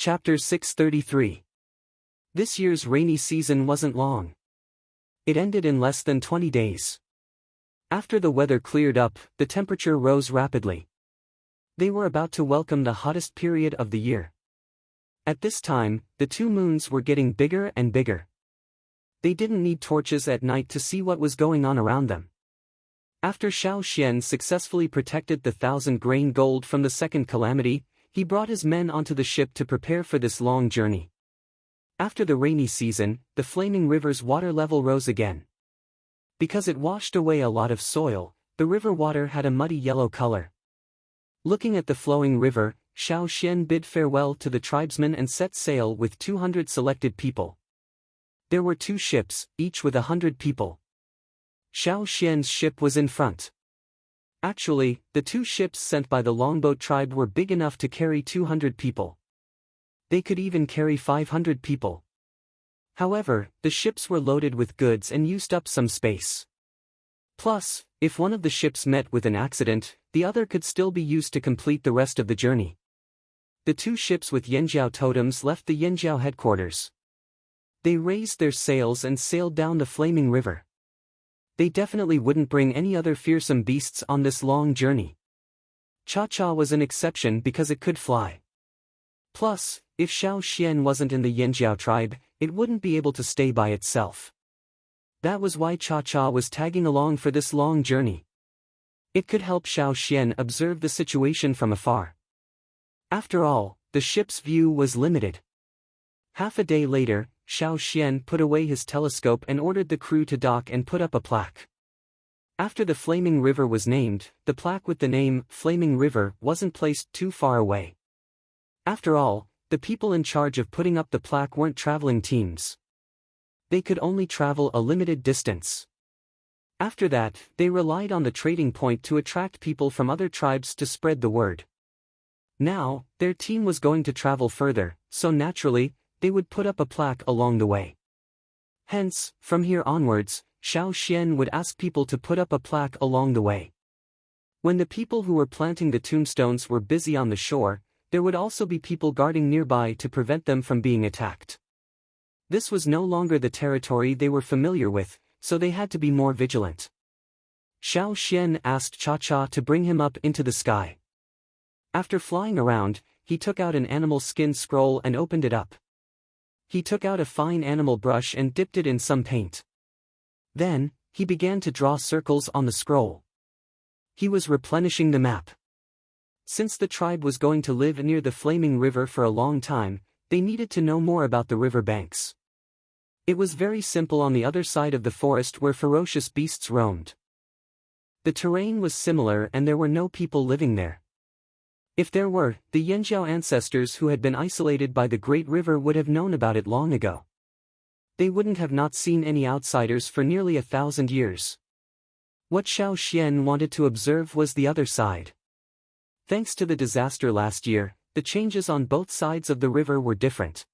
Chapter 633. This year's rainy season wasn't long. It ended in less than 20 days. After the weather cleared up, the temperature rose rapidly. They were about to welcome the hottest period of the year. At this time, the two moons were getting bigger and bigger. They didn't need torches at night to see what was going on around them. After Xiao Xian successfully protected the 1,000-grain gold from the second calamity, he brought his men onto the ship to prepare for this long journey. After the rainy season, the flaming river's water level rose again. Because it washed away a lot of soil, the river water had a muddy yellow color. Looking at the flowing river, Xiao Xian bid farewell to the tribesmen and set sail with 200 selected people. There were 2 ships, each with 100 people. Xiao Xian's ship was in front. Actually, the 2 ships sent by the longboat tribe were big enough to carry 200 people. They could even carry 500 people. However, the ships were loaded with goods and used up some space. Plus, if one of the ships met with an accident, the other could still be used to complete the rest of the journey. The 2 ships with Yanjiao totems left the Yanjiao headquarters. They raised their sails and sailed down the flaming river. They definitely wouldn't bring any other fearsome beasts on this long journey. Cha-Cha was an exception because it could fly. Plus, if Xiao Xian wasn't in the Yanjiao tribe, it wouldn't be able to stay by itself. That was why Cha-Cha was tagging along for this long journey. It could help Xiao Xian observe the situation from afar. After all, the ship's view was limited. Half a day later, Xiao Xian put away his telescope and ordered the crew to dock and put up a plaque. After the Flaming River was named, the plaque with the name Flaming River wasn't placed too far away. After all, the people in charge of putting up the plaque weren't traveling teams. They could only travel a limited distance. After that, they relied on the trading point to attract people from other tribes to spread the word. Now, their team was going to travel further, so naturally, they would put up a plaque along the way. Hence, from here onwards, Xiao Xian would ask people to put up a plaque along the way. When the people who were planting the tombstones were busy on the shore, there would also be people guarding nearby to prevent them from being attacked. This was no longer the territory they were familiar with, so they had to be more vigilant. Xiao Xian asked Cha-Cha to bring him up into the sky. After flying around, he took out an animal skin scroll and opened it up. He took out a fine animal brush and dipped it in some paint. Then, he began to draw circles on the scroll. He was replenishing the map. Since the tribe was going to live near the Flaming River for a long time, they needed to know more about the river banks. It was very simple on the other side of the forest where ferocious beasts roamed. The terrain was similar and there were no people living there. If there were, the Yanjiao ancestors who had been isolated by the Great River would have known about it long ago. They wouldn't have not seen any outsiders for nearly 1,000 years. What Xiao Xian wanted to observe was the other side. Thanks to the disaster last year, the changes on both sides of the river were different.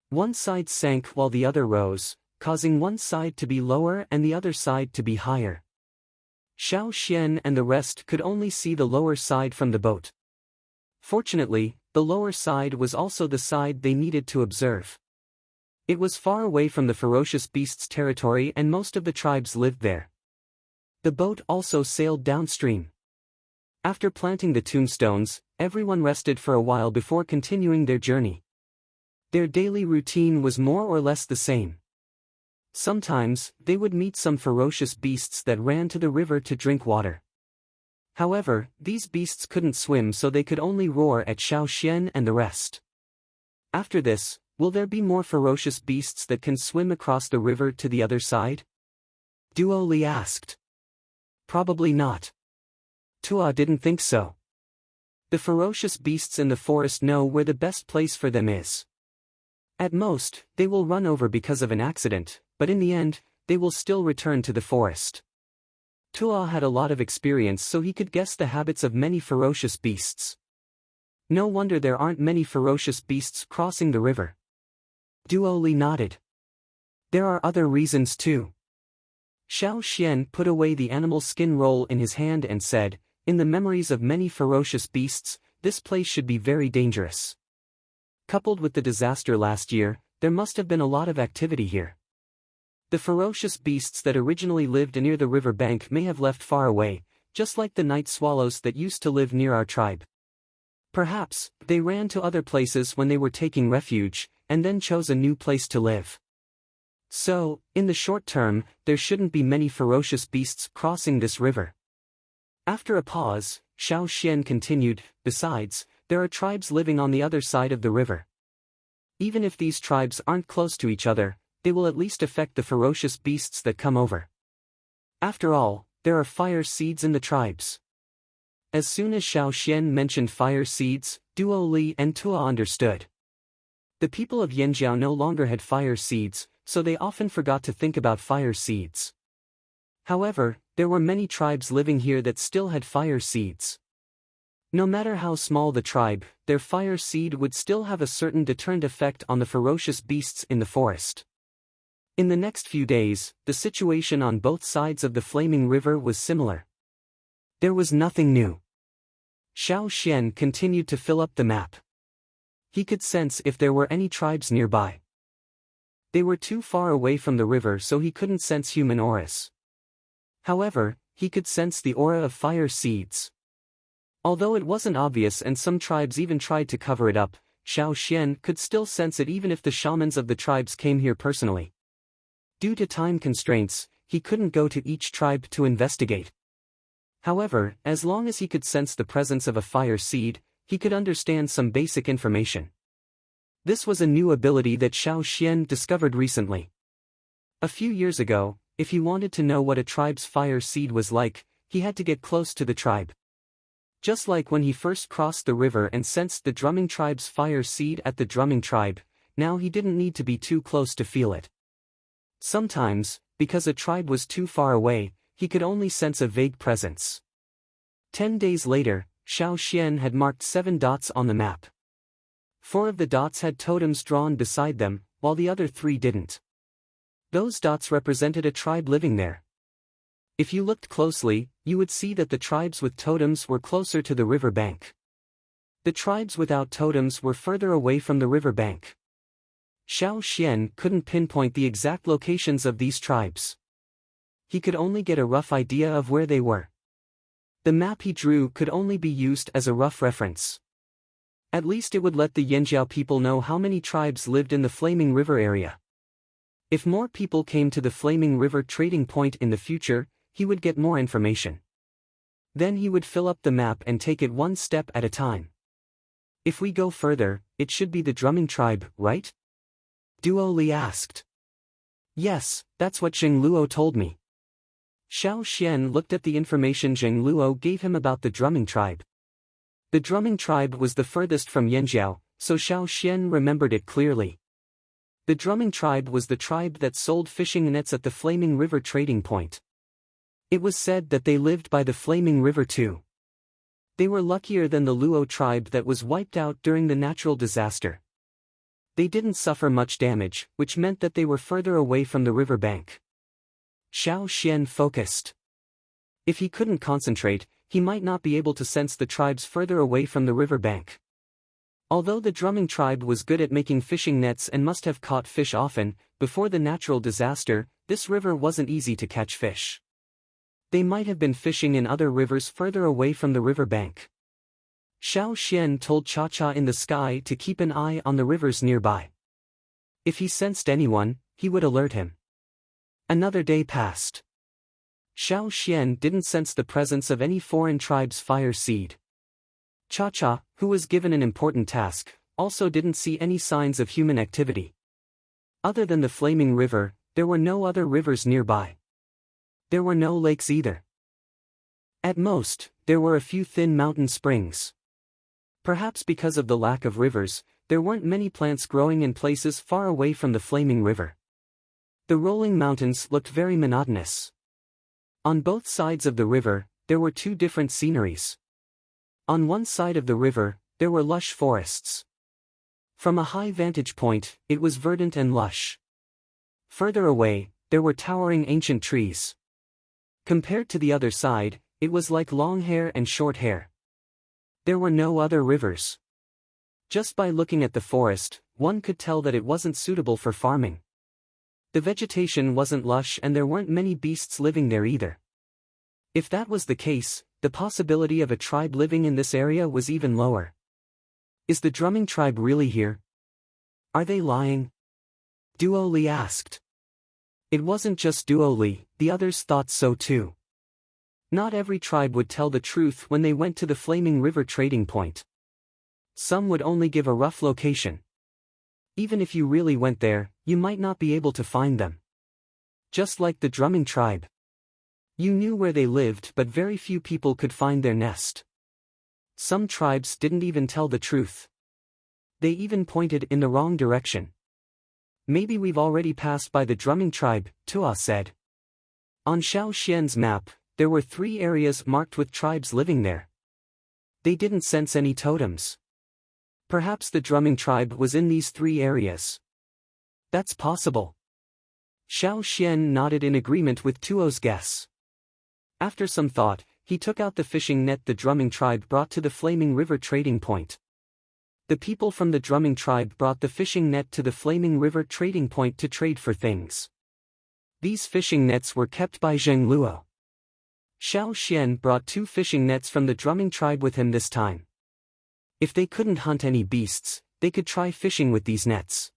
One side sank while the other rose, causing one side to be lower and the other side to be higher. Xiao Xian and the rest could only see the lower side from the boat. Fortunately, the lower side was also the side they needed to observe. It was far away from the ferocious beasts' territory and most of the tribes lived there. The boat also sailed downstream. After planting the tombstones, everyone rested for a while before continuing their journey. Their daily routine was more or less the same. Sometimes, they would meet some ferocious beasts that ran to the river to drink water. However, these beasts couldn't swim so they could only roar at Xiao Xian and the rest. After this, will there be more ferocious beasts that can swim across the river to the other side? Duo Li asked. Probably not. Tua didn't think so. The ferocious beasts in the forest know where the best place for them is. At most, they will run over because of an accident, but in the end, they will still return to the forest. Tua had a lot of experience so he could guess the habits of many ferocious beasts. No wonder there aren't many ferocious beasts crossing the river. Duo Li nodded. There are other reasons too. Xiao Xian put away the animal skin roll in his hand and said, in the memories of many ferocious beasts, this place should be very dangerous. Coupled with the disaster last year, there must have been a lot of activity here. The ferocious beasts that originally lived near the river bank may have left far away, just like the night swallows that used to live near our tribe. Perhaps, they ran to other places when they were taking refuge, and then chose a new place to live. So, in the short term, there shouldn't be many ferocious beasts crossing this river. After a pause, Xiao Xian continued, besides, there are tribes living on the other side of the river. Even if these tribes aren't close to each other, they will at least affect the ferocious beasts that come over. After all, there are fire seeds in the tribes. As soon as Xiao Xian mentioned fire seeds, Duo Li and Tua understood. The people of Yanjiao no longer had fire seeds, so they often forgot to think about fire seeds. However, there were many tribes living here that still had fire seeds. No matter how small the tribe, their fire seed would still have a certain deterrent effect on the ferocious beasts in the forest. In the next few days, the situation on both sides of the flaming river was similar. There was nothing new. Xiao Xian continued to fill up the map. He could sense if there were any tribes nearby. They were too far away from the river, so he couldn't sense human auras. However, he could sense the aura of fire seeds. Although it wasn't obvious and some tribes even tried to cover it up, Xiao Xian could still sense it even if the shamans of the tribes came here personally. Due to time constraints, he couldn't go to each tribe to investigate. However, as long as he could sense the presence of a fire seed, he could understand some basic information. This was a new ability that Xiao Xian discovered recently. A few years ago, if he wanted to know what a tribe's fire seed was like, he had to get close to the tribe. Just like when he first crossed the river and sensed the drumming tribe's fire seed at the drumming tribe, now he didn't need to be too close to feel it. Sometimes, because a tribe was too far away, he could only sense a vague presence. 10 days later, Xiao Xian had marked 7 dots on the map. 4 of the dots had totems drawn beside them, while the other 3 didn't. Those dots represented a tribe living there. If you looked closely, you would see that the tribes with totems were closer to the river bank. The tribes without totems were further away from the river bank. Xiao Xian couldn't pinpoint the exact locations of these tribes. He could only get a rough idea of where they were. The map he drew could only be used as a rough reference. At least it would let the Yanjiao people know how many tribes lived in the Flaming River area. If more people came to the Flaming River trading point in the future, he would get more information. Then he would fill up the map and take it one step at a time. If we go further, it should be the drumming tribe, right? Duo Li asked. Yes, that's what Zheng Luo told me. Xiao Xian looked at the information Zheng Luo gave him about the drumming tribe. The drumming tribe was the furthest from Yanjiao, so Xiao Xian remembered it clearly. The drumming tribe was the tribe that sold fishing nets at the Flaming River trading point. It was said that they lived by the Flaming River too. They were luckier than the Luo tribe that was wiped out during the natural disaster. They didn't suffer much damage, which meant that they were further away from the river bank. Xiao Xian focused. If he couldn't concentrate, he might not be able to sense the tribes further away from the river bank. Although the drumming tribe was good at making fishing nets and must have caught fish often, before the natural disaster, this river wasn't easy to catch fish. They might have been fishing in other rivers further away from the river bank. Xiao Xian told Cha-Cha in the sky to keep an eye on the rivers nearby. If he sensed anyone, he would alert him. Another day passed. Xiao Xian didn't sense the presence of any foreign tribe's fire seed. Cha-Cha, who was given an important task, also didn't see any signs of human activity. Other than the Flaming River, there were no other rivers nearby. There were no lakes either. At most, there were a few thin mountain springs. Perhaps because of the lack of rivers, there weren't many plants growing in places far away from the Flaming River. The rolling mountains looked very monotonous. On both sides of the river, there were 2 different sceneries. On one side of the river, there were lush forests. From a high vantage point, it was verdant and lush. Further away, there were towering ancient trees. Compared to the other side, it was like long hair and short hair. There were no other rivers. Just by looking at the forest, one could tell that it wasn't suitable for farming. The vegetation wasn't lush and there weren't many beasts living there either. If that was the case, the possibility of a tribe living in this area was even lower. Is the drumming tribe really here? Are they lying? Duo Li asked. It wasn't just Duo Li, the others thought so too. Not every tribe would tell the truth when they went to the Flaming River trading point. Some would only give a rough location. Even if you really went there, you might not be able to find them. Just like the drumming tribe. You knew where they lived but very few people could find their nest. Some tribes didn't even tell the truth. They even pointed in the wrong direction. Maybe we've already passed by the drumming tribe, Tua said. On Xiao Xian's map, there were 3 areas marked with tribes living there. They didn't sense any totems. Perhaps the drumming tribe was in these 3 areas. That's possible. Xiao Xian nodded in agreement with Tuo's guess. After some thought, he took out the fishing net the drumming tribe brought to the Flaming River trading point. The people from the drumming tribe brought the fishing net to the Flaming River trading point to trade for things. These fishing nets were kept by Zheng Luo. Xiao Xian brought 2 fishing nets from the drumming tribe with him this time. If they couldn't hunt any beasts, they could try fishing with these nets.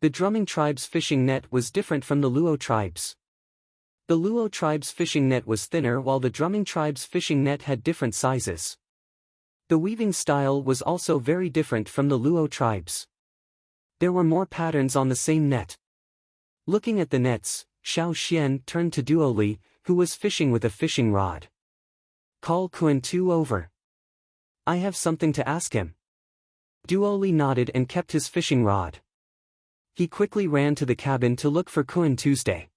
The drumming tribe's fishing net was different from the Luo tribe's. The Luo tribe's fishing net was thinner while the drumming tribe's fishing net had different sizes. The weaving style was also very different from the Luo tribe's. There were more patterns on the same net. Looking at the nets, Xiao Xian turned to Duo Li, who was fishing with a fishing rod. Call Kun Tu over. I have something to ask him. Duo Li nodded and kept his fishing rod. He quickly ran to the cabin to look for Kun Tuesday.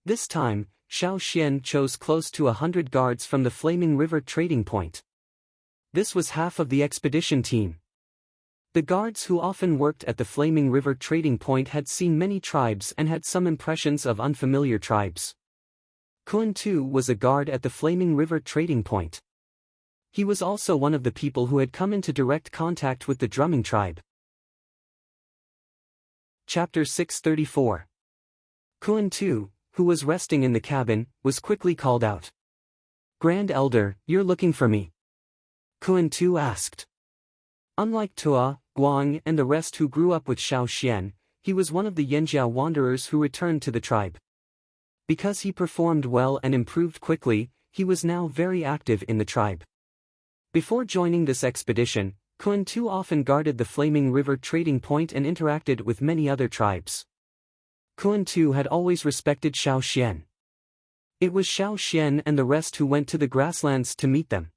This time, Xiao Xian chose close to 100 guards from the Flaming River trading point. This was half of the expedition team. The guards who often worked at the Flaming River trading point had seen many tribes and had some impressions of unfamiliar tribes. Kun Tu was a guard at the Flaming River trading point. He was also one of the people who had come into direct contact with the drumming tribe. Chapter 634. Kun Tu, who was resting in the cabin, was quickly called out. Grand Elder, you're looking for me? Kun Tu asked. Unlike Tua, Guang and the rest who grew up with Xiao Xian, he was one of the Yanjiao wanderers who returned to the tribe. Because he performed well and improved quickly, he was now very active in the tribe. Before joining this expedition, Kun Tu often guarded the Flaming River trading point and interacted with many other tribes. Kun Tu had always respected Xiao Xian. It was Xiao Xian and the rest who went to the grasslands to meet them.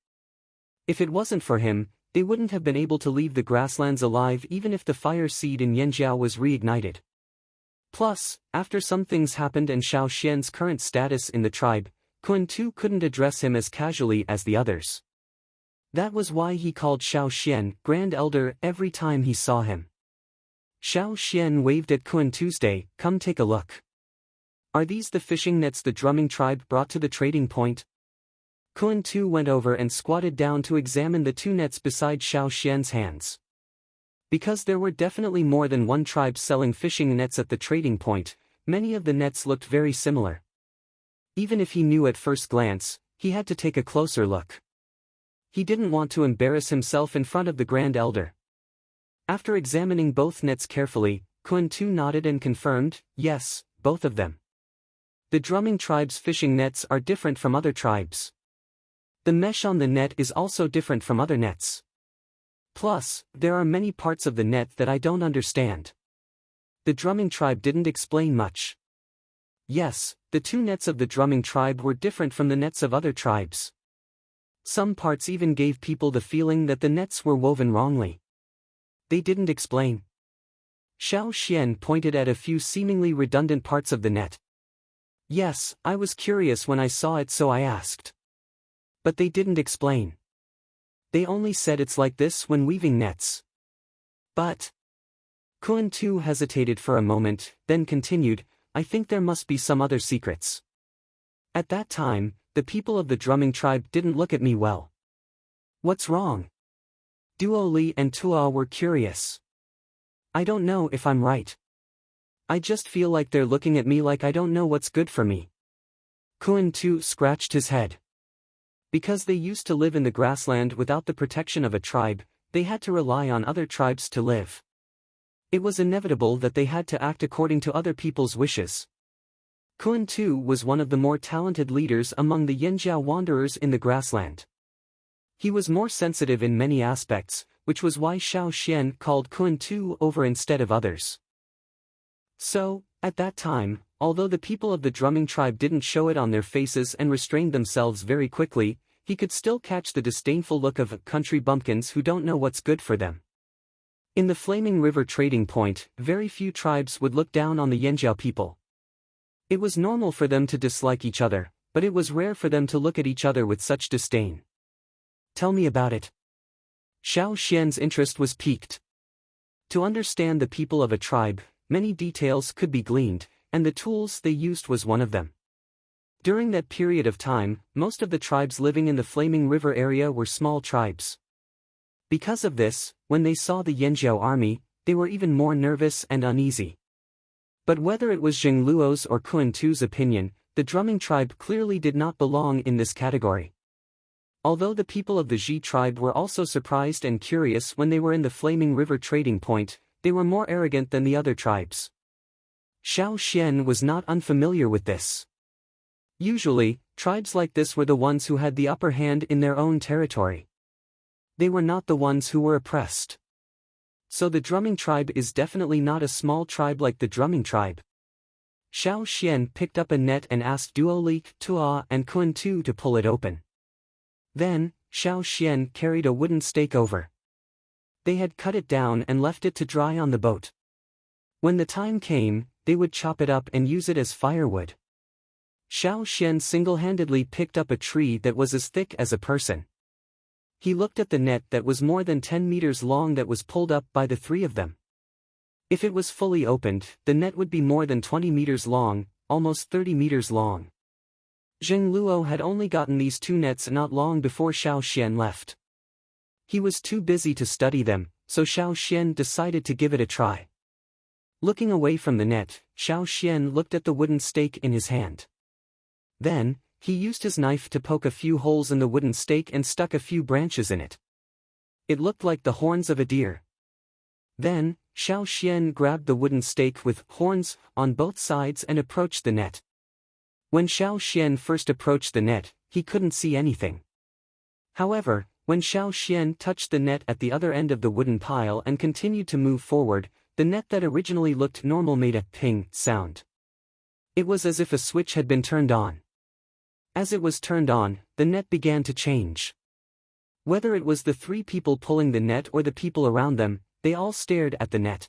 If it wasn't for him, they wouldn't have been able to leave the grasslands alive even if the fire seed in Yanjiao was reignited. Plus, after some things happened and Xiao Xian's current status in the tribe, Kun Tu couldn't address him as casually as the others. That was why he called Xiao Xian Grand Elder every time he saw him. Xiao Xian waved at Kun Tuesday, come take a look. Are these the fishing nets the drumming tribe brought to the trading point? Kun Tu went over and squatted down to examine the 2 nets beside Xiao Xian's hands. Because there were definitely more than one tribe selling fishing nets at the trading point, many of the nets looked very similar. Even if he knew at first glance, he had to take a closer look. He didn't want to embarrass himself in front of the Grand Elder. After examining both nets carefully, Kun Tu nodded and confirmed, yes, both of them. The drumming tribe's fishing nets are different from other tribes. The mesh on the net is also different from other nets. Plus, there are many parts of the net that I don't understand. The drumming tribe didn't explain much. Yes, the 2 nets of the drumming tribe were different from the nets of other tribes. Some parts even gave people the feeling that the nets were woven wrongly. They didn't explain. Xiao Xian pointed at a few seemingly redundant parts of the net. Yes, I was curious when I saw it so I asked. But they didn't explain. They only said it's like this when weaving nets. But... Kun Tu hesitated for a moment, then continued, I think there must be some other secrets. At that time, the people of the drumming tribe didn't look at me well. What's wrong? Duo Li and Tua were curious. I don't know if I'm right. I just feel like they're looking at me like I don't know what's good for me. Kun Tu scratched his head. Because they used to live in the grassland without the protection of a tribe, they had to rely on other tribes to live. It was inevitable that they had to act according to other people's wishes. Kun Tu was one of the more talented leaders among the Yanjiao wanderers in the grassland. He was more sensitive in many aspects, which was why Xiao Xian called Kun Tu over instead of others. So, at that time, although the people of the drumming tribe didn't show it on their faces and restrained themselves very quickly, he could still catch the disdainful look of country bumpkins who don't know what's good for them. In the Flaming River trading point, very few tribes would look down on the Yanjiao people. It was normal for them to dislike each other, but it was rare for them to look at each other with such disdain. Tell me about it. Xiao Xian's interest was piqued. To understand the people of a tribe, many details could be gleaned, and the tools they used was one of them. During that period of time, most of the tribes living in the Flaming River area were small tribes. Because of this, when they saw the Yanjiao army, they were even more nervous and uneasy. But whether it was Zheng Luo's or Kun Tu's opinion, the drumming tribe clearly did not belong in this category. Although the people of the Ji tribe were also surprised and curious when they were in the Flaming River trading point, they were more arrogant than the other tribes. Xiao Xian was not unfamiliar with this. Usually, tribes like this were the ones who had the upper hand in their own territory. They were not the ones who were oppressed. So the drumming tribe is definitely not a small tribe like the drumming tribe. Xiao Xian picked up a net and asked Duo Li, Tua and Kun Tu to pull it open. Then, Xiao Xian carried a wooden stake over. They had cut it down and left it to dry on the boat. When the time came, they would chop it up and use it as firewood. Xiao Xian single-handedly picked up a tree that was as thick as a person. He looked at the net that was more than 10 meters long that was pulled up by the three of them. If it was fully opened, the net would be more than 20 meters long, almost 30 meters long. Zheng Luo had only gotten these two nets not long before Xiao Xian left. He was too busy to study them, so Xiao Xian decided to give it a try. Looking away from the net, Xiao Xian looked at the wooden stake in his hand. Then, he used his knife to poke a few holes in the wooden stake and stuck a few branches in it. It looked like the horns of a deer. Then, Xiao Xian grabbed the wooden stake with horns on both sides and approached the net. When Xiao Xian first approached the net, he couldn't see anything. However, when Xiao Xian touched the net at the other end of the wooden pile and continued to move forward, the net that originally looked normal made a ping sound. It was as if a switch had been turned on. As it was turned on, the net began to change. Whether it was the three people pulling the net or the people around them, they all stared at the net.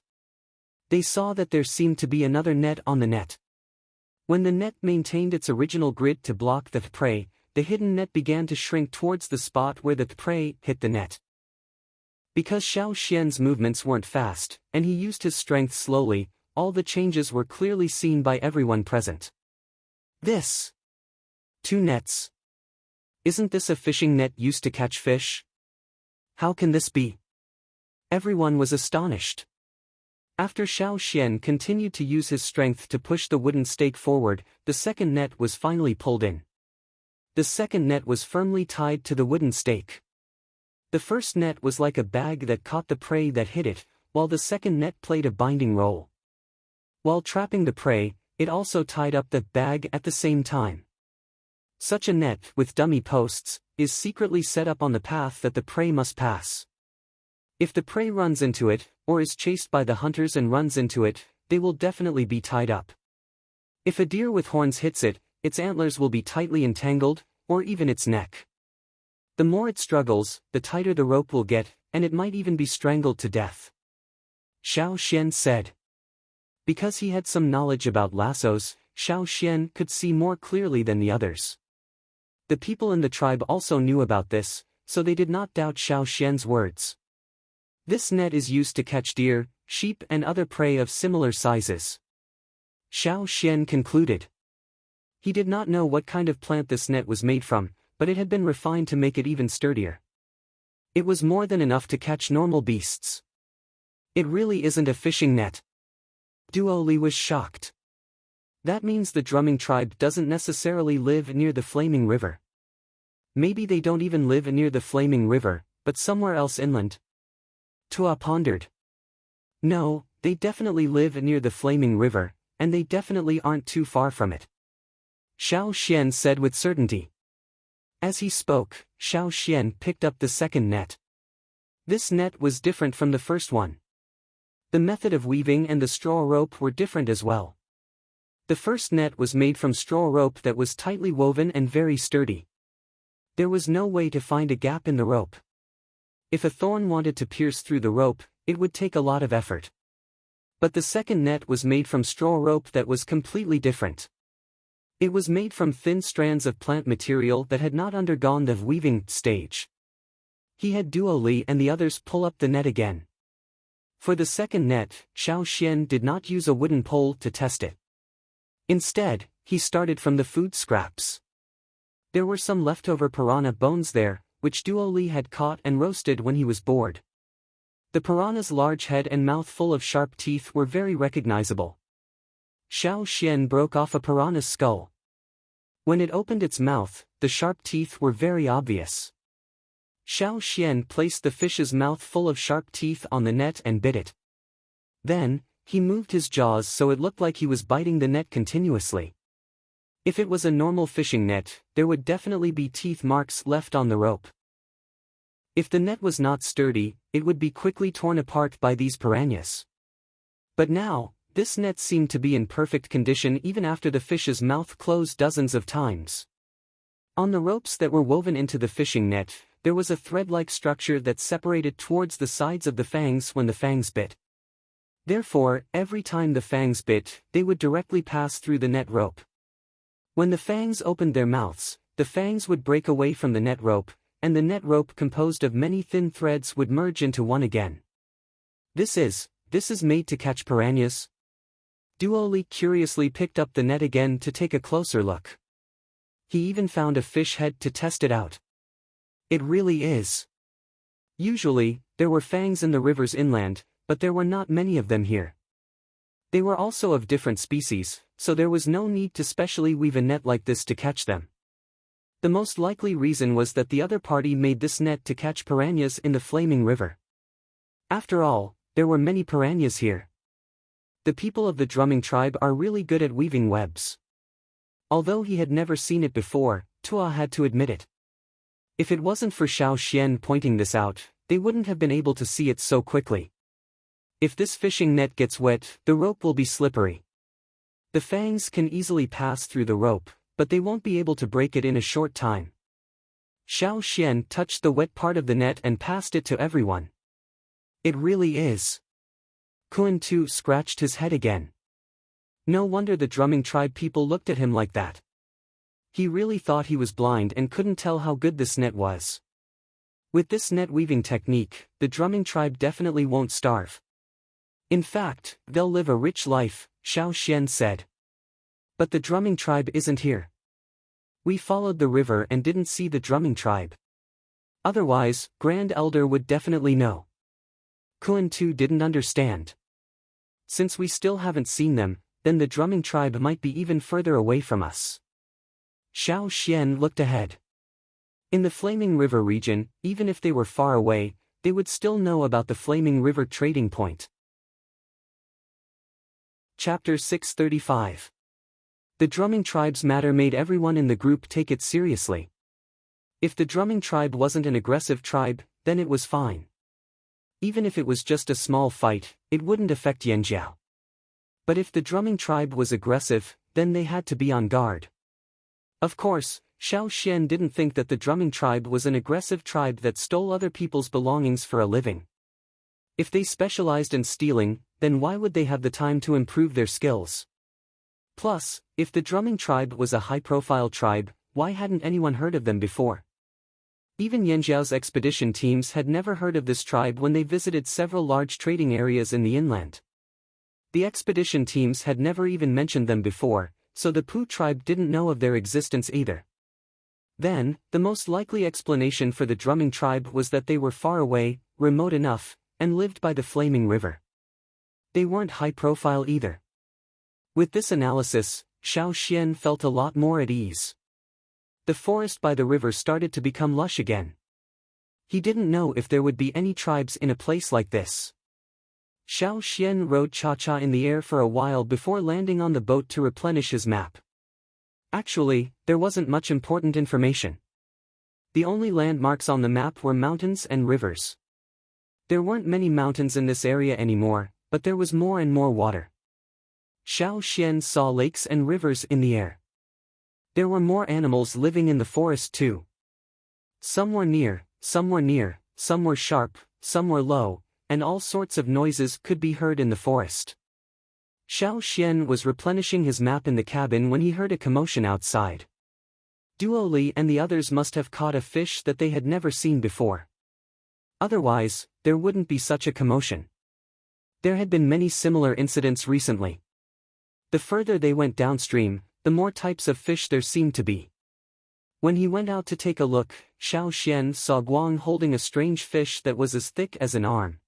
They saw that there seemed to be another net on the net. When the net maintained its original grid to block the prey, the hidden net began to shrink towards the spot where the prey hit the net. Because Xiao Xian's movements weren't fast, and he used his strength slowly, all the changes were clearly seen by everyone present. This. 2 nets. Isn't this a fishing net used to catch fish? How can this be? Everyone was astonished. After Xiao Xian continued to use his strength to push the wooden stake forward, the second net was finally pulled in. The second net was firmly tied to the wooden stake. The first net was like a bag that caught the prey that hit it, while the second net played a binding role. While trapping the prey, it also tied up the bag at the same time. Such a net, with dummy posts, is secretly set up on the path that the prey must pass. If the prey runs into it, or is chased by the hunters and runs into it, they will definitely be tied up. If a deer with horns hits it, its antlers will be tightly entangled, or even its neck. The more it struggles, the tighter the rope will get, and it might even be strangled to death. Xiao Xian said. Because he had some knowledge about lassos, Xiao Xian could see more clearly than the others. The people in the tribe also knew about this, so they did not doubt Xiao Xian's words. This net is used to catch deer, sheep and other prey of similar sizes. Xiao Xian concluded. He did not know what kind of plant this net was made from, but it had been refined to make it even sturdier. It was more than enough to catch normal beasts. It really isn't a fishing net. Duo Li was shocked. That means the drumming tribe doesn't necessarily live near the Flaming River. Maybe they don't even live near the Flaming River, but somewhere else inland. Tua pondered. No, they definitely live near the Flaming River, and they definitely aren't too far from it. Xiao Xian said with certainty. As he spoke, Xiao Xian picked up the second net. This net was different from the first one. The method of weaving and the straw rope were different as well. The first net was made from straw rope that was tightly woven and very sturdy. There was no way to find a gap in the rope. If a thorn wanted to pierce through the rope, it would take a lot of effort. But the second net was made from straw rope that was completely different. It was made from thin strands of plant material that had not undergone the weaving stage. He had Duo Li and the others pull up the net again. For the second net, Xiao Xian did not use a wooden pole to test it. Instead, he started from the food scraps. There were some leftover piranha bones there, which Duo Li had caught and roasted when he was bored. The piranha's large head and mouth full of sharp teeth were very recognizable. Xiao Xian broke off a piranha's skull. When it opened its mouth, the sharp teeth were very obvious. Xiao Xian placed the fish's mouth full of sharp teeth on the net and bit it. Then, he moved his jaws so it looked like he was biting the net continuously. If it was a normal fishing net, there would definitely be teeth marks left on the rope. If the net was not sturdy, it would be quickly torn apart by these piranhas. But now, this net seemed to be in perfect condition even after the fish's mouth closed dozens of times. On the ropes that were woven into the fishing net, there was a thread-like structure that separated towards the sides of the fangs when the fangs bit. Therefore, every time the fangs bit, they would directly pass through the net rope. When the fangs opened their mouths, the fangs would break away from the net rope, and the net rope composed of many thin threads would merge into one again. This is made to catch piranhas? Duo Li curiously picked up the net again to take a closer look. He even found a fish head to test it out. It really is. Usually, there were fangs in the rivers inland, but there were not many of them here. They were also of different species, so there was no need to specially weave a net like this to catch them. The most likely reason was that the other party made this net to catch piranhas in the Flaming River. After all, there were many piranhas here. The people of the drumming tribe are really good at weaving webs. Although he had never seen it before, Tua had to admit it. If it wasn't for Xiao Xian pointing this out, they wouldn't have been able to see it so quickly. If this fishing net gets wet, the rope will be slippery. The fangs can easily pass through the rope, but they won't be able to break it in a short time. Xiao Xian touched the wet part of the net and passed it to everyone. It really is. Kun Tu scratched his head again. No wonder the drumming tribe people looked at him like that. He really thought he was blind and couldn't tell how good this net was. With this net weaving technique, the drumming tribe definitely won't starve. In fact, they'll live a rich life, Xiao Xian said. But the drumming tribe isn't here. We followed the river and didn't see the drumming tribe. Otherwise, Grand Elder would definitely know. Kun Tu didn't understand. Since we still haven't seen them, then the drumming tribe might be even further away from us. Xiao Xian looked ahead. In the Flaming River region, even if they were far away, they would still know about the Flaming River trading point. Chapter 635. The drumming tribe's matter made everyone in the group take it seriously. If the drumming tribe wasn't an aggressive tribe, then it was fine. Even if it was just a small fight, it wouldn't affect Yanjiao. But if the drumming tribe was aggressive, then they had to be on guard. Of course, Xiao Xian didn't think that the drumming tribe was an aggressive tribe that stole other people's belongings for a living. If they specialized in stealing, then why would they have the time to improve their skills? Plus, if the drumming tribe was a high-profile tribe, why hadn't anyone heard of them before? Even Yanjiao's expedition teams had never heard of this tribe when they visited several large trading areas in the inland. The expedition teams had never even mentioned them before, so the Pu tribe didn't know of their existence either. Then, the most likely explanation for the drumming tribe was that they were far away, remote enough, and lived by the flaming river. They weren't high profile either. With this analysis, Xiao Xian felt a lot more at ease. The forest by the river started to become lush again. He didn't know if there would be any tribes in a place like this. Xiao Xian rode cha-cha in the air for a while before landing on the boat to replenish his map. Actually, there wasn't much important information. The only landmarks on the map were mountains and rivers. There weren't many mountains in this area anymore, but there was more and more water. Xiao Xian saw lakes and rivers in the air. There were more animals living in the forest too. Some were near, some were sharp, some were low, and all sorts of noises could be heard in the forest. Xiao Xian was replenishing his map in the cabin when he heard a commotion outside. Duo Li and the others must have caught a fish that they had never seen before. Otherwise, there wouldn't be such a commotion. There had been many similar incidents recently. The further they went downstream, the more types of fish there seemed to be. When he went out to take a look, Xiao Xian saw Guang holding a strange fish that was as thick as an arm.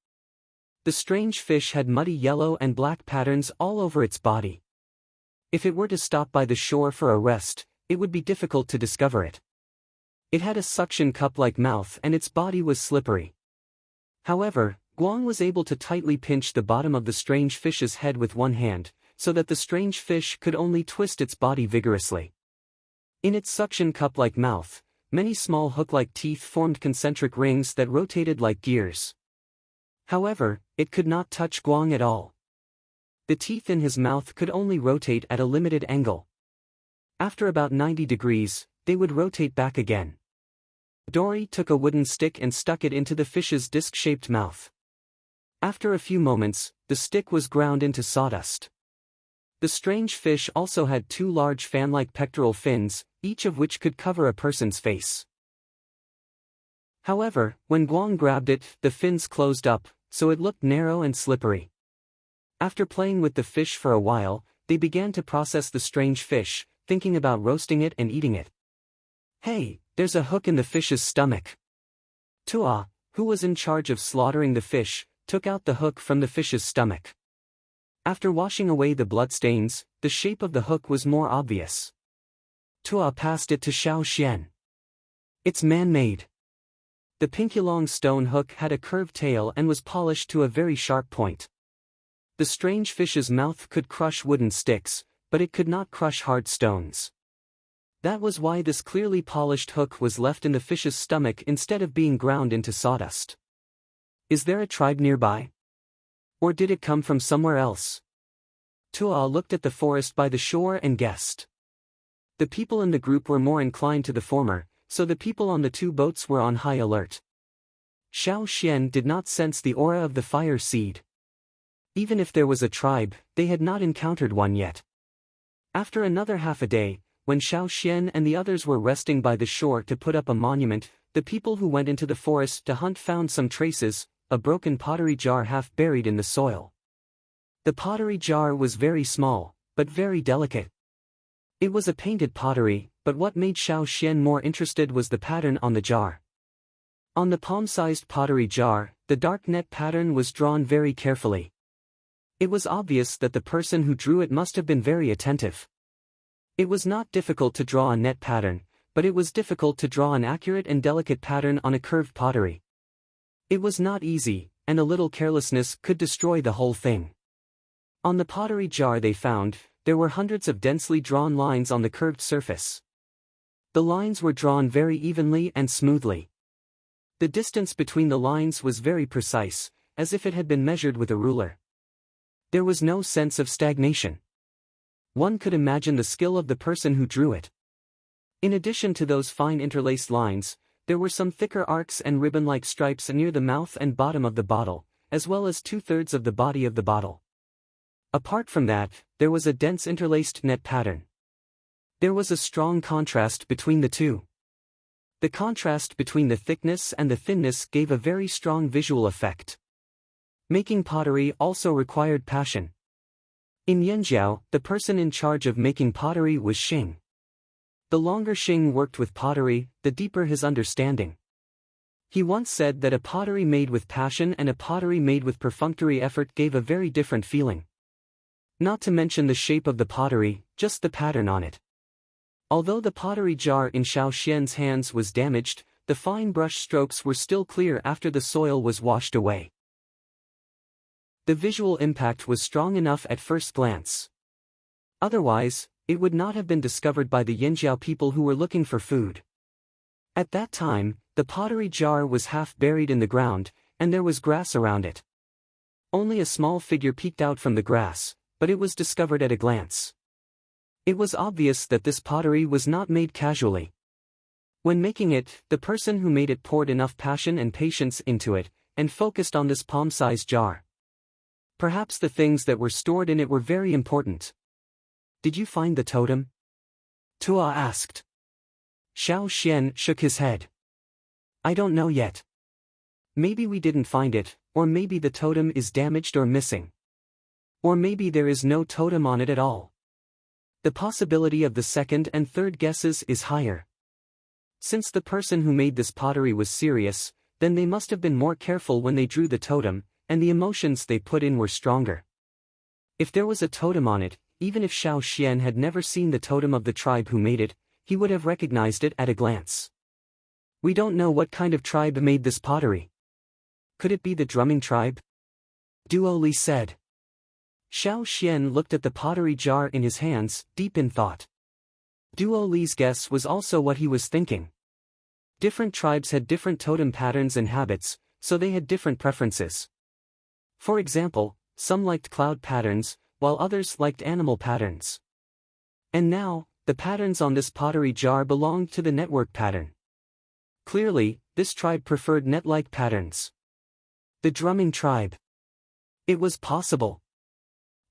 The strange fish had muddy yellow and black patterns all over its body. If it were to stop by the shore for a rest, it would be difficult to discover it. It had a suction cup-like mouth and its body was slippery. However, Guang was able to tightly pinch the bottom of the strange fish's head with one hand, so that the strange fish could only twist its body vigorously. In its suction cup-like mouth, many small hook-like teeth formed concentric rings that rotated like gears. However, it could not touch Guang at all. The teeth in his mouth could only rotate at a limited angle. After about 90 degrees, they would rotate back again. Dory took a wooden stick and stuck it into the fish's disc-shaped mouth. After a few moments, the stick was ground into sawdust. The strange fish also had two large fan-like pectoral fins, each of which could cover a person's face. However, when Guang grabbed it, the fins closed up, so it looked narrow and slippery. After playing with the fish for a while, they began to process the strange fish, thinking about roasting it and eating it. Hey, there's a hook in the fish's stomach. Tua, who was in charge of slaughtering the fish, took out the hook from the fish's stomach. After washing away the bloodstains, the shape of the hook was more obvious. Tua passed it to Xiao Xian. It's man-made. The pinky-long stone hook had a curved tail and was polished to a very sharp point. The strange fish's mouth could crush wooden sticks, but it could not crush hard stones. That was why this clearly polished hook was left in the fish's stomach instead of being ground into sawdust. Is there a tribe nearby? Or did it come from somewhere else? Tua looked at the forest by the shore and guessed. The people in the group were more inclined to the former, so the people on the two boats were on high alert. Xiao Xian did not sense the aura of the fire seed. Even if there was a tribe, they had not encountered one yet. After another half a day, when Xiao Xian and the others were resting by the shore to put up a monument, the people who went into the forest to hunt found some traces, a broken pottery jar half buried in the soil. The pottery jar was very small, but very delicate. It was a painted pottery, but what made Xiao Xian more interested was the pattern on the jar. On the palm-sized pottery jar, the dark net pattern was drawn very carefully. It was obvious that the person who drew it must have been very attentive. It was not difficult to draw a net pattern, but it was difficult to draw an accurate and delicate pattern on a curved pottery. It was not easy, and a little carelessness could destroy the whole thing. On the pottery jar they found, there were hundreds of densely drawn lines on the curved surface. The lines were drawn very evenly and smoothly. The distance between the lines was very precise, as if it had been measured with a ruler. There was no sense of stagnation. One could imagine the skill of the person who drew it. In addition to those fine interlaced lines, there were some thicker arcs and ribbon-like stripes near the mouth and bottom of the bottle, as well as 2/3 of the body of the bottle. Apart from that, there was a dense interlaced net pattern. There was a strong contrast between the two. The contrast between the thickness and the thinness gave a very strong visual effect. Making pottery also required passion. In Yanjiao, the person in charge of making pottery was Xing. The longer Xing worked with pottery, the deeper his understanding. He once said that a pottery made with passion and a pottery made with perfunctory effort gave a very different feeling. Not to mention the shape of the pottery, just the pattern on it. Although the pottery jar in Xiao Xian's hands was damaged, the fine brush strokes were still clear after the soil was washed away. The visual impact was strong enough at first glance. Otherwise, it would not have been discovered by the Yanjiao people who were looking for food. At that time, the pottery jar was half buried in the ground, and there was grass around it. Only a small figure peeked out from the grass, but it was discovered at a glance. It was obvious that this pottery was not made casually. When making it, the person who made it poured enough passion and patience into it, and focused on this palm-sized jar. Perhaps the things that were stored in it were very important. Did you find the totem? Tua asked. Xiao Xian shook his head. I don't know yet. Maybe we didn't find it, or maybe the totem is damaged or missing. Or maybe there is no totem on it at all. The possibility of the second and third guesses is higher. Since the person who made this pottery was serious, then they must have been more careful when they drew the totem, and the emotions they put in were stronger. If there was a totem on it, even if Xiao Xian had never seen the totem of the tribe who made it, he would have recognized it at a glance. We don't know what kind of tribe made this pottery. Could it be the drumming tribe? Duo Li said. Xiao Xian looked at the pottery jar in his hands, deep in thought. Duo Li's guess was also what he was thinking. Different tribes had different totem patterns and habits, so they had different preferences. For example, some liked cloud patterns, while others liked animal patterns. And now, the patterns on this pottery jar belonged to the network pattern. Clearly, this tribe preferred net-like patterns. The drumming tribe. It was possible.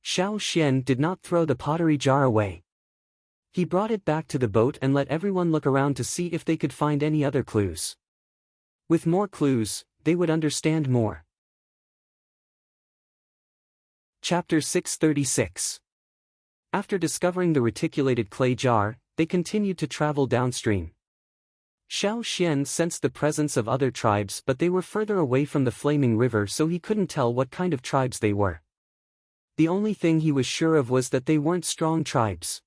Xiao Xian did not throw the pottery jar away. He brought it back to the boat and let everyone look around to see if they could find any other clues. With more clues, they would understand more. Chapter 636. After discovering the reticulated clay jar, they continued to travel downstream. Xiao Xian sensed the presence of other tribes, but they were further away from the flaming river, so he couldn't tell what kind of tribes they were. The only thing he was sure of was that they weren't strong tribes.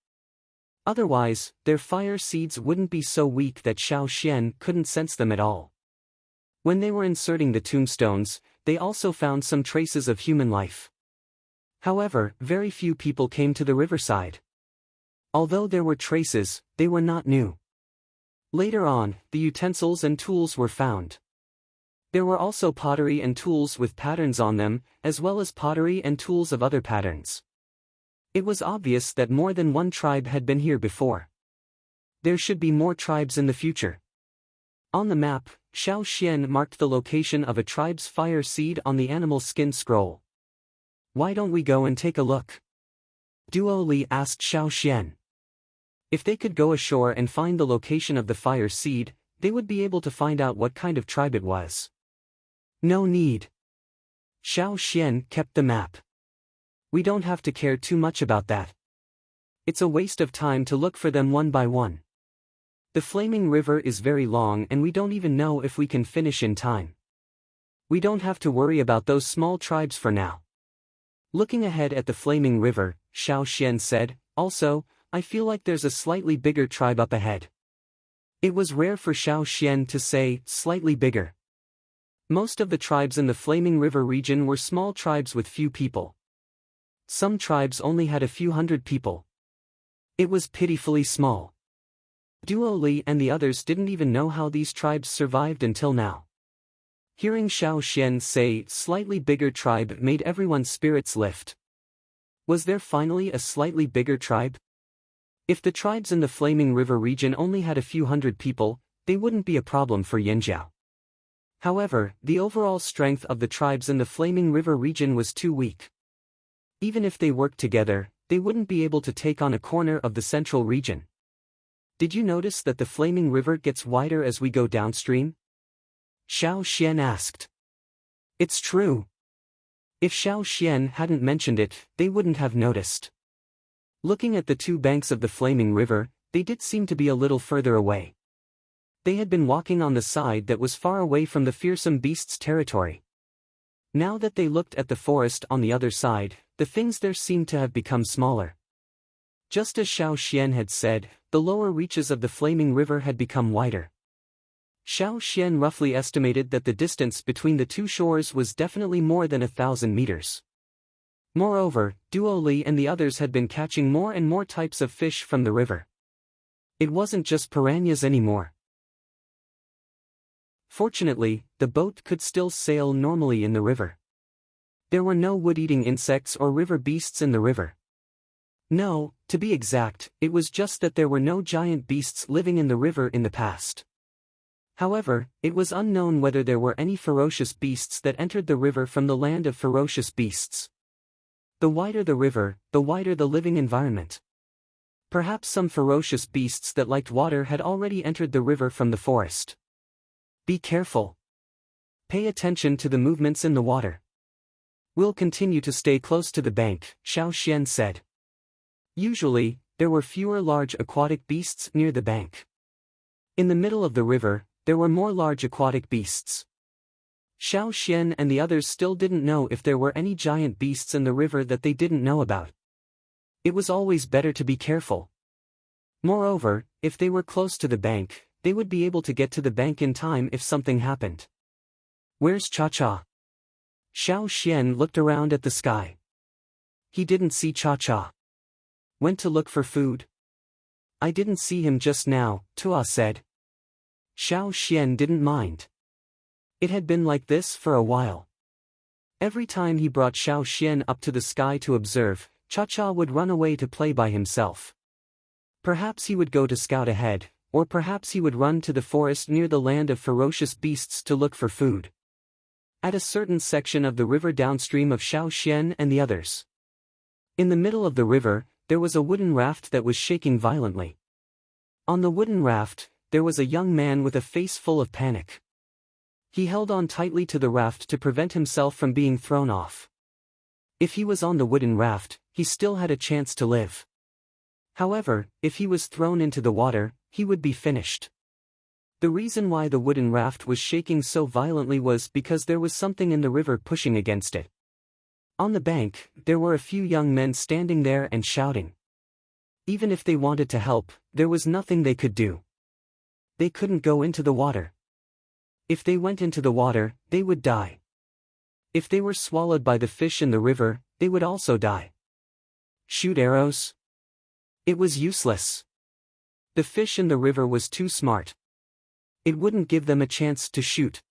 Otherwise, their fire seeds wouldn't be so weak that Xiao Xian couldn't sense them at all. When they were inserting the tombstones, they also found some traces of human life. However, very few people came to the riverside. Although there were traces, they were not new. Later on, the utensils and tools were found. There were also pottery and tools with patterns on them, as well as pottery and tools of other patterns. It was obvious that more than one tribe had been here before. There should be more tribes in the future. On the map, Xiao Xian marked the location of a tribe's fire seed on the animal skin scroll. Why don't we go and take a look? Duo Li asked Xiao Xian. If they could go ashore and find the location of the fire seed, they would be able to find out what kind of tribe it was. No need. Xiao Xian kept the map. We don't have to care too much about that. It's a waste of time to look for them one by one. The flaming river is very long and we don't even know if we can finish in time. We don't have to worry about those small tribes for now. Looking ahead at the flaming river, Xiao Xian said, also, I feel like there's a slightly bigger tribe up ahead. It was rare for Xiao Xian to say, slightly bigger. Most of the tribes in the flaming river region were small tribes with few people. Some tribes only had a few hundred people. It was pitifully small. Duo Li and the others didn't even know how these tribes survived until now. Hearing Xiao Xian say, slightly bigger tribe made everyone's spirits lift. Was there finally a slightly bigger tribe? If the tribes in the Flaming River region only had a few hundred people, they wouldn't be a problem for Yanjiao. However, the overall strength of the tribes in the Flaming River region was too weak. Even if they worked together, they wouldn't be able to take on a corner of the central region. Did you notice that the Flaming River gets wider as we go downstream? Xiao Xian asked. It's true. If Xiao Xian hadn't mentioned it, they wouldn't have noticed. Looking at the two banks of the Flaming River, they did seem to be a little further away. They had been walking on the side that was far away from the fearsome beast's territory. Now that they looked at the forest on the other side, the things there seemed to have become smaller. Just as Xiao Xian had said, the lower reaches of the flaming river had become wider. Xiao Xian roughly estimated that the distance between the two shores was definitely more than 1,000 meters. Moreover, Duo Li and the others had been catching more and more types of fish from the river. It wasn't just piranhas anymore. Fortunately, the boat could still sail normally in the river. There were no wood-eating insects or river beasts in the river. No, to be exact, it was just that there were no giant beasts living in the river in the past. However, it was unknown whether there were any ferocious beasts that entered the river from the land of ferocious beasts. The wider the river, the wider the living environment. Perhaps some ferocious beasts that liked water had already entered the river from the forest. Be careful. Pay attention to the movements in the water. We'll continue to stay close to the bank, Xiao Xian said. Usually, there were fewer large aquatic beasts near the bank. In the middle of the river, there were more large aquatic beasts. Xiao Xian and the others still didn't know if there were any giant beasts in the river that they didn't know about. It was always better to be careful. Moreover, if they were close to the bank, they would be able to get to the bank in time if something happened. Where's Cha-Cha? Xiao Xian looked around at the sky. He didn't see Cha-Cha. Went to look for food. I didn't see him just now, Tua said. Xiao Xian didn't mind. It had been like this for a while. Every time he brought Xiao Xian up to the sky to observe, Cha-Cha would run away to play by himself. Perhaps he would go to scout ahead, or perhaps he would run to the forest near the land of ferocious beasts to look for food. At a certain section of the river downstream of Xiao Xian and the others. In the middle of the river, there was a wooden raft that was shaking violently. On the wooden raft, there was a young man with a face full of panic. He held on tightly to the raft to prevent himself from being thrown off. If he was on the wooden raft, he still had a chance to live. However, if he was thrown into the water, he would be finished. The reason why the wooden raft was shaking so violently was because there was something in the river pushing against it. On the bank, there were a few young men standing there and shouting. Even if they wanted to help, there was nothing they could do. They couldn't go into the water. If they went into the water, they would die. If they were swallowed by the fish in the river, they would also die. Shoot arrows? It was useless. The fish in the river was too smart. It wouldn't give them a chance to shoot.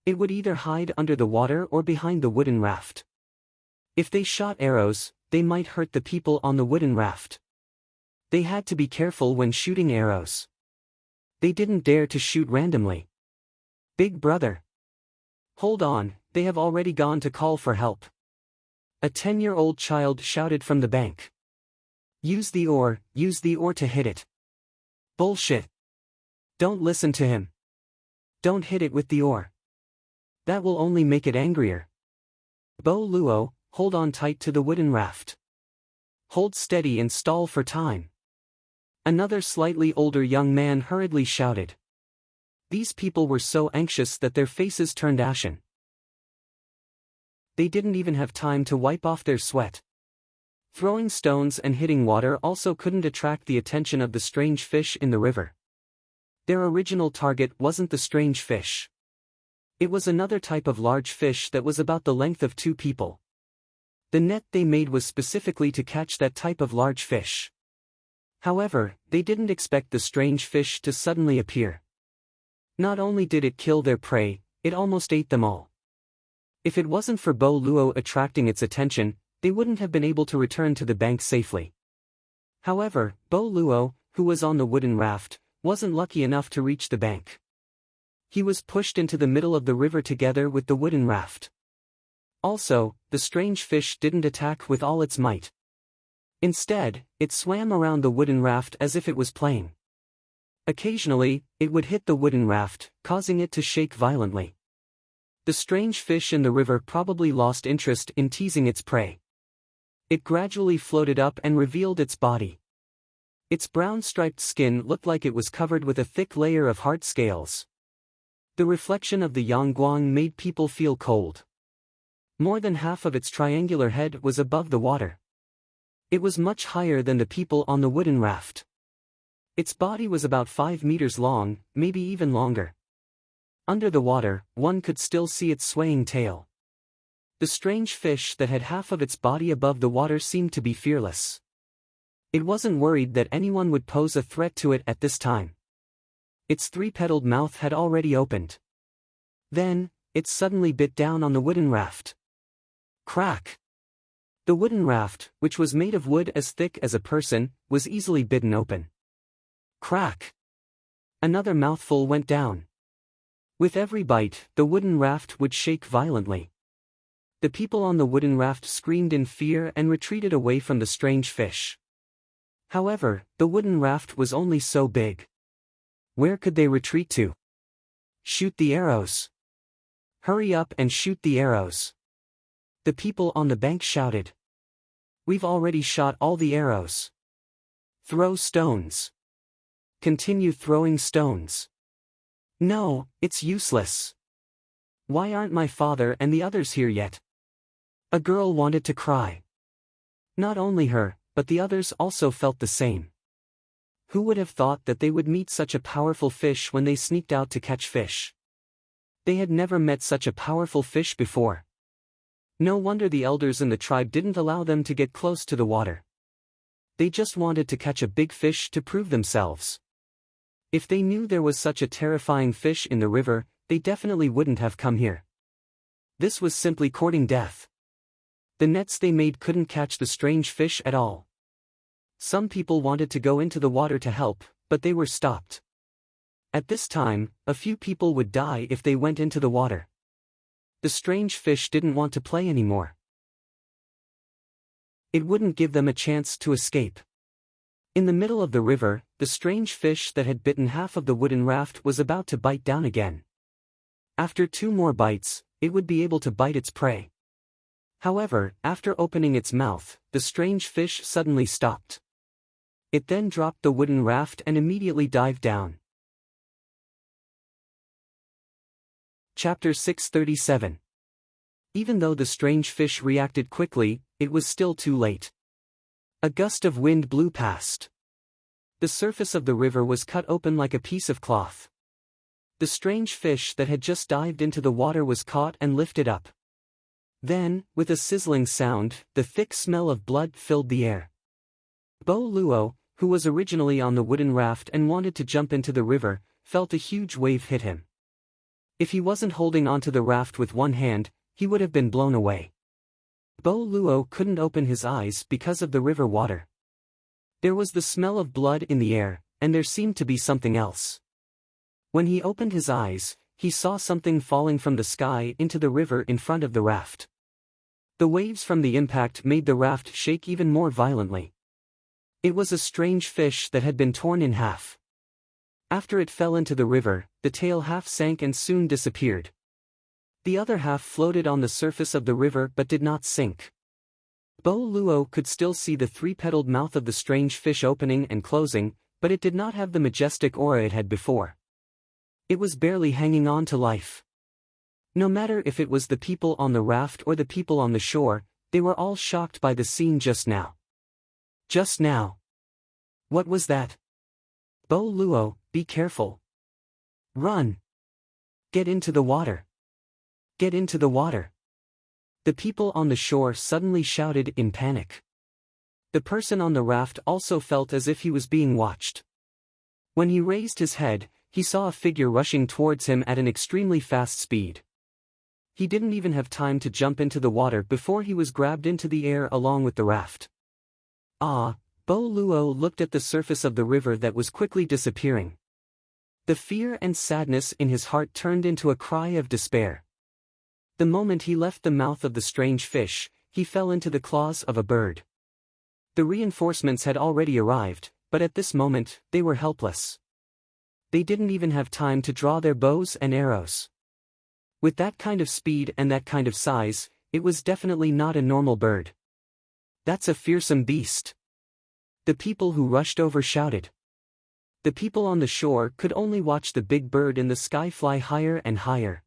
It would either hide under the water or behind the wooden raft. If they shot arrows, they might hurt the people on the wooden raft. They had to be careful when shooting arrows. They didn't dare to shoot randomly. Big brother. Hold on, they have already gone to call for help. A 10-year-old child shouted from the bank. Use the oar to hit it. Bullshit. Don't listen to him. Don't hit it with the oar. That will only make it angrier. Bo Luo, hold on tight to the wooden raft. Hold steady and stall for time. Another slightly older young man hurriedly shouted. These people were so anxious that their faces turned ashen. They didn't even have time to wipe off their sweat. Throwing stones and hitting water also couldn't attract the attention of the strange fish in the river. Their original target wasn't the strange fish. It was another type of large fish that was about the length of 2 people. The net they made was specifically to catch that type of large fish. However, they didn't expect the strange fish to suddenly appear. Not only did it kill their prey, it almost ate them all. If it wasn't for Bo Luo attracting its attention, they wouldn't have been able to return to the bank safely. However, Bo Luo, who was on the wooden raft, wasn't lucky enough to reach the bank. He was pushed into the middle of the river together with the wooden raft. Also, the strange fish didn't attack with all its might. Instead, it swam around the wooden raft as if it was playing. Occasionally, it would hit the wooden raft, causing it to shake violently. The strange fish in the river probably lost interest in teasing its prey. It gradually floated up and revealed its body. Its brown striped skin looked like it was covered with a thick layer of hard scales. The reflection of the Yangguang made people feel cold. More than half of its triangular head was above the water. It was much higher than the people on the wooden raft. Its body was about 5 meters long, maybe even longer. Under the water, one could still see its swaying tail. The strange fish that had half of its body above the water seemed to be fearless. It wasn't worried that anyone would pose a threat to it at this time. Its three-petaled mouth had already opened. Then, it suddenly bit down on the wooden raft. Crack! The wooden raft, which was made of wood as thick as a person, was easily bitten open. Crack! Another mouthful went down. With every bite, the wooden raft would shake violently. The people on the wooden raft screamed in fear and retreated away from the strange fish. However, the wooden raft was only so big. Where could they retreat to? Shoot the arrows! Hurry up and shoot the arrows! The people on the bank shouted. We've already shot all the arrows. Throw stones. Continue throwing stones. No, it's useless. Why aren't my father and the others here yet? A girl wanted to cry. Not only her, but the others also felt the same. Who would have thought that they would meet such a powerful fish when they sneaked out to catch fish? They had never met such a powerful fish before. No wonder the elders in the tribe didn't allow them to get close to the water. They just wanted to catch a big fish to prove themselves. If they knew there was such a terrifying fish in the river, they definitely wouldn't have come here. This was simply courting death. The nets they made couldn't catch the strange fish at all. Some people wanted to go into the water to help, but they were stopped. At this time, a few people would die if they went into the water. The strange fish didn't want to play anymore. It wouldn't give them a chance to escape. In the middle of the river, the strange fish that had bitten half of the wooden raft was about to bite down again. After 2 more bites, it would be able to bite its prey. However, after opening its mouth, the strange fish suddenly stopped. It then dropped the wooden raft and immediately dived down. Chapter 637. Even though the strange fish reacted quickly, it was still too late. A gust of wind blew past. The surface of the river was cut open like a piece of cloth. The strange fish that had just dived into the water was caught and lifted up. Then, with a sizzling sound, the thick smell of blood filled the air. Bo Luo, who was originally on the wooden raft and wanted to jump into the river, felt a huge wave hit him. If he wasn't holding onto the raft with one hand, he would have been blown away. Bo Luo couldn't open his eyes because of the river water. There was the smell of blood in the air, and there seemed to be something else. When he opened his eyes, he saw something falling from the sky into the river in front of the raft. The waves from the impact made the raft shake even more violently. It was a strange fish that had been torn in half. After it fell into the river, the tail half sank and soon disappeared. The other half floated on the surface of the river but did not sink. Bo Luo could still see the 3-petaled mouth of the strange fish opening and closing, but it did not have the majestic aura it had before. It was barely hanging on to life. No matter if it was the people on the raft or the people on the shore, they were all shocked by the scene just now. Just now. What was that? Bo Luo, be careful. Run. Get into the water. Get into the water. The people on the shore suddenly shouted in panic. The person on the raft also felt as if he was being watched. When he raised his head, he saw a figure rushing towards him at an extremely fast speed. He didn't even have time to jump into the water before he was grabbed into the air along with the raft. Ah, Bo Luo looked at the surface of the river that was quickly disappearing. The fear and sadness in his heart turned into a cry of despair. The moment he left the mouth of the strange fish, he fell into the claws of a bird. The reinforcements had already arrived, but at this moment, they were helpless. They didn't even have time to draw their bows and arrows. With that kind of speed and that kind of size, it was definitely not a normal bird. That's a fearsome beast. The people who rushed over shouted. The people on the shore could only watch the big bird in the sky fly higher and higher.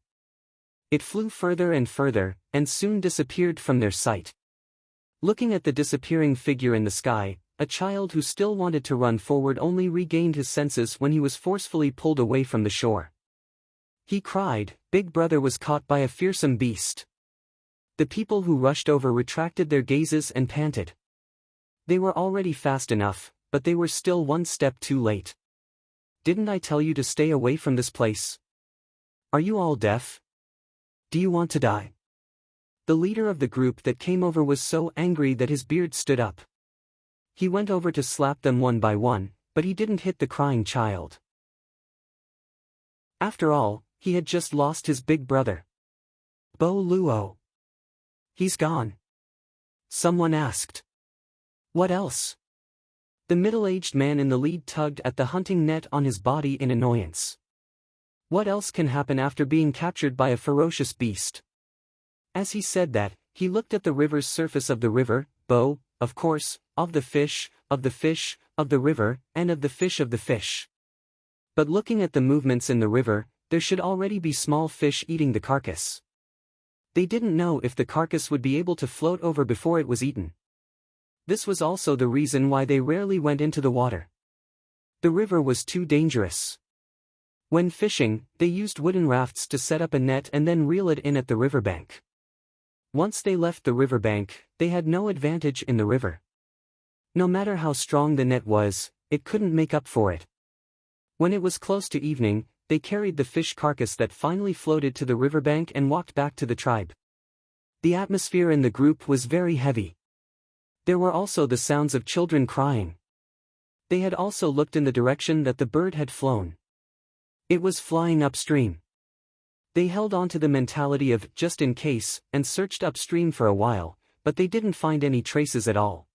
It flew further and further, and soon disappeared from their sight. Looking at the disappearing figure in the sky, a child who still wanted to run forward only regained his senses when he was forcefully pulled away from the shore. He cried, "Big Brother was caught by a fearsome beast." The people who rushed over retracted their gazes and panted. They were already fast enough, but they were still one step too late. "Didn't I tell you to stay away from this place? Are you all deaf? Do you want to die?" The leader of the group that came over was so angry that his beard stood up. He went over to slap them one by one, but he didn't hit the crying child. After all, he had just lost his big brother. "Bo Luo. He's gone," someone asked. "What else?" The middle-aged man in the lead tugged at the hunting net on his body in annoyance. "What else can happen after being captured by a ferocious beast?" As he said that, he looked at the river's surface of the river, Bo, of course, of the fish, of the fish, of the river, and of the fish of the fish. But looking at the movements in the river, there should already be small fish eating the carcass. They didn't know if the carcass would be able to float over before it was eaten. This was also the reason why they rarely went into the water. The river was too dangerous. When fishing, they used wooden rafts to set up a net and then reel it in at the riverbank. Once they left the riverbank, they had no advantage in the river. No matter how strong the net was, it couldn't make up for it. When it was close to evening, they carried the fish carcass that finally floated to the riverbank and walked back to the tribe. The atmosphere in the group was very heavy. There were also the sounds of children crying. They had also looked in the direction that the bird had flown. It was flying upstream. They held on to the mentality of just in case and searched upstream for a while, but they didn't find any traces at all.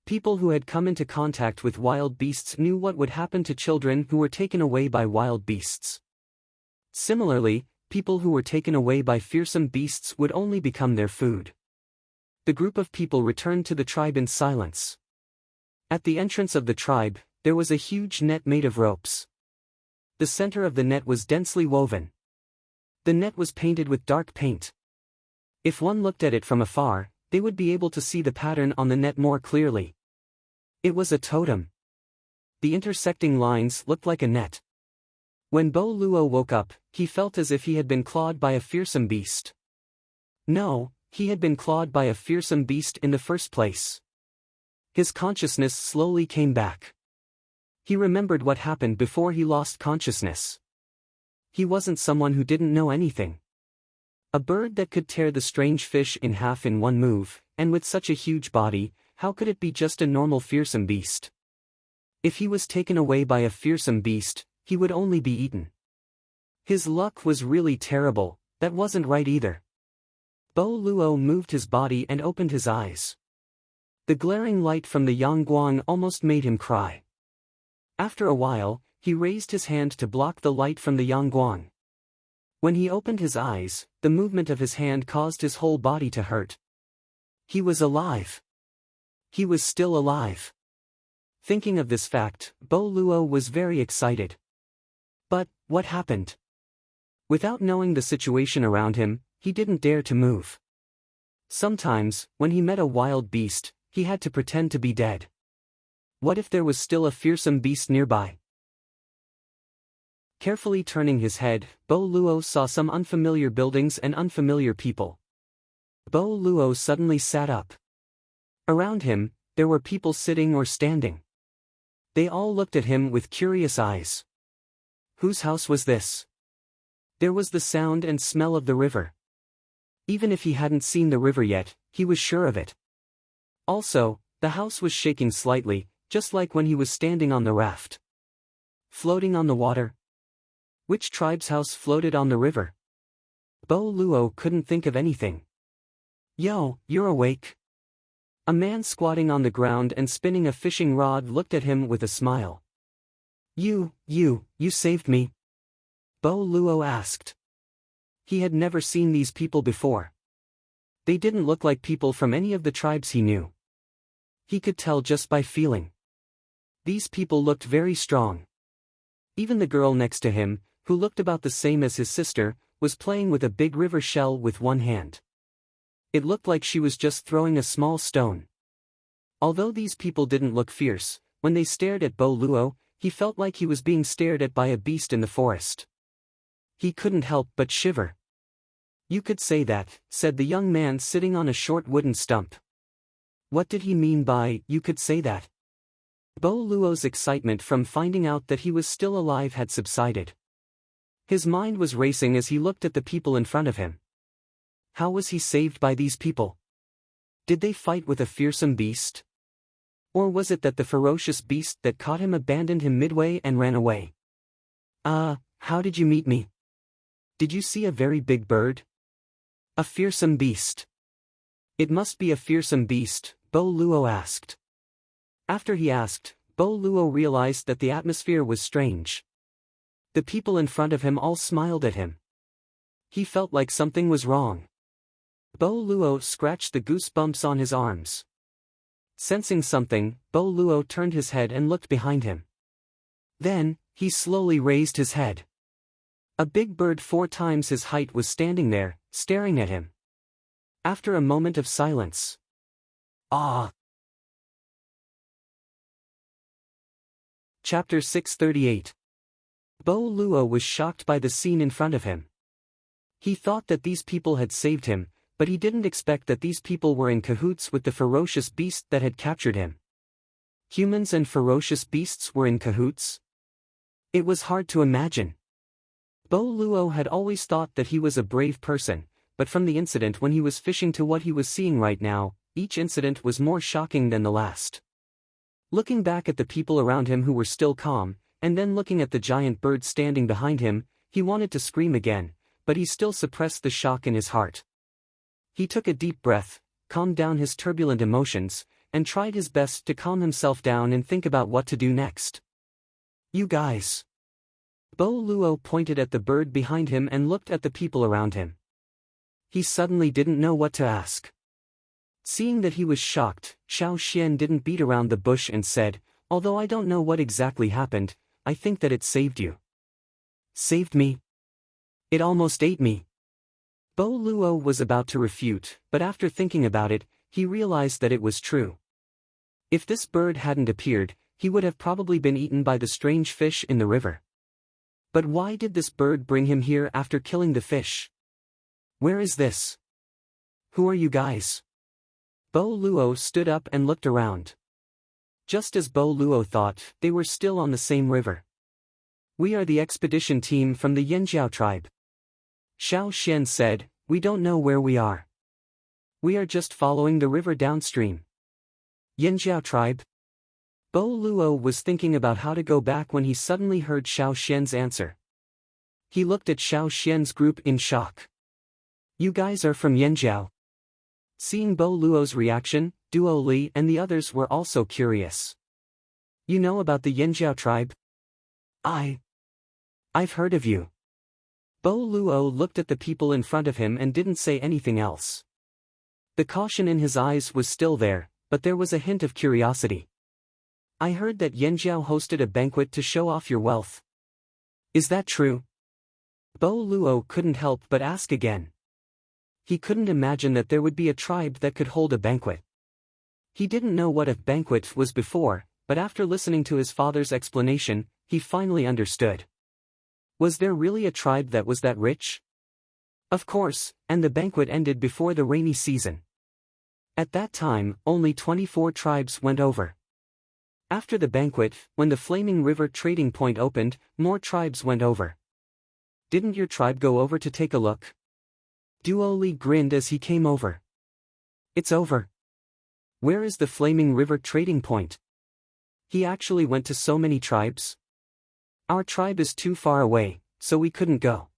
People who had come into contact with wild beasts knew what would happen to children who were taken away by wild beasts. Similarly, people who were taken away by fearsome beasts would only become their food. The group of people returned to the tribe in silence. At the entrance of the tribe, there was a huge net made of ropes. The center of the net was densely woven. The net was painted with dark paint. If one looked at it from afar, they would be able to see the pattern on the net more clearly. It was a totem. The intersecting lines looked like a net. When Bo Luo woke up, he felt as if he had been clawed by a fearsome beast. No, he had been clawed by a fearsome beast in the first place. His consciousness slowly came back. He remembered what happened before he lost consciousness. He wasn't someone who didn't know anything. A bird that could tear the strange fish in half in one move, and with such a huge body, how could it be just a normal fearsome beast? If he was taken away by a fearsome beast, he would only be eaten. His luck was really terrible. That wasn't right either. Bo Luo moved his body and opened his eyes. The glaring light from the Yangguang almost made him cry. After a while, he raised his hand to block the light from the Yangguang. When he opened his eyes, the movement of his hand caused his whole body to hurt. He was alive. He was still alive. Thinking of this fact, Bo Luo was very excited. But, what happened? Without knowing the situation around him, he didn't dare to move. Sometimes, when he met a wild beast, he had to pretend to be dead. What if there was still a fearsome beast nearby? Carefully turning his head, Bo Luo saw some unfamiliar buildings and unfamiliar people. Bo Luo suddenly sat up. Around him, there were people sitting or standing. They all looked at him with curious eyes. Whose house was this? There was the sound and smell of the river. Even if he hadn't seen the river yet, he was sure of it. Also, the house was shaking slightly, just like when he was standing on the raft. Floating on the water? Which tribe's house floated on the river? Bo Luo couldn't think of anything. Yo, you're awake? A man squatting on the ground and spinning a fishing rod looked at him with a smile. You saved me? Bo Luo asked. He had never seen these people before. They didn't look like people from any of the tribes he knew. He could tell just by feeling. These people looked very strong. Even the girl next to him, who looked about the same as his sister, was playing with a big river shell with one hand. It looked like she was just throwing a small stone. Although these people didn't look fierce, when they stared at Bo Luo, he felt like he was being stared at by a beast in the forest. He couldn't help but shiver. "You could say that," said the young man sitting on a short wooden stump. What did he mean by, "you could say that"? Bo Luo's excitement from finding out that he was still alive had subsided. His mind was racing as he looked at the people in front of him. How was he saved by these people? Did they fight with a fearsome beast? Or was it that the ferocious beast that caught him abandoned him midway and ran away? How did you meet me? Did you see a very big bird? A fearsome beast. It must be a fearsome beast, Bo Luo asked. After he asked, Bo Luo realized that the atmosphere was strange. The people in front of him all smiled at him. He felt like something was wrong. Bo Luo scratched the goosebumps on his arms. Sensing something, Bo Luo turned his head and looked behind him. Then, he slowly raised his head. A big bird 4 times his height was standing there, staring at him. After a moment of silence. "Ah!" Chapter 638. Bo Luo was shocked by the scene in front of him. He thought that these people had saved him, but he didn't expect that these people were in cahoots with the ferocious beast that had captured him. Humans and ferocious beasts were in cahoots? It was hard to imagine. Bo Luo had always thought that he was a brave person, but from the incident when he was fishing to what he was seeing right now, each incident was more shocking than the last. Looking back at the people around him who were still calm, and then looking at the giant bird standing behind him, he wanted to scream again, but he still suppressed the shock in his heart. He took a deep breath, calmed down his turbulent emotions, and tried his best to calm himself down and think about what to do next. "You guys." Bo Luo pointed at the bird behind him and looked at the people around him. He suddenly didn't know what to ask. Seeing that he was shocked, Xiao Xian didn't beat around the bush and said, "Although I don't know what exactly happened, I think that it saved you." "Saved me? It almost ate me." Bo Luo was about to refute, but after thinking about it, he realized that it was true. If this bird hadn't appeared, he would have probably been eaten by the strange fish in the river. But why did this bird bring him here after killing the fish? Where is this? Who are you guys? Bo Luo stood up and looked around. Just as Bo Luo thought, they were still on the same river. "We are the expedition team from the Yanjiao tribe." Xiao Xian said, "We don't know where we are. We are just following the river downstream." Yanjiao tribe? Bo Luo was thinking about how to go back when he suddenly heard Xiao Xian's answer. He looked at Xiao Xian's group in shock. "You guys are from Yanjiao?" Seeing Bo Luo's reaction, Duo Li and the others were also curious. "You know about the Yanjiao tribe?" I've heard of you." Bo Luo looked at the people in front of him and didn't say anything else. The caution in his eyes was still there, but there was a hint of curiosity. "I heard that Yanjiao hosted a banquet to show off your wealth. Is that true?" Bo Luo couldn't help but ask again. He couldn't imagine that there would be a tribe that could hold a banquet. He didn't know what a banquet was before, but after listening to his father's explanation, he finally understood. Was there really a tribe that was that rich? Of course, and the banquet ended before the rainy season. At that time, only 24 tribes went over. After the banquet, when the Flaming River trading point opened, more tribes went over. Didn't your tribe go over to take a look? Duo Li grinned as he came over. It's over. Where is the Flaming River trading point? He actually went to so many tribes? Our tribe is too far away, so we couldn't go.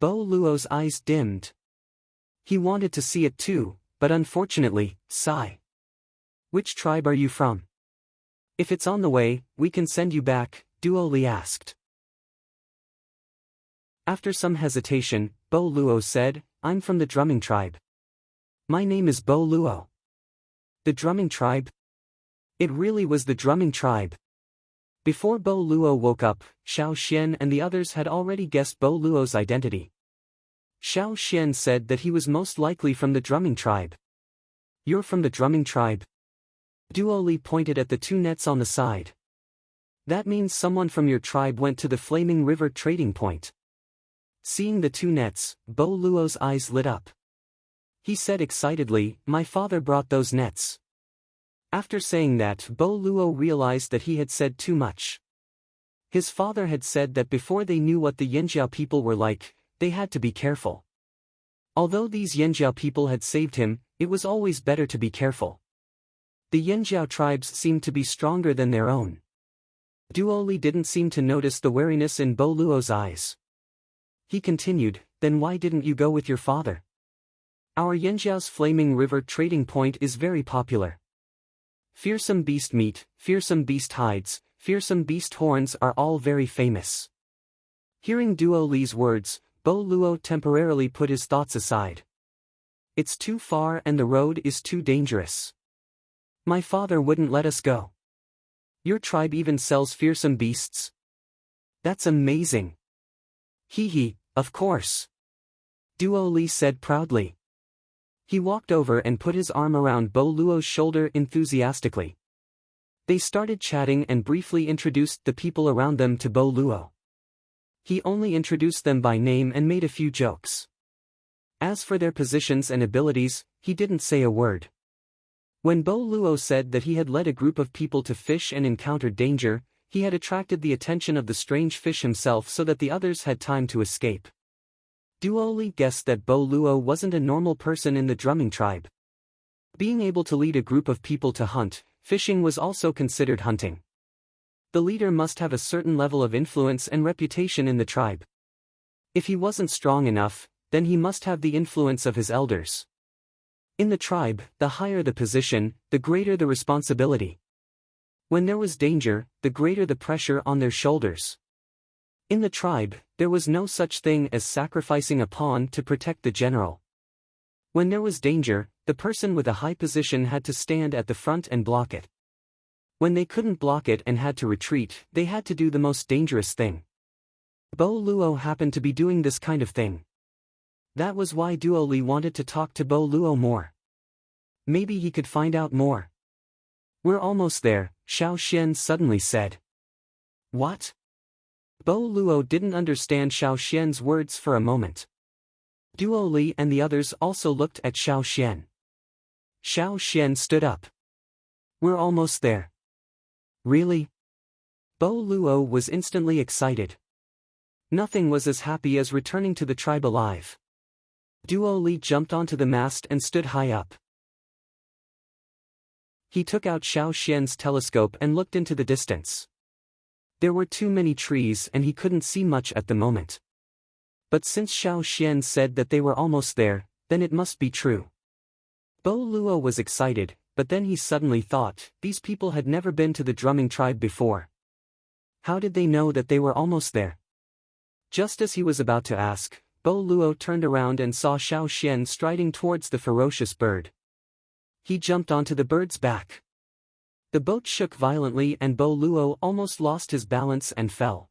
Bo Luo's eyes dimmed. He wanted to see it too, but unfortunately, sigh. Which tribe are you from? If it's on the way, we can send you back, Duo Li asked. After some hesitation, Bo Luo said, I'm from the drumming tribe. My name is Bo Luo. The drumming tribe? It really was the drumming tribe. Before Bo Luo woke up, Xiao Xian and the others had already guessed Bo Luo's identity. Xiao Xian said that he was most likely from the drumming tribe. "You're from the drumming tribe?" Duo Li pointed at the two nets on the side. "That means someone from your tribe went to the Flaming River trading point." Seeing the two nets, Bo Luo's eyes lit up. He said excitedly, "My father brought those nets." After saying that, Bo Luo realized that he had said too much. His father had said that before they knew what the Yanjiao people were like, they had to be careful. Although these Yanjiao people had saved him, it was always better to be careful. The Yanjiao tribes seemed to be stronger than their own. Duo Li didn't seem to notice the wariness in Bo Luo's eyes. He continued, "Then why didn't you go with your father? Our Yanjiao's Flaming River trading point is very popular. Fearsome beast meat, fearsome beast hides, fearsome beast horns are all very famous." Hearing Duo Li's words, Bo Luo temporarily put his thoughts aside. "It's too far and the road is too dangerous. My father wouldn't let us go. Your tribe even sells fearsome beasts? That's amazing." "Hee, of course," Duo Li said proudly. He walked over and put his arm around Bo Luo's shoulder enthusiastically. They started chatting and briefly introduced the people around them to Bo Luo. He only introduced them by name and made a few jokes. As for their positions and abilities, he didn't say a word. When Bo Luo said that he had led a group of people to fish and encountered danger, he had attracted the attention of the strange fish himself so that the others had time to escape. Duo Li guessed that Bo Luo wasn't a normal person in the drumming tribe. Being able to lead a group of people to hunt, fishing was also considered hunting. The leader must have a certain level of influence and reputation in the tribe. If he wasn't strong enough, then he must have the influence of his elders. In the tribe, the higher the position, the greater the responsibility. When there was danger, the greater the pressure on their shoulders. In the tribe, there was no such thing as sacrificing a pawn to protect the general. When there was danger, the person with a high position had to stand at the front and block it. When they couldn't block it and had to retreat, they had to do the most dangerous thing. Bo Luo happened to be doing this kind of thing. That was why Duo Li wanted to talk to Bo Luo more. Maybe he could find out more. "We're almost there," Xiao Xian suddenly said. "What?" Bo Luo didn't understand Xiao Xian's words for a moment. Duo Li and the others also looked at Xiao Xian. Xiao Xian stood up. "We're almost there." "Really?" Bo Luo was instantly excited. Nothing was as happy as returning to the tribe alive. Duo Li jumped onto the mast and stood high up. He took out Xiao Xian's telescope and looked into the distance. There were too many trees and he couldn't see much at the moment. But since Xiao Xian said that they were almost there, then it must be true. Bo Luo was excited, but then he suddenly thought, these people had never been to the drumming tribe before. How did they know that they were almost there? Just as he was about to ask, Bo Luo turned around and saw Xiao Xian striding towards the ferocious bird. He jumped onto the bird's back. The boat shook violently and Bo Luo almost lost his balance and fell.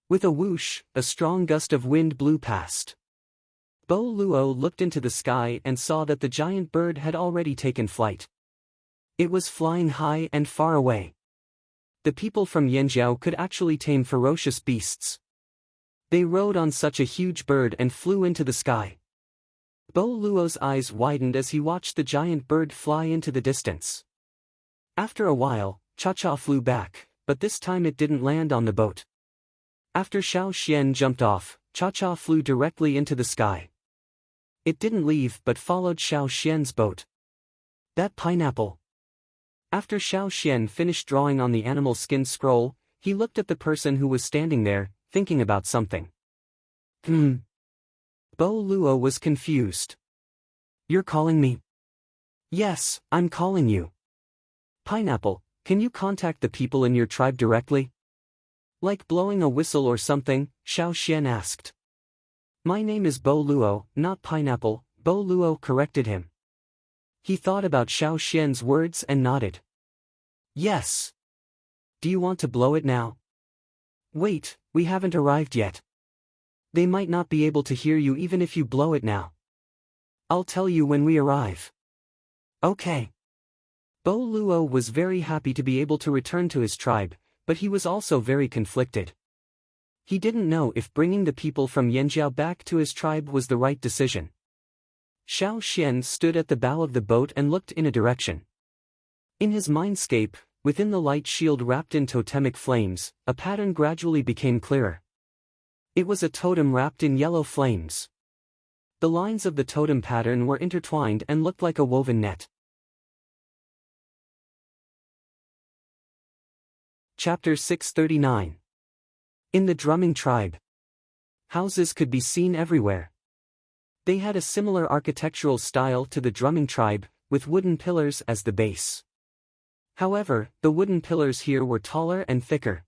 With a whoosh, a strong gust of wind blew past. Bo Luo looked into the sky and saw that the giant bird had already taken flight. It was flying high and far away. The people from Yanjiao could actually tame ferocious beasts. They rode on such a huge bird and flew into the sky. Bo Luo's eyes widened as he watched the giant bird fly into the distance. After a while, Cha-Cha flew back, but this time it didn't land on the boat. After Xiao Xian jumped off, Cha-Cha flew directly into the sky. It didn't leave but followed Xiao Xian's boat. That pineapple. After Xiao Xian finished drawing on the animal skin scroll, he looked at the person who was standing there, thinking about something. Bo Luo was confused. "You're calling me?" "Yes, I'm calling you." "Pineapple, can you contact the people in your tribe directly? Like blowing a whistle or something?" Xiao Xian asked. "My name is Bo Luo, not Pineapple," Bo Luo corrected him. He thought about Xiao Xian's words and nodded. "Yes. Do you want to blow it now? Wait, we haven't arrived yet. They might not be able to hear you even if you blow it now. I'll tell you when we arrive. Okay. Bo Luo was very happy to be able to return to his tribe, but he was also very conflicted. He didn't know if bringing the people from Yanjiao back to his tribe was the right decision. Xiao Xian stood at the bow of the boat and looked in a direction. In his mindscape, within the light shield wrapped in totemic flames, a pattern gradually became clearer. It was a totem wrapped in yellow flames. The lines of the totem pattern were intertwined and looked like a woven net. Chapter 639. In the drumming tribe. Houses could be seen everywhere. They had a similar architectural style to the drumming tribe, with wooden pillars as the base. However, the wooden pillars here were taller and thicker.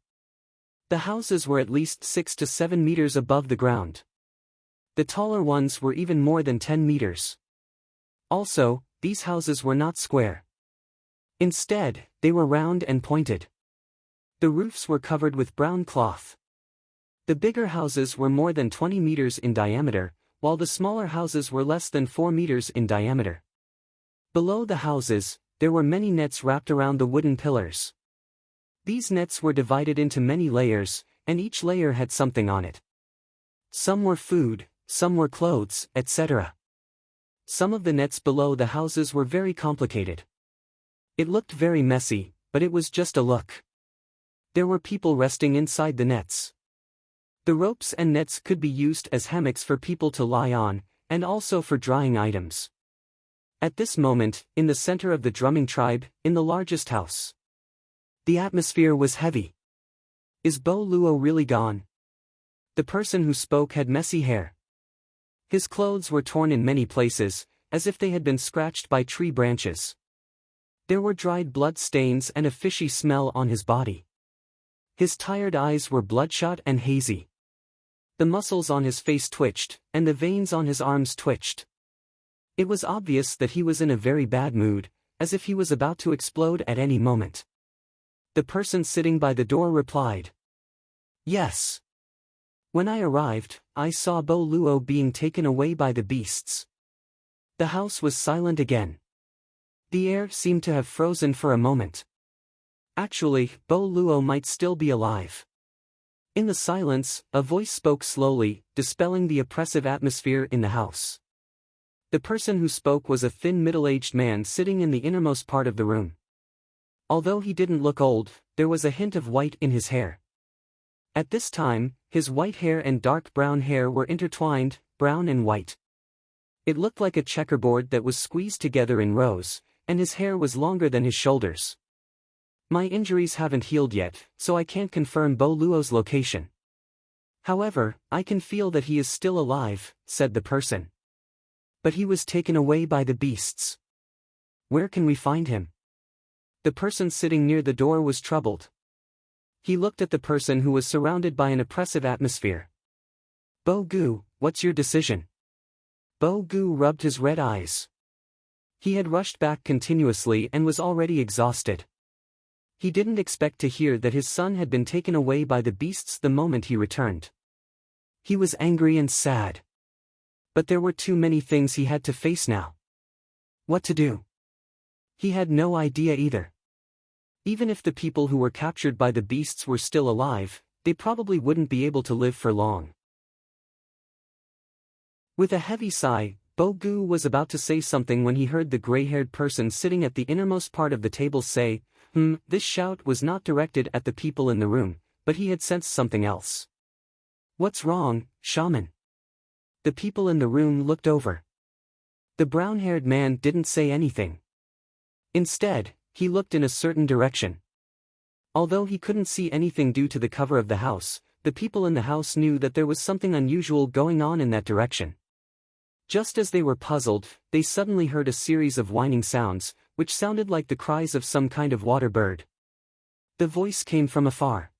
The houses were at least 6 to 7 meters above the ground. The taller ones were even more than 10 meters. Also, these houses were not square. Instead, they were round and pointed. The roofs were covered with brown cloth. The bigger houses were more than 20 meters in diameter, while the smaller houses were less than 4 meters in diameter. Below the houses, there were many nets wrapped around the wooden pillars. These nets were divided into many layers, and each layer had something on it. Some were food, some were clothes, etc. Some of the nets below the houses were very complicated. It looked very messy, but it was just a look. There were people resting inside the nets. The ropes and nets could be used as hammocks for people to lie on, and also for drying items. At this moment, in the center of the drumming tribe, in the largest house, the atmosphere was heavy. Is Bo Luo really gone? The person who spoke had messy hair. His clothes were torn in many places, as if they had been scratched by tree branches. There were dried blood stains and a fishy smell on his body. His tired eyes were bloodshot and hazy. The muscles on his face twitched, and the veins on his arms twitched. It was obvious that he was in a very bad mood, as if he was about to explode at any moment. The person sitting by the door replied, "Yes. When I arrived, I saw Bo Luo being taken away by the beasts." The house was silent again. The air seemed to have frozen for a moment. Actually, Bo Luo might still be alive. In the silence, a voice spoke slowly, dispelling the oppressive atmosphere in the house. The person who spoke was a thin middle-aged man sitting in the innermost part of the room. Although he didn't look old, there was a hint of white in his hair. At this time, his white hair and dark brown hair were intertwined, brown and white. It looked like a checkerboard that was squeezed together in rows, and his hair was longer than his shoulders. My injuries haven't healed yet, so I can't confirm Bo Luo's location. However, I can feel that he is still alive, said the person. But he was taken away by the beasts. Where can we find him? The person sitting near the door was troubled. He looked at the person who was surrounded by an oppressive atmosphere. Bo Gu, what's your decision? Bo Gu rubbed his red eyes. He had rushed back continuously and was already exhausted. He didn't expect to hear that his son had been taken away by the beasts the moment he returned. He was angry and sad. But there were too many things he had to face now. What to do? He had no idea either. Even if the people who were captured by the beasts were still alive, they probably wouldn't be able to live for long. With a heavy sigh, Bo Gu was about to say something when he heard the gray-haired person sitting at the innermost part of the table say, This shout was not directed at the people in the room, but he had sensed something else. What's wrong, shaman? The people in the room looked over. The brown-haired man didn't say anything. Instead, he looked in a certain direction. Although he couldn't see anything due to the cover of the house, the people in the house knew that there was something unusual going on in that direction. Just as they were puzzled, they suddenly heard a series of whining sounds, which sounded like the cries of some kind of water bird. The voice came from afar.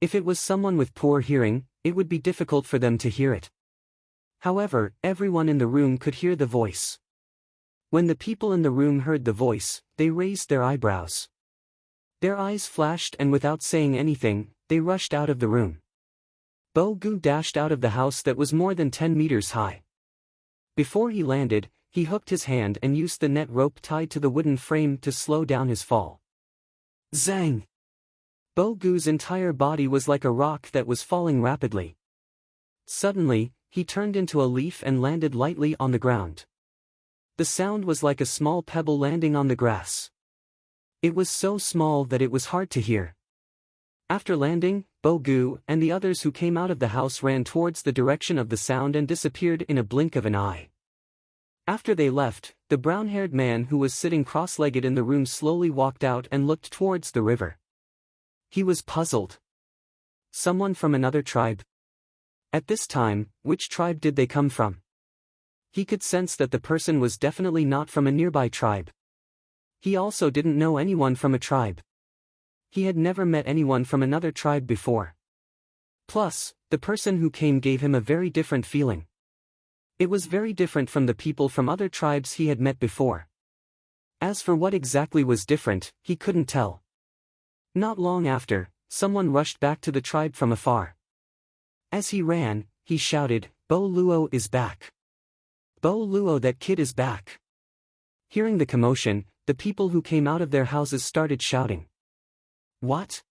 If it was someone with poor hearing, it would be difficult for them to hear it. However, everyone in the room could hear the voice. When the people in the room heard the voice, they raised their eyebrows. Their eyes flashed and without saying anything, they rushed out of the room. Bo Gu dashed out of the house that was more than 10 meters high. Before he landed, he hooked his hand and used the net rope tied to the wooden frame to slow down his fall. Zang! Bo Gu's entire body was like a rock that was falling rapidly. Suddenly, he turned into a leaf and landed lightly on the ground. The sound was like a small pebble landing on the grass. It was so small that it was hard to hear. After landing, Bo Gu and the others who came out of the house ran towards the direction of the sound and disappeared in a blink of an eye. After they left, the brown-haired man who was sitting cross-legged in the room slowly walked out and looked towards the river. He was puzzled. Someone from another tribe? At this time, which tribe did they come from? He could sense that the person was definitely not from a nearby tribe. He also didn't know anyone from a tribe. He had never met anyone from another tribe before. Plus, the person who came gave him a very different feeling. It was very different from the people from other tribes he had met before. As for what exactly was different, he couldn't tell. Not long after, someone rushed back to the tribe from afar. As he ran, he shouted, "Bo Luo is back! Bo Luo, that kid is back!" Hearing the commotion, the people who came out of their houses started shouting. What?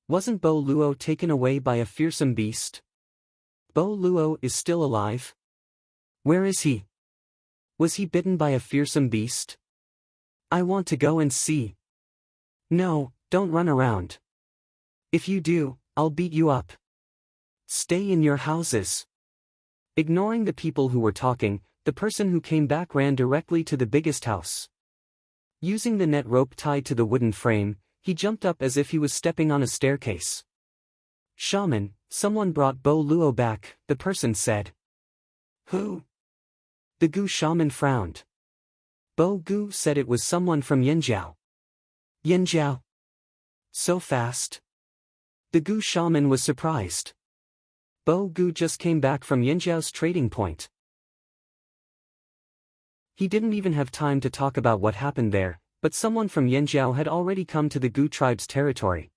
Wasn't Bo Luo taken away by a fearsome beast? Bo Luo is still alive? Where is he? Was he bitten by a fearsome beast? I want to go and see. No, don't run around. If you do, I'll beat you up. Stay in your houses. Ignoring the people who were talking, the person who came back ran directly to the biggest house. Using the net rope tied to the wooden frame, he jumped up as if he was stepping on a staircase. Shaman, someone brought Bo Luo back, the person said. Who? The Gu shaman frowned. Bo Gu said it was someone from Yanjiao. Yanjiao? So fast? The Gu shaman was surprised. Bo Gu just came back from Yanjiao's trading point. He didn't even have time to talk about what happened there, but someone from Yanjiao had already come to the Gu tribe's territory.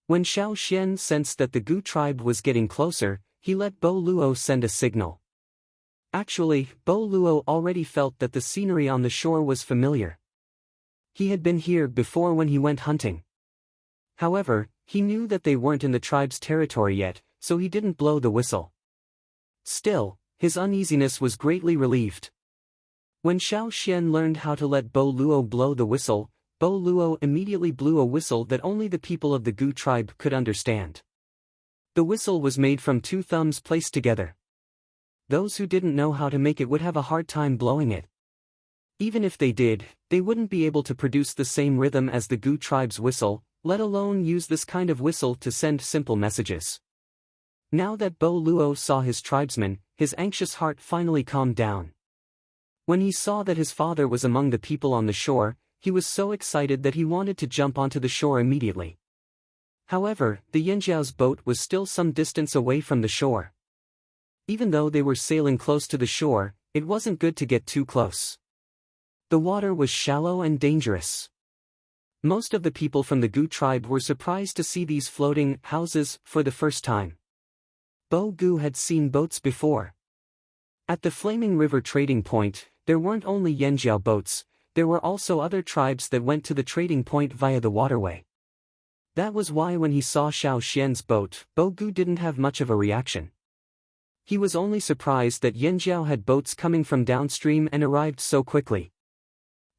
When Xiao Xian sensed that the Gu tribe was getting closer, he let Bo Luo send a signal. Actually, Bo Luo already felt that the scenery on the shore was familiar. He had been here before when he went hunting. However, he knew that they weren't in the tribe's territory yet, so he didn't blow the whistle. Still, his uneasiness was greatly relieved. When Xiao Xian learned how to let Bo Luo blow the whistle, Bo Luo immediately blew a whistle that only the people of the Gu tribe could understand. The whistle was made from two thumbs placed together. Those who didn't know how to make it would have a hard time blowing it. Even if they did, they wouldn't be able to produce the same rhythm as the Gu tribe's whistle, let alone use this kind of whistle to send simple messages. Now that Bo Luo saw his tribesmen, his anxious heart finally calmed down. When he saw that his father was among the people on the shore, he was so excited that he wanted to jump onto the shore immediately. However, the Yanjiao's boat was still some distance away from the shore. Even though they were sailing close to the shore, it wasn't good to get too close. The water was shallow and dangerous. Most of the people from the Gu tribe were surprised to see these floating houses for the first time. Bo Gu had seen boats before. At the Flaming River trading point, there weren't only Yanjiao boats, there were also other tribes that went to the trading point via the waterway. That was why when he saw Xiao Xian's boat, Bo Gu didn't have much of a reaction. He was only surprised that Yanjiao had boats coming from downstream and arrived so quickly.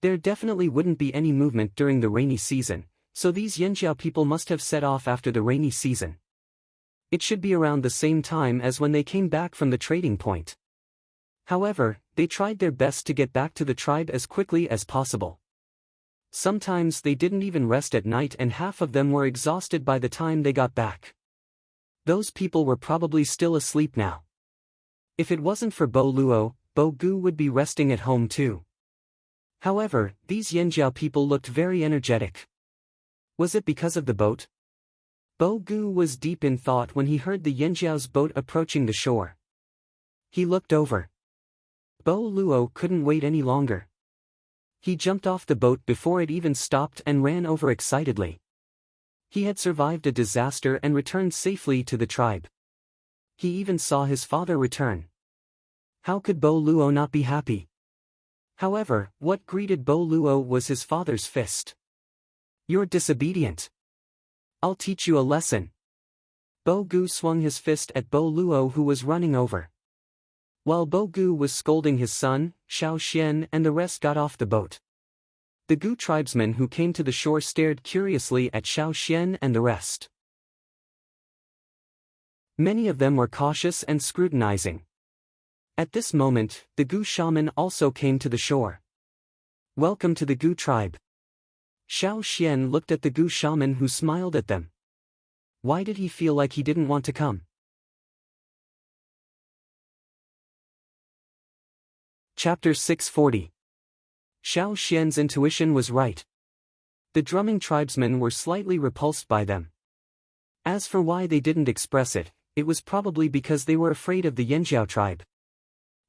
There definitely wouldn't be any movement during the rainy season, so these Yanjiao people must have set off after the rainy season. It should be around the same time as when they came back from the trading point. However, they tried their best to get back to the tribe as quickly as possible. Sometimes they didn't even rest at night and half of them were exhausted by the time they got back. Those people were probably still asleep now. If it wasn't for Bo Luo, Bo Gu would be resting at home too. However, these Yanjiao people looked very energetic. Was it because of the boat? Bo Gu was deep in thought when he heard the Yanjiao's boat approaching the shore. He looked over. Bo Luo couldn't wait any longer. He jumped off the boat before it even stopped and ran over excitedly. He had survived a disaster and returned safely to the tribe. He even saw his father return. How could Bo Luo not be happy? However, what greeted Bo Luo was his father's fist. "You're disobedient. I'll teach you a lesson." Bo Gu swung his fist at Bo Luo, who was running over. While Bo Gu was scolding his son, Xiao Xian and the rest got off the boat. The Gu tribesmen who came to the shore stared curiously at Xiao Xian and the rest. Many of them were cautious and scrutinizing. At this moment, the Gu shaman also came to the shore. "Welcome to the Gu tribe." Xiao Xian looked at the Gu shaman, who smiled at them. Why did he feel like he didn't want to come? Chapter 640. Xiao Xian's intuition was right. The drumming tribesmen were slightly repulsed by them. As for why they didn't express it, it was probably because they were afraid of the Yanjiao tribe.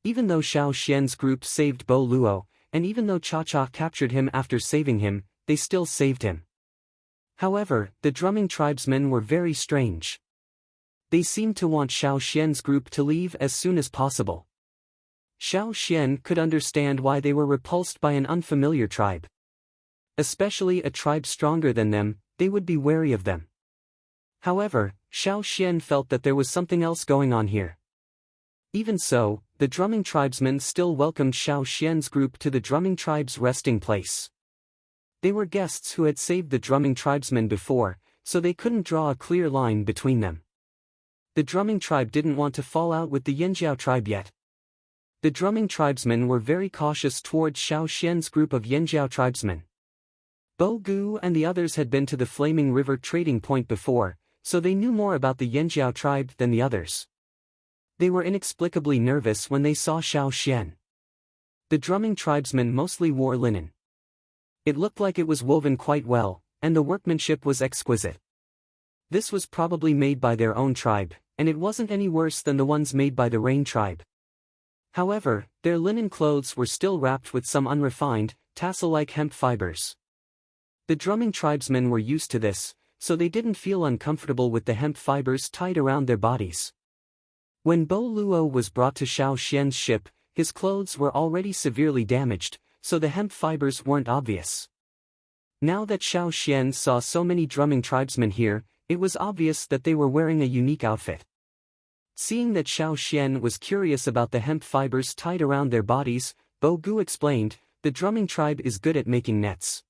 Even though Xiao Xian's group saved Bo Luo, and even though Cha Cha captured him after saving him, they still saved him. However, the drumming tribesmen were very strange. They seemed to want Xiao Xian's group to leave as soon as possible. Xiao Xian could understand why they were repulsed by an unfamiliar tribe. Especially a tribe stronger than them, they would be wary of them. However, Xiao Xian felt that there was something else going on here. Even so, the drumming tribesmen still welcomed Xiao Xian's group to the drumming tribe's resting place. They were guests who had saved the drumming tribesmen before, so they couldn't draw a clear line between them. The drumming tribe didn't want to fall out with the Yanjiao tribe yet. The drumming tribesmen were very cautious towards Xiao Xian's group of Yanjiao tribesmen. Bo Gu and the others had been to the Flaming River trading point before, so they knew more about the Yanjiao tribe than the others. They were inexplicably nervous when they saw Xiao Xian. The drumming tribesmen mostly wore linen. It looked like it was woven quite well, and the workmanship was exquisite. This was probably made by their own tribe, and it wasn't any worse than the ones made by the Rain tribe. However, their linen clothes were still wrapped with some unrefined, tassel-like hemp fibers. The drumming tribesmen were used to this, so they didn't feel uncomfortable with the hemp fibers tied around their bodies. When Bo Luo was brought to Xiao Xian's ship, his clothes were already severely damaged, so the hemp fibers weren't obvious. Now that Xiao Xian saw so many drumming tribesmen here, it was obvious that they were wearing a unique outfit. Seeing that Xiao Xian was curious about the hemp fibers tied around their bodies, Bo Gu explained, "The drumming tribe is good at making nets.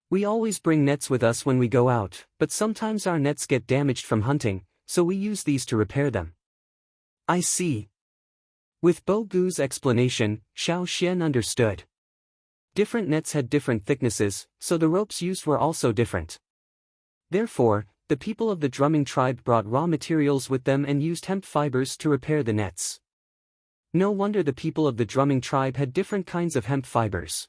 We always bring nets with us when we go out, but sometimes our nets get damaged from hunting, so we use these to repair them." "I see." With Bo Gu's explanation, Xiao Xian understood. Different nets had different thicknesses, so the ropes used were also different. Therefore, the people of the drumming tribe brought raw materials with them and used hemp fibers to repair the nets. No wonder the people of the drumming tribe had different kinds of hemp fibers.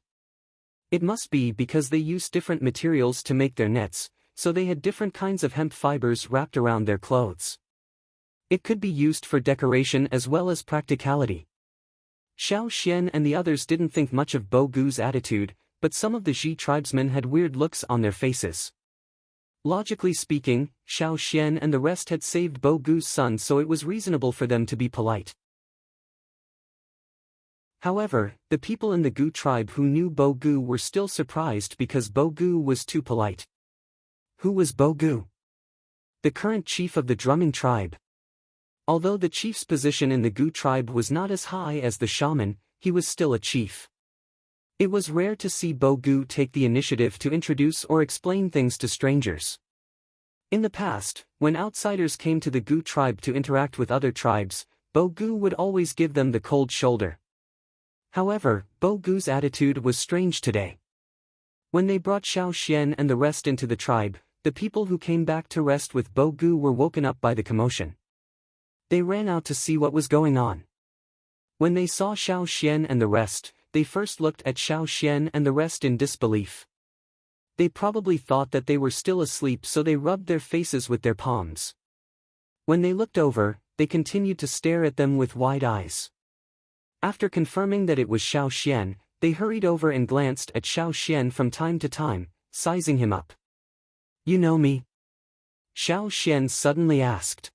It must be because they used different materials to make their nets, so they had different kinds of hemp fibers wrapped around their clothes. It could be used for decoration as well as practicality. Xiao Xian and the others didn't think much of Bo Gu's attitude, but some of the Ji tribesmen had weird looks on their faces. Logically speaking, Xiao Xian and the rest had saved Bo Gu's son, so it was reasonable for them to be polite. However, the people in the Gu tribe who knew Bo Gu were still surprised because Bo Gu was too polite. Who was Bo Gu? The current chief of the drumming tribe. Although the chief's position in the Gu tribe was not as high as the shaman, he was still a chief. It was rare to see Bo Gu take the initiative to introduce or explain things to strangers. In the past, when outsiders came to the Gu tribe to interact with other tribes, Bo Gu would always give them the cold shoulder. However, Bo Gu's attitude was strange today. When they brought Xiao Xian and the rest into the tribe, the people who came back to rest with Bo Gu were woken up by the commotion. They ran out to see what was going on. When they saw Xiao Xian and the rest, they first looked at Xiao Xian and the rest in disbelief. They probably thought that they were still asleep, so they rubbed their faces with their palms. When they looked over, they continued to stare at them with wide eyes. After confirming that it was Xiao Xian, They hurried over and glanced at Xiao Xian from time to time, sizing him up. "You know me?" Xiao Xian suddenly asked.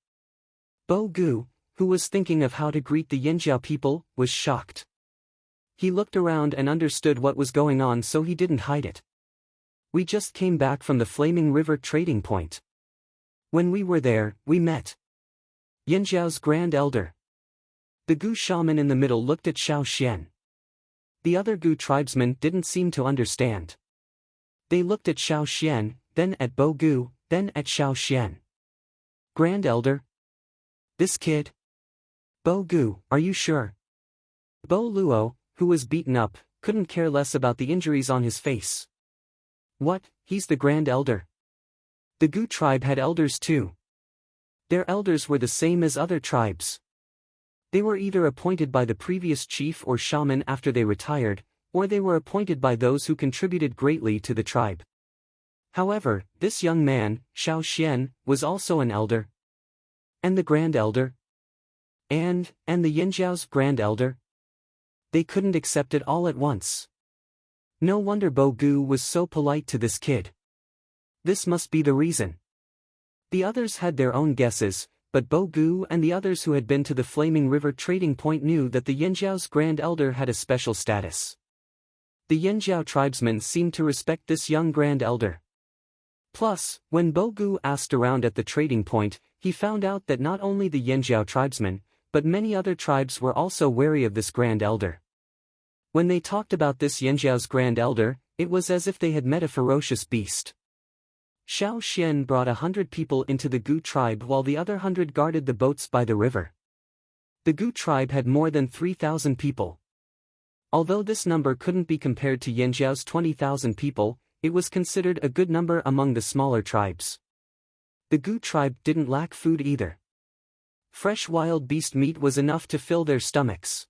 Bo Gu, who was thinking of how to greet the Yinjiao people, was shocked. He looked around and understood what was going on, so he didn't hide it. "We just came back from the Flaming River trading point. When we were there, we met Yinjiao's Grand Elder." The Gu shaman in the middle looked at Xiao Xian. The other Gu tribesmen didn't seem to understand. They looked at Xiao Xian, then at Bo Gu, then at Xiao Xian. "Grand Elder? This kid? Bo Gu, are you sure?" Bo Luo, who was beaten up, couldn't care less about the injuries on his face. "What, he's the Grand Elder?" The Gu tribe had elders too. Their elders were the same as other tribes. They were either appointed by the previous chief or shaman after they retired, or they were appointed by those who contributed greatly to the tribe. However, this young man, Xiao Xian, was also an elder. And the Grand Elder? And the Yinjiao's Grand Elder? They couldn't accept it all at once. No wonder Bo Gu was so polite to this kid. This must be the reason. The others had their own guesses, but Bo Gu and the others who had been to the Flaming River trading point knew that the Yinjiao's Grand Elder had a special status. The Yinjiao tribesmen seemed to respect this young Grand Elder. Plus, when Bo Gu asked around at the trading point, he found out that not only the Yinjiao tribesmen, but many other tribes were also wary of this Grand Elder. When they talked about this Yinjiao's Grand Elder, it was as if they had met a ferocious beast. Xiao Xian brought 100 people into the Gu tribe while the other 100 guarded the boats by the river. The Gu tribe had more than 3,000 people. Although this number couldn't be compared to Yinjiao's 20,000 people, it was considered a good number among the smaller tribes. The Gu tribe didn't lack food either. Fresh wild beast meat was enough to fill their stomachs.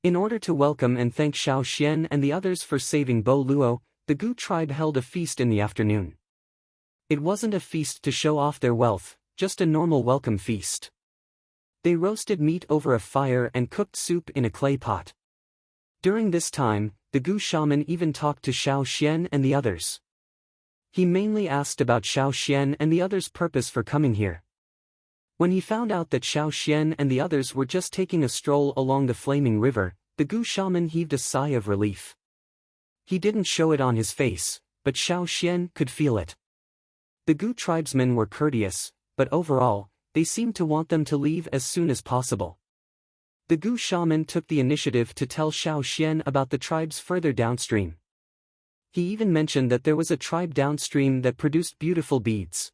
In order to welcome and thank Xiao Xian and the others for saving Bo Luo, the Gu tribe held a feast in the afternoon. It wasn't a feast to show off their wealth, just a normal welcome feast. They roasted meat over a fire and cooked soup in a clay pot. During this time, the Gu shaman even talked to Xiao Xian and the others. He mainly asked about Xiao Xian and the others' purpose for coming here. When he found out that Xiao Xian and the others were just taking a stroll along the Flaming River, the Gu shaman heaved a sigh of relief. He didn't show it on his face, but Xiao Xian could feel it. The Gu tribesmen were courteous, but overall, they seemed to want them to leave as soon as possible. The Gu shaman took the initiative to tell Xiao Xian about the tribes further downstream. He even mentioned that there was a tribe downstream that produced beautiful beads.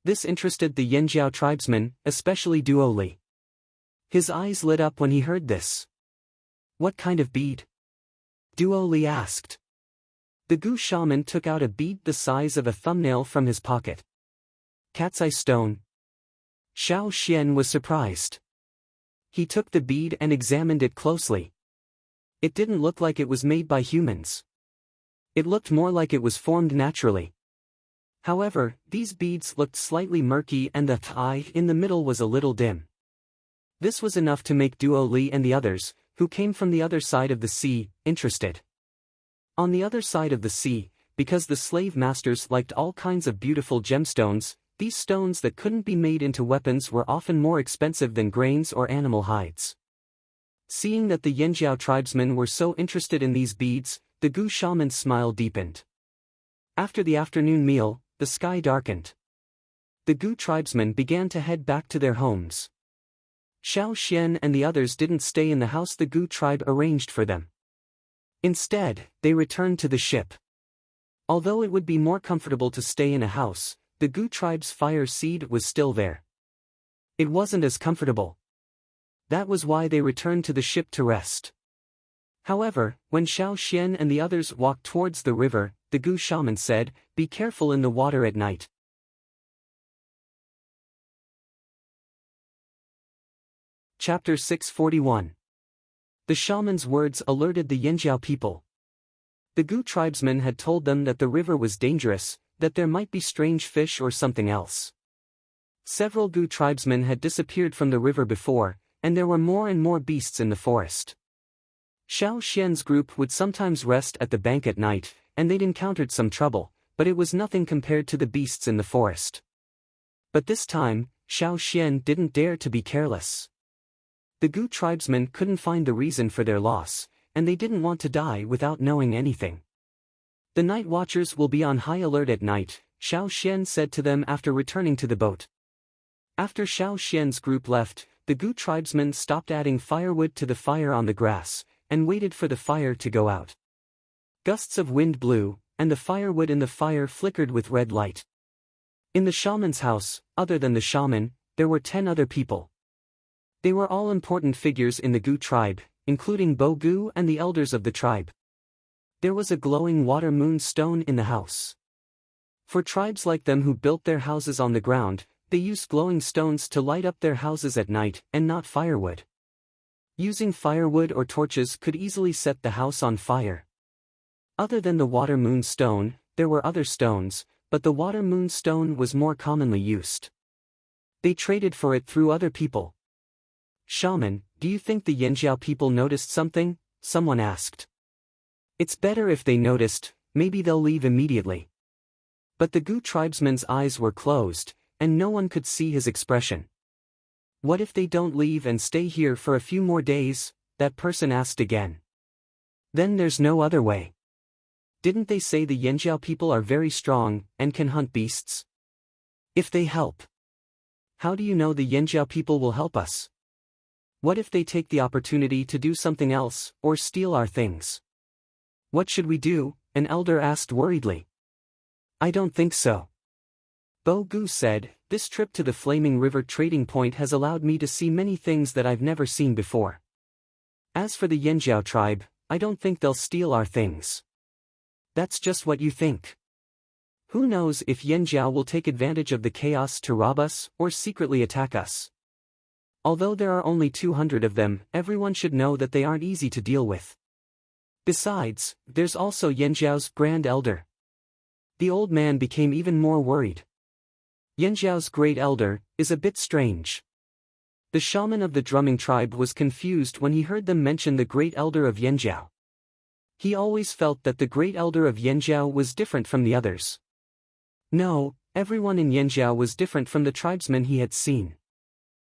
This interested the Yinjiao tribesmen, especially Duo Li. His eyes lit up when he heard this. "What kind of bead?" Duo Li asked. The Gu shaman took out a bead the size of a thumbnail from his pocket. "Cat's eye stone." Xiao Xian was surprised. He took the bead and examined it closely. It didn't look like it was made by humans. It looked more like it was formed naturally. However, these beads looked slightly murky and the eye in the middle was a little dim. This was enough to make Duo Li and the others, who came from the other side of the sea, interested. On the other side of the sea, because the slave masters liked all kinds of beautiful gemstones, these stones that couldn't be made into weapons were often more expensive than grains or animal hides. Seeing that the Yinjiao tribesmen were so interested in these beads, the Gu shaman's smile deepened. After the afternoon meal, the sky darkened. The Gu tribesmen began to head back to their homes. Xiao Xian and the others didn't stay in the house the Gu tribe arranged for them. Instead, they returned to the ship. Although it would be more comfortable to stay in a house, the Gu tribe's fire seed was still there. It wasn't as comfortable. That was why they returned to the ship to rest. However, when Xiao Xian and the others walked towards the river, the Gu shaman said, "Be careful in the water at night." Chapter 641. The shaman's words alerted the Yinjiao people. The Gu tribesmen had told them that the river was dangerous, that there might be strange fish or something else. Several Gu tribesmen had disappeared from the river before, and there were more and more beasts in the forest. Xiao Xian's group would sometimes rest at the bank at night, and they'd encountered some trouble, but it was nothing compared to the beasts in the forest. But this time, Xiao Xian didn't dare to be careless. The Gu tribesmen couldn't find the reason for their loss, and they didn't want to die without knowing anything. The night watchers will be on high alert at night, Xiao Xian said to them after returning to the boat. After Xiao Xian's group left, the Gu tribesmen stopped adding firewood to the fire on the grass, and waited for the fire to go out. Gusts of wind blew, and the firewood in the fire flickered with red light. In the shaman's house, other than the shaman, there were 10 other people. They were all important figures in the Gu tribe, including Bo Gu and the elders of the tribe. There was a glowing water moon stone in the house. For tribes like them who built their houses on the ground, they used glowing stones to light up their houses at night, and not firewood. Using firewood or torches could easily set the house on fire. Other than the water moon stone, there were other stones, but the water moon stone was more commonly used. They traded for it through other people. "Shaman, do you think the Yanjiao people noticed something?" someone asked. "It's better if they noticed, maybe they'll leave immediately." But the Gu tribesman's eyes were closed, and no one could see his expression. "What if they don't leave and stay here for a few more days?" that person asked again. "Then there's no other way. Didn't they say the Yanjiao people are very strong, and can hunt beasts? If they help, how do you know the Yanjiao people will help us? What if they take the opportunity to do something else, or steal our things? What should we do?" an elder asked worriedly. "I don't think so." Bo Gu said, "This trip to the Flaming River trading point has allowed me to see many things that I've never seen before. As for the Yanjiao tribe, I don't think they'll steal our things." "That's just what you think. Who knows if Yanjiao will take advantage of the chaos to rob us, or secretly attack us. Although there are only 200 of them, everyone should know that they aren't easy to deal with. Besides, there's also Yanjiao's Grand Elder." The old man became even more worried. Yanjiao's Great Elder is a bit strange. The shaman of the drumming tribe was confused when he heard them mention the Great Elder of Yanjiao. He always felt that the Great Elder of Yanjiao was different from the others. No, everyone in Yanjiao was different from the tribesmen he had seen.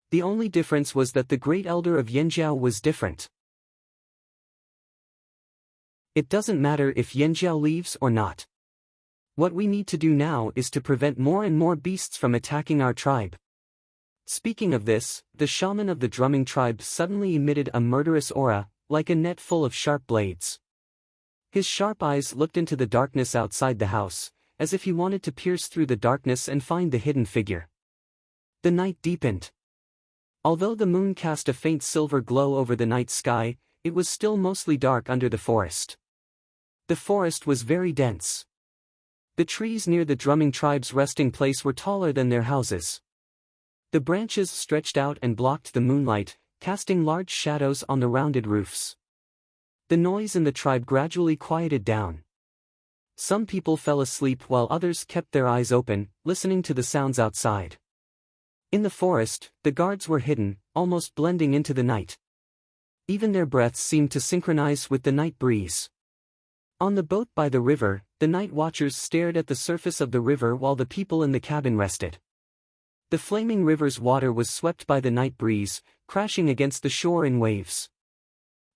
The only difference was that the Great Elder of Yanjiao was different. "It doesn't matter if Yanjiao leaves or not. What we need to do now is to prevent more and more beasts from attacking our tribe." Speaking of this, the shaman of the drumming tribe suddenly emitted a murderous aura, like a net full of sharp blades. His sharp eyes looked into the darkness outside the house, as if he wanted to pierce through the darkness and find the hidden figure. The night deepened. Although the moon cast a faint silver glow over the night sky, it was still mostly dark under the forest. The forest was very dense. The trees near the drumming tribe's resting place were taller than their houses. The branches stretched out and blocked the moonlight, casting large shadows on the rounded roofs. The noise in the tribe gradually quieted down. Some people fell asleep while others kept their eyes open, listening to the sounds outside. In the forest, the guards were hidden, almost blending into the night. Even their breaths seemed to synchronize with the night breeze. On the boat by the river, the night watchers stared at the surface of the river while the people in the cabin rested. The flaming river's water was swept by the night breeze, crashing against the shore in waves.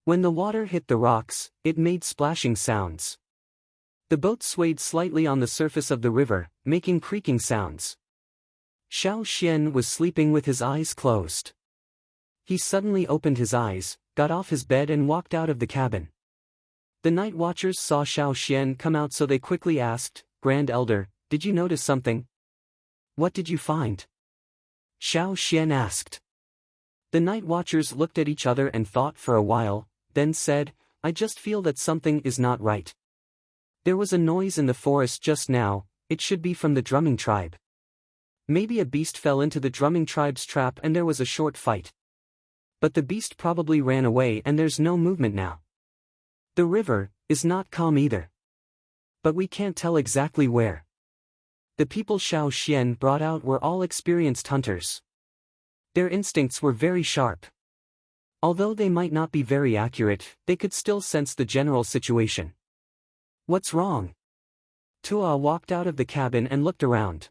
When the water hit the rocks, it made splashing sounds. The boat swayed slightly on the surface of the river, making creaking sounds. Xiao Xian was sleeping with his eyes closed. He suddenly opened his eyes, got off his bed and walked out of the cabin. The night watchers saw Xiao Xian come out, so they quickly asked, "Grand Elder, did you notice something? What did you find?" Xiao Xian asked. The night watchers looked at each other and thought for a while, then said, "I just feel that something is not right. There was a noise in the forest just now, it should be from the drumming tribe. Maybe a beast fell into the drumming tribe's trap and there was a short fight. But the beast probably ran away and there's no movement now. The river is not calm either. But we can't tell exactly where." The people Xiao Xian brought out were all experienced hunters. Their instincts were very sharp. Although they might not be very accurate, they could still sense the general situation. "What's wrong?" Tua walked out of the cabin and looked around.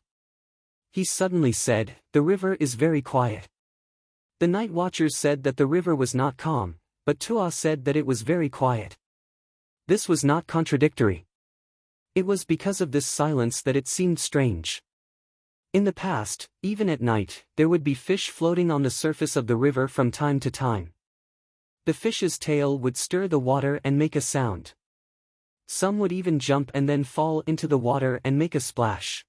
He suddenly said, "The river is very quiet." The night watchers said that the river was not calm, but Tua said that it was very quiet. This was not contradictory. It was because of this silence that it seemed strange. In the past, even at night, there would be fish floating on the surface of the river from time to time. The fish's tail would stir the water and make a sound. Some would even jump and then fall into the water and make a splash.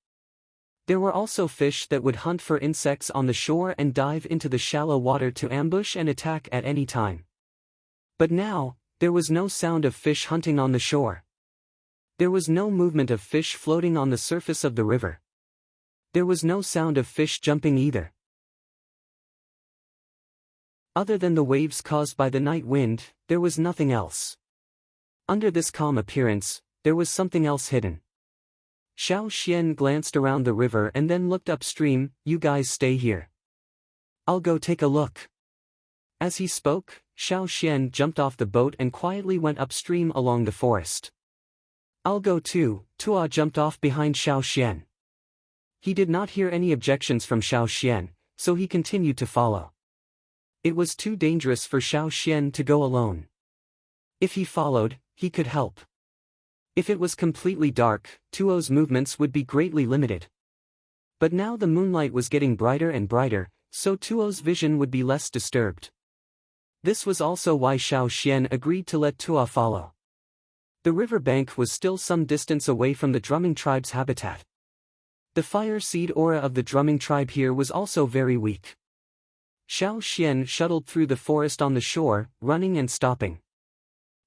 There were also fish that would hunt for insects on the shore and dive into the shallow water to ambush and attack at any time. But now, there was no sound of fish hunting on the shore. There was no movement of fish floating on the surface of the river. There was no sound of fish jumping either. Other than the waves caused by the night wind, there was nothing else. Under this calm appearance, there was something else hidden. Xiao Xian glanced around the river and then looked upstream. "You guys stay here. I'll go take a look." As he spoke, Xiao Xian jumped off the boat and quietly went upstream along the forest. "I'll go too." Tua jumped off behind Xiao Xian. He did not hear any objections from Xiao Xian, so he continued to follow. It was too dangerous for Xiao Xian to go alone. If he followed, he could help. If it was completely dark, Tuo's movements would be greatly limited. But now the moonlight was getting brighter and brighter, so Tuo's vision would be less disturbed. This was also why Xiao Xian agreed to let Tua follow. The river bank was still some distance away from the drumming tribe's habitat. The fire seed aura of the drumming tribe here was also very weak. Xiao Xian shuttled through the forest on the shore, running and stopping.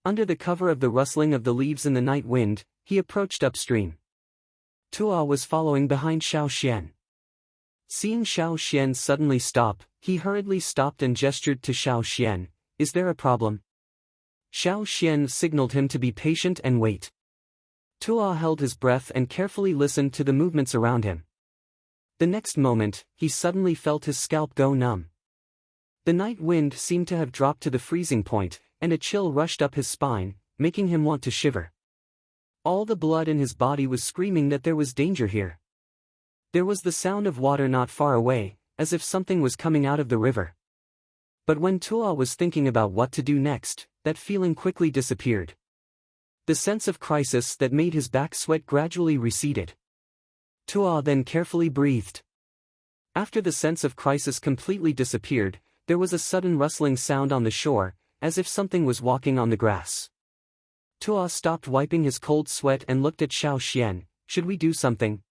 Under the cover of the rustling of the leaves in the night wind, he approached upstream. Tua was following behind Xiao Xian. Seeing Xiao Xian suddenly stop, he hurriedly stopped and gestured to Xiao Xian. "Is there a problem?" Xiao Xian signaled him to be patient and wait. Tua held his breath and carefully listened to the movements around him. The next moment, he suddenly felt his scalp go numb. The night wind seemed to have dropped to the freezing point, and a chill rushed up his spine, making him want to shiver. All the blood in his body was screaming that there was danger here. There was the sound of water not far away, as if something was coming out of the river. But when Tua was thinking about what to do next, that feeling quickly disappeared. The sense of crisis that made his back sweat gradually receded. Tua then carefully breathed. After the sense of crisis completely disappeared, there was a sudden rustling sound on the shore, as if something was walking on the grass. Tua stopped wiping his cold sweat and looked at Xiao Xian. "Should we do something?"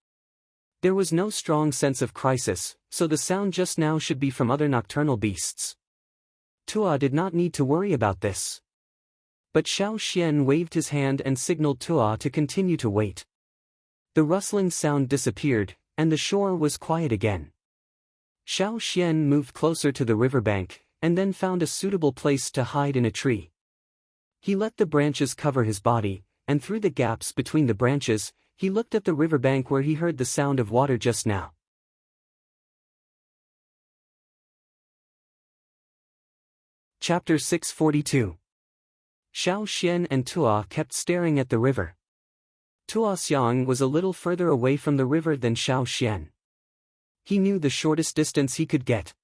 There was no strong sense of crisis, so the sound just now should be from other nocturnal beasts. Tua did not need to worry about this. But Xiao Xian waved his hand and signaled Tua to continue to wait. The rustling sound disappeared, and the shore was quiet again. Xiao Xian moved closer to the riverbank, and then found a suitable place to hide in a tree. He let the branches cover his body, and through the gaps between the branches, he looked at the riverbank where he heard the sound of water just now. Chapter 642. Xiao Xian and Tua kept staring at the river. Tua Xiang was a little further away from the river than Xiao Xian. He knew the shortest distance he could get.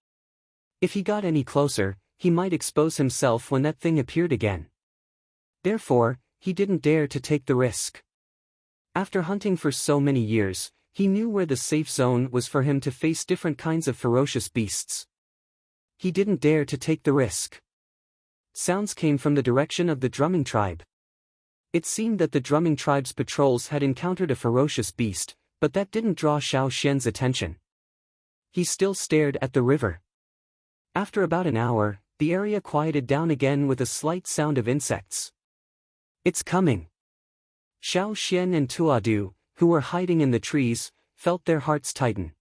If he got any closer, he might expose himself when that thing appeared again. Therefore, he didn't dare to take the risk. After hunting for so many years, he knew where the safe zone was for him to face different kinds of ferocious beasts. He didn't dare to take the risk. Sounds came from the direction of the drumming tribe. It seemed that the drumming tribe's patrols had encountered a ferocious beast, but that didn't draw Xiao Xian's attention. He still stared at the river. After about an hour, the area quieted down again with a slight sound of insects. "It's coming." Xiao Xian and Tuadu, who were hiding in the trees, felt their hearts tighten.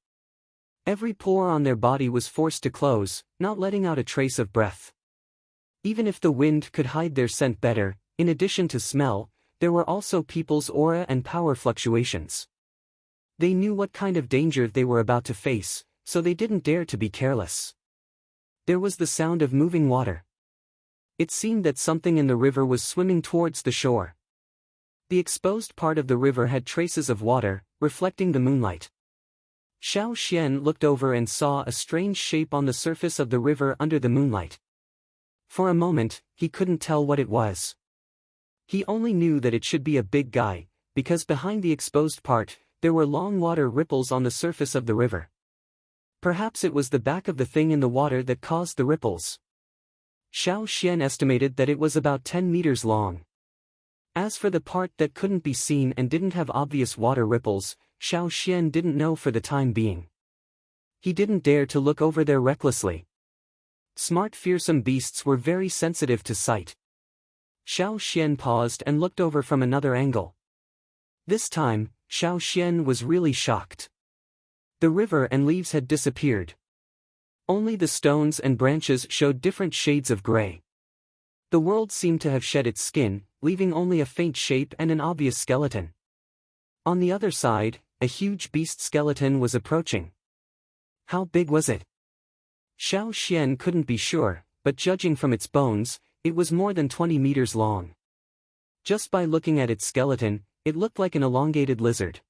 Every pore on their body was forced to close, not letting out a trace of breath. Even if the wind could hide their scent better, in addition to smell, there were also people's aura and power fluctuations. They knew what kind of danger they were about to face, so they didn't dare to be careless. There was the sound of moving water. It seemed that something in the river was swimming towards the shore. The exposed part of the river had traces of water, reflecting the moonlight. Xiao Xian looked over and saw a strange shape on the surface of the river under the moonlight. For a moment, he couldn't tell what it was. He only knew that it should be a big guy, because behind the exposed part, there were long water ripples on the surface of the river. Perhaps it was the back of the thing in the water that caused the ripples. Xiao Xian estimated that it was about 10 meters long. As for the part that couldn't be seen and didn't have obvious water ripples, Xiao Xian didn't know for the time being. He didn't dare to look over there recklessly. Smart fearsome beasts were very sensitive to sight. Xiao Xian paused and looked over from another angle. This time, Xiao Xian was really shocked. The river and leaves had disappeared. Only the stones and branches showed different shades of gray. The world seemed to have shed its skin, leaving only a faint shape and an obvious skeleton. On the other side, a huge beast skeleton was approaching. How big was it? Xiao Xian couldn't be sure, but judging from its bones, it was more than 20 meters long. Just by looking at its skeleton, it looked like an elongated lizard.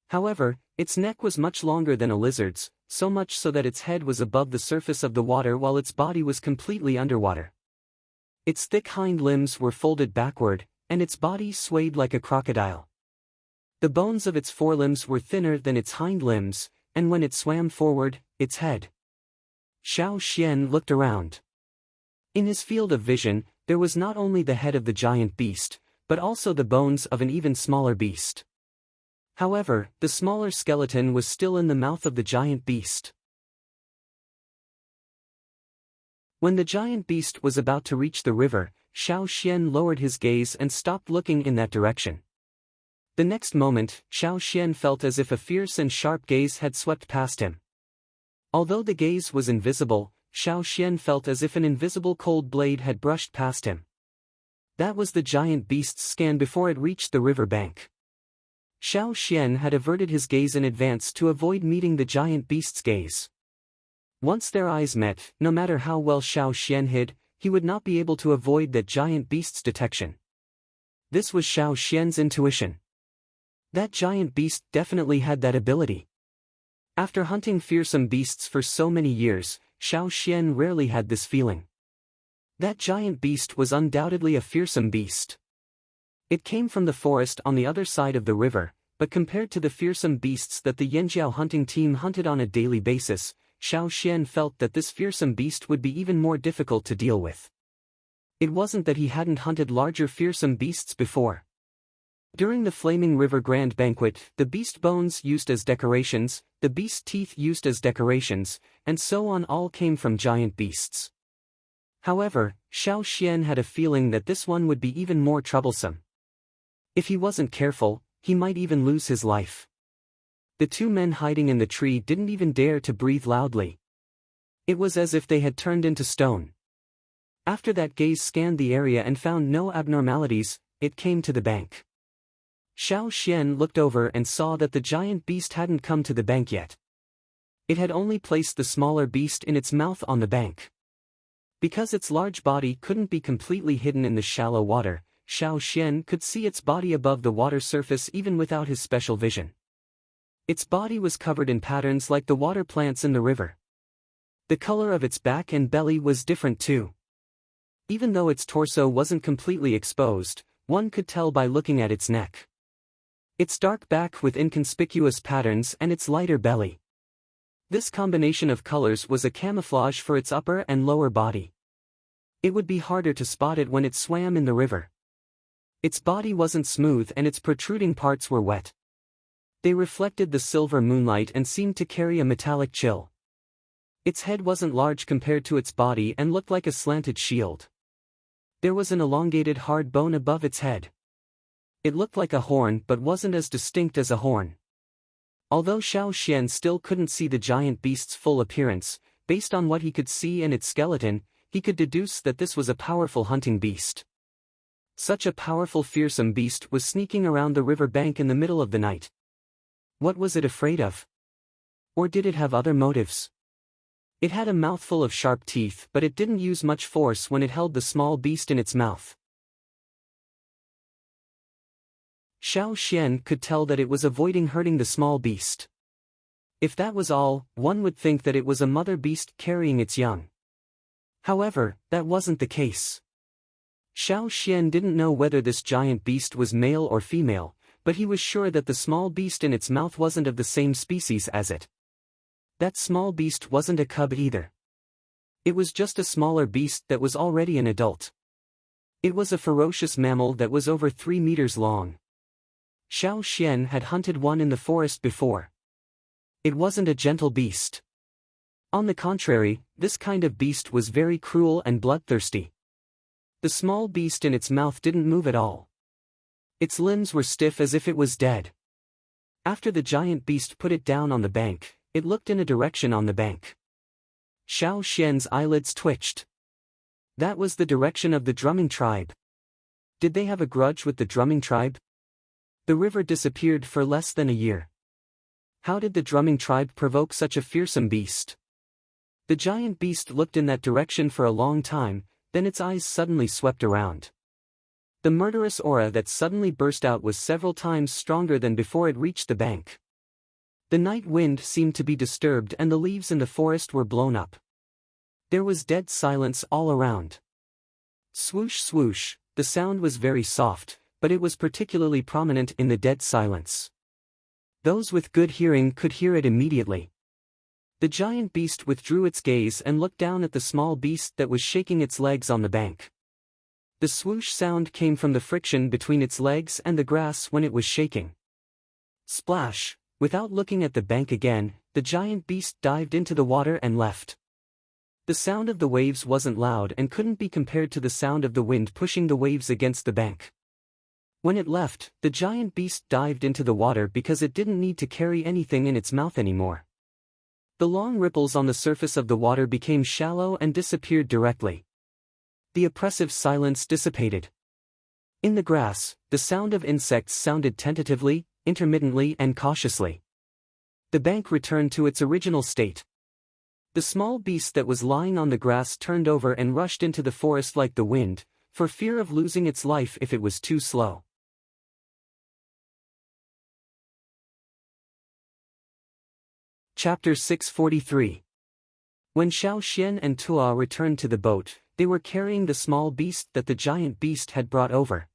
However, its neck was much longer than a lizard's, so much so that its head was above the surface of the water while its body was completely underwater. Its thick hind limbs were folded backward, and its body swayed like a crocodile. The bones of its forelimbs were thinner than its hind limbs, and when it swam forward, its head. Xiao Xian looked around. In his field of vision, there was not only the head of the giant beast, but also the bones of an even smaller beast. However, the smaller skeleton was still in the mouth of the giant beast. When the giant beast was about to reach the river, Xiao Xian lowered his gaze and stopped looking in that direction. The next moment, Xiao Xian felt as if a fierce and sharp gaze had swept past him. Although the gaze was invisible, Xiao Xian felt as if an invisible cold blade had brushed past him. That was the giant beast's scan before it reached the river bank. Xiao Xian had averted his gaze in advance to avoid meeting the giant beast's gaze. Once their eyes met, no matter how well Xiao Xian hid, he would not be able to avoid that giant beast's detection. This was Xiao Xian's intuition. That giant beast definitely had that ability. After hunting fearsome beasts for so many years, Xiao Xian rarely had this feeling. That giant beast was undoubtedly a fearsome beast. It came from the forest on the other side of the river, but compared to the fearsome beasts that the Yanjiao hunting team hunted on a daily basis, Xiao Xian felt that this fearsome beast would be even more difficult to deal with. It wasn't that he hadn't hunted larger fearsome beasts before. During the Flaming River Grand Banquet, the beast bones used as decorations, the beast teeth used as decorations, and so on all came from giant beasts. However, Xiao Xian had a feeling that this one would be even more troublesome. If he wasn't careful, he might even lose his life. The two men hiding in the tree didn't even dare to breathe loudly. It was as if they had turned into stone. After that gaze scanned the area and found no abnormalities, it came to the bank. Xiao Xian looked over and saw that the giant beast hadn't come to the bank yet. It had only placed the smaller beast in its mouth on the bank. Because its large body couldn't be completely hidden in the shallow water, Xiao Xian could see its body above the water surface even without his special vision. Its body was covered in patterns like the water plants in the river. The color of its back and belly was different too. Even though its torso wasn't completely exposed, one could tell by looking at its neck. Its dark back with inconspicuous patterns and its lighter belly. This combination of colors was a camouflage for its upper and lower body. It would be harder to spot it when it swam in the river. Its body wasn't smooth and its protruding parts were wet. They reflected the silver moonlight and seemed to carry a metallic chill. Its head wasn't large compared to its body and looked like a slanted shield. There was an elongated hard bone above its head. It looked like a horn but wasn't as distinct as a horn. Although Xiao Xian still couldn't see the giant beast's full appearance, based on what he could see and its skeleton, he could deduce that this was a powerful hunting beast. Such a powerful fearsome beast was sneaking around the river bank in the middle of the night. What was it afraid of? Or did it have other motives? It had a mouthful of sharp teeth, but it didn't use much force when it held the small beast in its mouth. Xiao Xian could tell that it was avoiding hurting the small beast. If that was all, one would think that it was a mother beast carrying its young. However, that wasn't the case. Xiao Xian didn't know whether this giant beast was male or female, but he was sure that the small beast in its mouth wasn't of the same species as it. That small beast wasn't a cub either. It was just a smaller beast that was already an adult. It was a ferocious mammal that was over 3 meters long. Xiao Xian had hunted one in the forest before. It wasn't a gentle beast. On the contrary, this kind of beast was very cruel and bloodthirsty. The small beast in its mouth didn't move at all. Its limbs were stiff as if it was dead. After the giant beast put it down on the bank, it looked in a direction on the bank. Xiao Xian's eyelids twitched. That was the direction of the drumming tribe. Did they have a grudge with the drumming tribe? The river disappeared for less than a year. How did the drumming tribe provoke such a fearsome beast? The giant beast looked in that direction for a long time, then its eyes suddenly swept around. The murderous aura that suddenly burst out was several times stronger than before it reached the bank. The night wind seemed to be disturbed and the leaves in the forest were blown up. There was dead silence all around. Swoosh swoosh, the sound was very soft, but it was particularly prominent in the dead silence. Those with good hearing could hear it immediately. The giant beast withdrew its gaze and looked down at the small beast that was shaking its legs on the bank. The swoosh sound came from the friction between its legs and the grass when it was shaking. Splash! Without looking at the bank again, the giant beast dived into the water and left. The sound of the waves wasn't loud and couldn't be compared to the sound of the wind pushing the waves against the bank. When it left, the giant beast dived into the water because it didn't need to carry anything in its mouth anymore. The long ripples on the surface of the water became shallow and disappeared directly. The oppressive silence dissipated. In the grass, the sound of insects sounded tentatively, intermittently and cautiously. The bank returned to its original state. The small beast that was lying on the grass turned over and rushed into the forest like the wind, for fear of losing its life if it was too slow. Chapter 643. When Xiao Xian and Tua returned to the boat, they were carrying the small beast that the giant beast had brought over.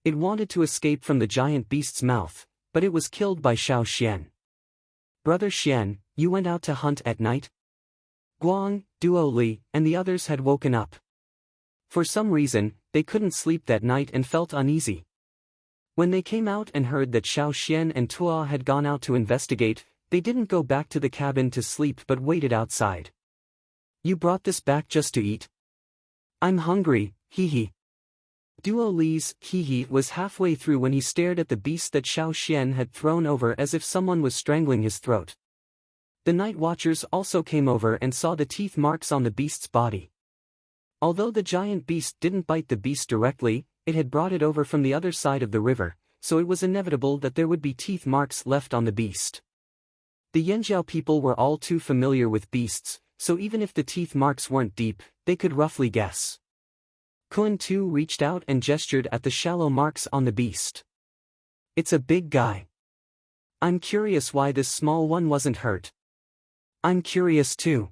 It wanted to escape from the giant beast's mouth, but it was killed by Xiao Xian. Brother Xian, you went out to hunt at night? Guang, Duo Li, and the others had woken up. For some reason, they couldn't sleep that night and felt uneasy. When they came out and heard that Xiao Xian and Tua had gone out to investigate, they didn't go back to the cabin to sleep but waited outside. You brought this back just to eat? I'm hungry, hee. Duo Li's hee was halfway through when he stared at the beast that Xiao Xian had thrown over as if someone was strangling his throat. The night watchers also came over and saw the teeth marks on the beast's body. Although the giant beast didn't bite the beast directly, it had brought it over from the other side of the river, so it was inevitable that there would be teeth marks left on the beast. The Yanjiao people were all too familiar with beasts, so even if the teeth marks weren't deep, they could roughly guess. Kun Tu reached out and gestured at the shallow marks on the beast. It's a big guy. I'm curious why this small one wasn't hurt. I'm curious too.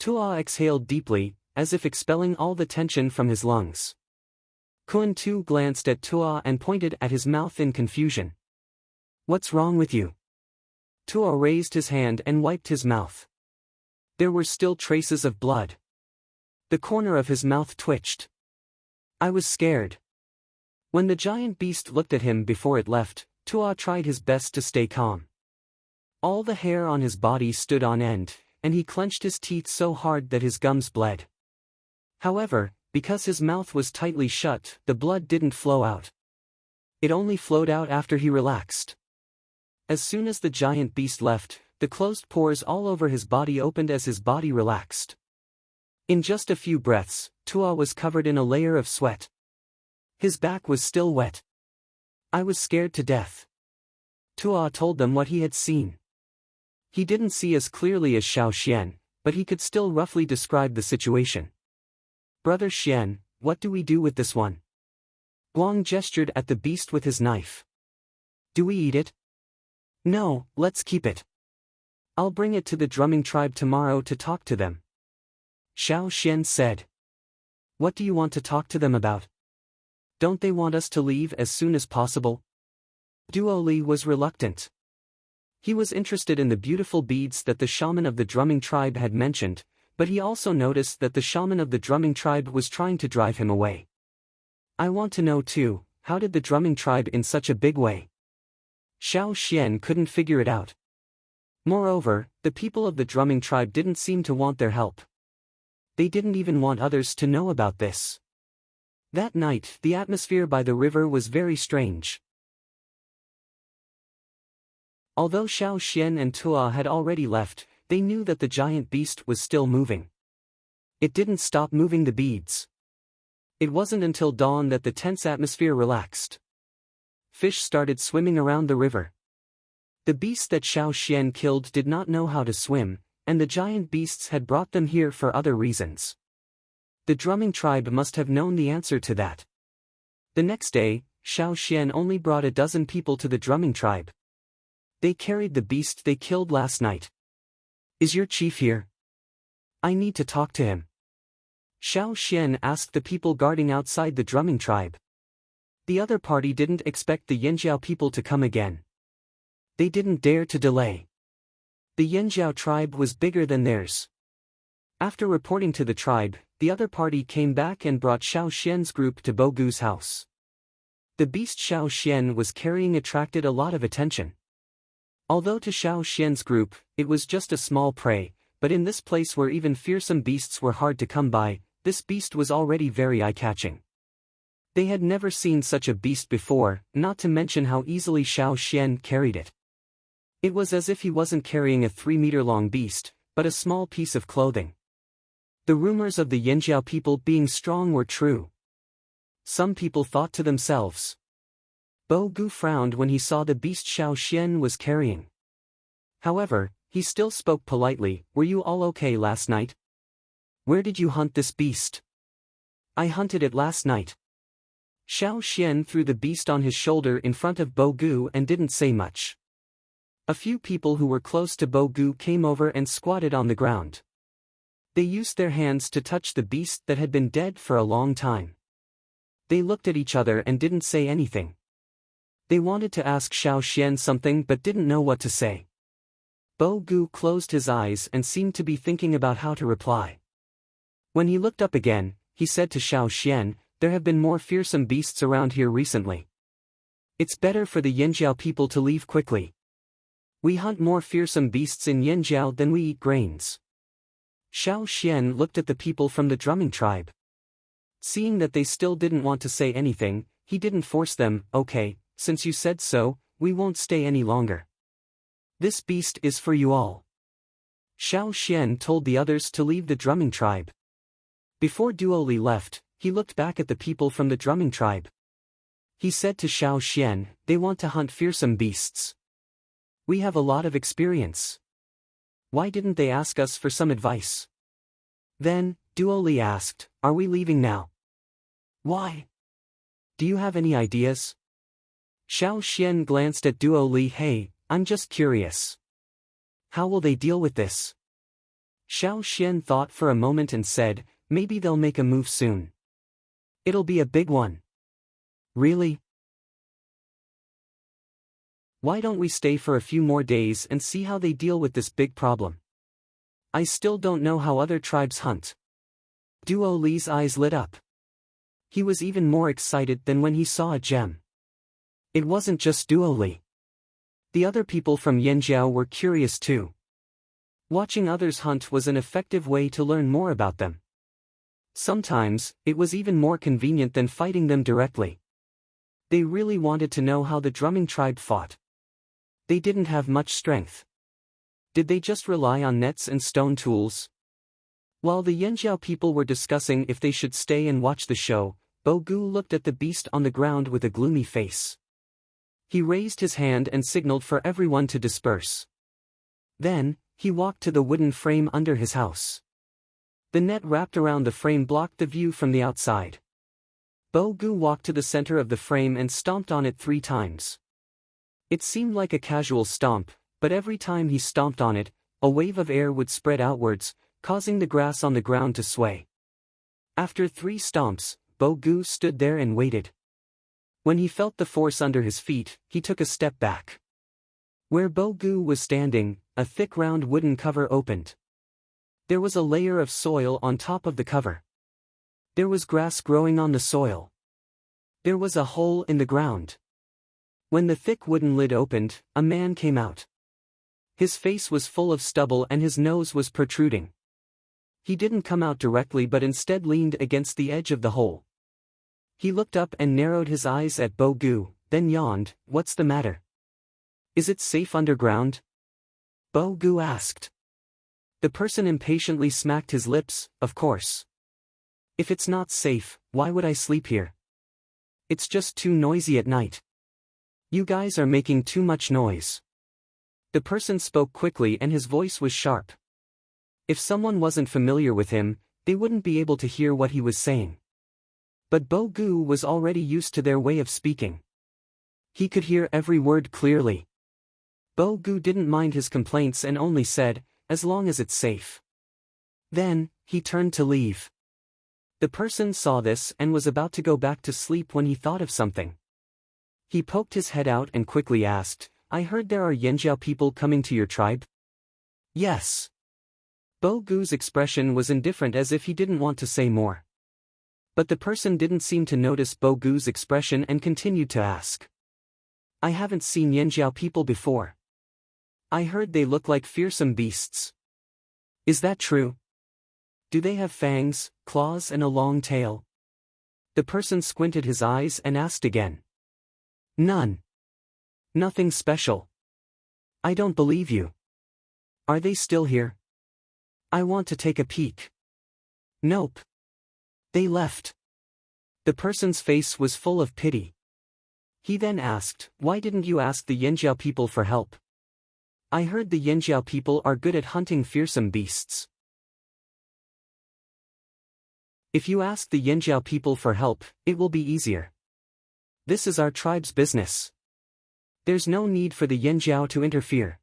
Tua exhaled deeply, as if expelling all the tension from his lungs. Kun Tu glanced at Tua and pointed at his mouth in confusion. What's wrong with you? Tua raised his hand and wiped his mouth. There were still traces of blood. The corner of his mouth twitched. I was scared. When the giant beast looked at him before it left, Tua tried his best to stay calm. All the hair on his body stood on end, and he clenched his teeth so hard that his gums bled. However, because his mouth was tightly shut, the blood didn't flow out. It only flowed out after he relaxed. As soon as the giant beast left, the closed pores all over his body opened as his body relaxed. In just a few breaths, Tua was covered in a layer of sweat. His back was still wet. I was scared to death. Tua told them what he had seen. He didn't see as clearly as Xiao Xian, but he could still roughly describe the situation. "Brother Xian, what do we do with this one?" Guang gestured at the beast with his knife. "Do we eat it?" "No, let's keep it. I'll bring it to the drumming tribe tomorrow to talk to them." Xiao Xian said. "What do you want to talk to them about? Don't they want us to leave as soon as possible?" Duo Li was reluctant. He was interested in the beautiful beads that the shaman of the drumming tribe had mentioned, but he also noticed that the shaman of the drumming tribe was trying to drive him away. "I want to know too, how did the drumming tribe in such a big way?" Xiao Xian couldn't figure it out. Moreover, the people of the drumming tribe didn't seem to want their help. They didn't even want others to know about this. That night, the atmosphere by the river was very strange. Although Xiao Xian and Tua had already left, they knew that the giant beast was still moving. It didn't stop moving the beads. It wasn't until dawn that the tense atmosphere relaxed. Fish started swimming around the river. The beast that Xiao Xian killed did not know how to swim, and the giant beasts had brought them here for other reasons. The drumming tribe must have known the answer to that. The next day, Xiao Xian only brought a dozen people to the drumming tribe. They carried the beast they killed last night. "Is your chief here? I need to talk to him." Xiao Xian asked the people guarding outside the drumming tribe. The other party didn't expect the Yanjiao people to come again. They didn't dare to delay. The Yanjiao tribe was bigger than theirs. After reporting to the tribe, the other party came back and brought Xiao Xian's group to Bo Gu's house. The beast Xiao Xian was carrying attracted a lot of attention. Although to Xiao Xian's group, it was just a small prey, but in this place where even fearsome beasts were hard to come by, this beast was already very eye-catching. They had never seen such a beast before, not to mention how easily Xiao Xian carried it. It was as if he wasn't carrying a 3-meter-long beast, but a small piece of clothing. The rumors of the Yanjiao people being strong were true. Some people thought to themselves. Bo Gu frowned when he saw the beast Xiao Xian was carrying. However, he still spoke politely. "Were you all okay last night? Where did you hunt this beast?" "I hunted it last night." Xiao Xian threw the beast on his shoulder in front of Bo Gu and didn't say much. A few people who were close to Bo Gu came over and squatted on the ground. They used their hands to touch the beast that had been dead for a long time. They looked at each other and didn't say anything. They wanted to ask Xiao Xian something but didn't know what to say. Bo Gu closed his eyes and seemed to be thinking about how to reply. When he looked up again, he said to Xiao Xian, "There have been more fearsome beasts around here recently. It's better for the Yanjiao people to leave quickly. We hunt more fearsome beasts in Yanjiao than we eat grains." Xiao Xian looked at the people from the drumming tribe. Seeing that they still didn't want to say anything, he didn't force them. "Okay, since you said so, we won't stay any longer. This beast is for you all." Xiao Xian told the others to leave the drumming tribe. Before Duo Li left, he looked back at the people from the drumming tribe. He said to Xiao Xian, "They want to hunt fearsome beasts. We have a lot of experience. Why didn't they ask us for some advice?" Then, Duo Li asked, "Are we leaving now?" "Why? Do you have any ideas?" Xiao Xian glanced at Duo Li. "Hey, I'm just curious. How will they deal with this?" Xiao Xian thought for a moment and said, "Maybe they'll make a move soon. It'll be a big one." "Really? Why don't we stay for a few more days and see how they deal with this big problem? I still don't know how other tribes hunt." Duo Li's eyes lit up. He was even more excited than when he saw a gem. It wasn't just Duo Li. The other people from Yanjiao were curious too. Watching others hunt was an effective way to learn more about them. Sometimes, it was even more convenient than fighting them directly. They really wanted to know how the drumming tribe fought. They didn't have much strength. Did they just rely on nets and stone tools? While the Yanjiao people were discussing if they should stay and watch the show, Bo Gu looked at the beast on the ground with a gloomy face. He raised his hand and signaled for everyone to disperse. Then, He walked to the wooden frame under his house. The net wrapped around the frame blocked the view from the outside. Bo-gu walked to the center of the frame and stomped on it 3 times. It seemed like a casual stomp, but every time he stomped on it, a wave of air would spread outwards, causing the grass on the ground to sway. After 3 stomps, Bo-gu stood there and waited. When he felt the force under his feet, he took a step back. Where Bo-gu was standing, a thick round wooden cover opened. There was a layer of soil on top of the cover. There was grass growing on the soil. There was a hole in the ground. When the thick wooden lid opened, a man came out. His face was full of stubble and his nose was protruding. He didn't come out directly but instead leaned against the edge of the hole. He looked up and narrowed his eyes at Bo-gu, then yawned. "What's the matter? Is it safe underground?" Bo-gu asked. The person impatiently smacked his lips. "Of course. If it's not safe, why would I sleep here? It's just too noisy at night. You guys are making too much noise." The person spoke quickly and his voice was sharp. If someone wasn't familiar with him, they wouldn't be able to hear what he was saying. But Bo-gu was already used to their way of speaking. He could hear every word clearly. Bo-gu didn't mind his complaints and only said, "As long as it's safe." Then, he turned to leave. The person saw this and was about to go back to sleep when he thought of something. He poked his head out and quickly asked, "I heard there are Yanjiao people coming to your tribe?" "Yes." Bo-gu's expression was indifferent as if he didn't want to say more. But the person didn't seem to notice Bo-gu's expression and continued to ask. "I haven't seen Yanjiao people before. I heard they look like fearsome beasts. Is that true? Do they have fangs, claws and a long tail?" The person squinted his eyes and asked again. "None. Nothing special. I don't believe you. Are they still here? I want to take a peek." "Nope. They left." The person's face was full of pity. He then asked, "Why didn't you ask the Yanjiao people for help? I heard the Yanjiao people are good at hunting fearsome beasts." "If you ask the Yanjiao people for help, it will be easier. This is our tribe's business. There's no need for the Yanjiao to interfere."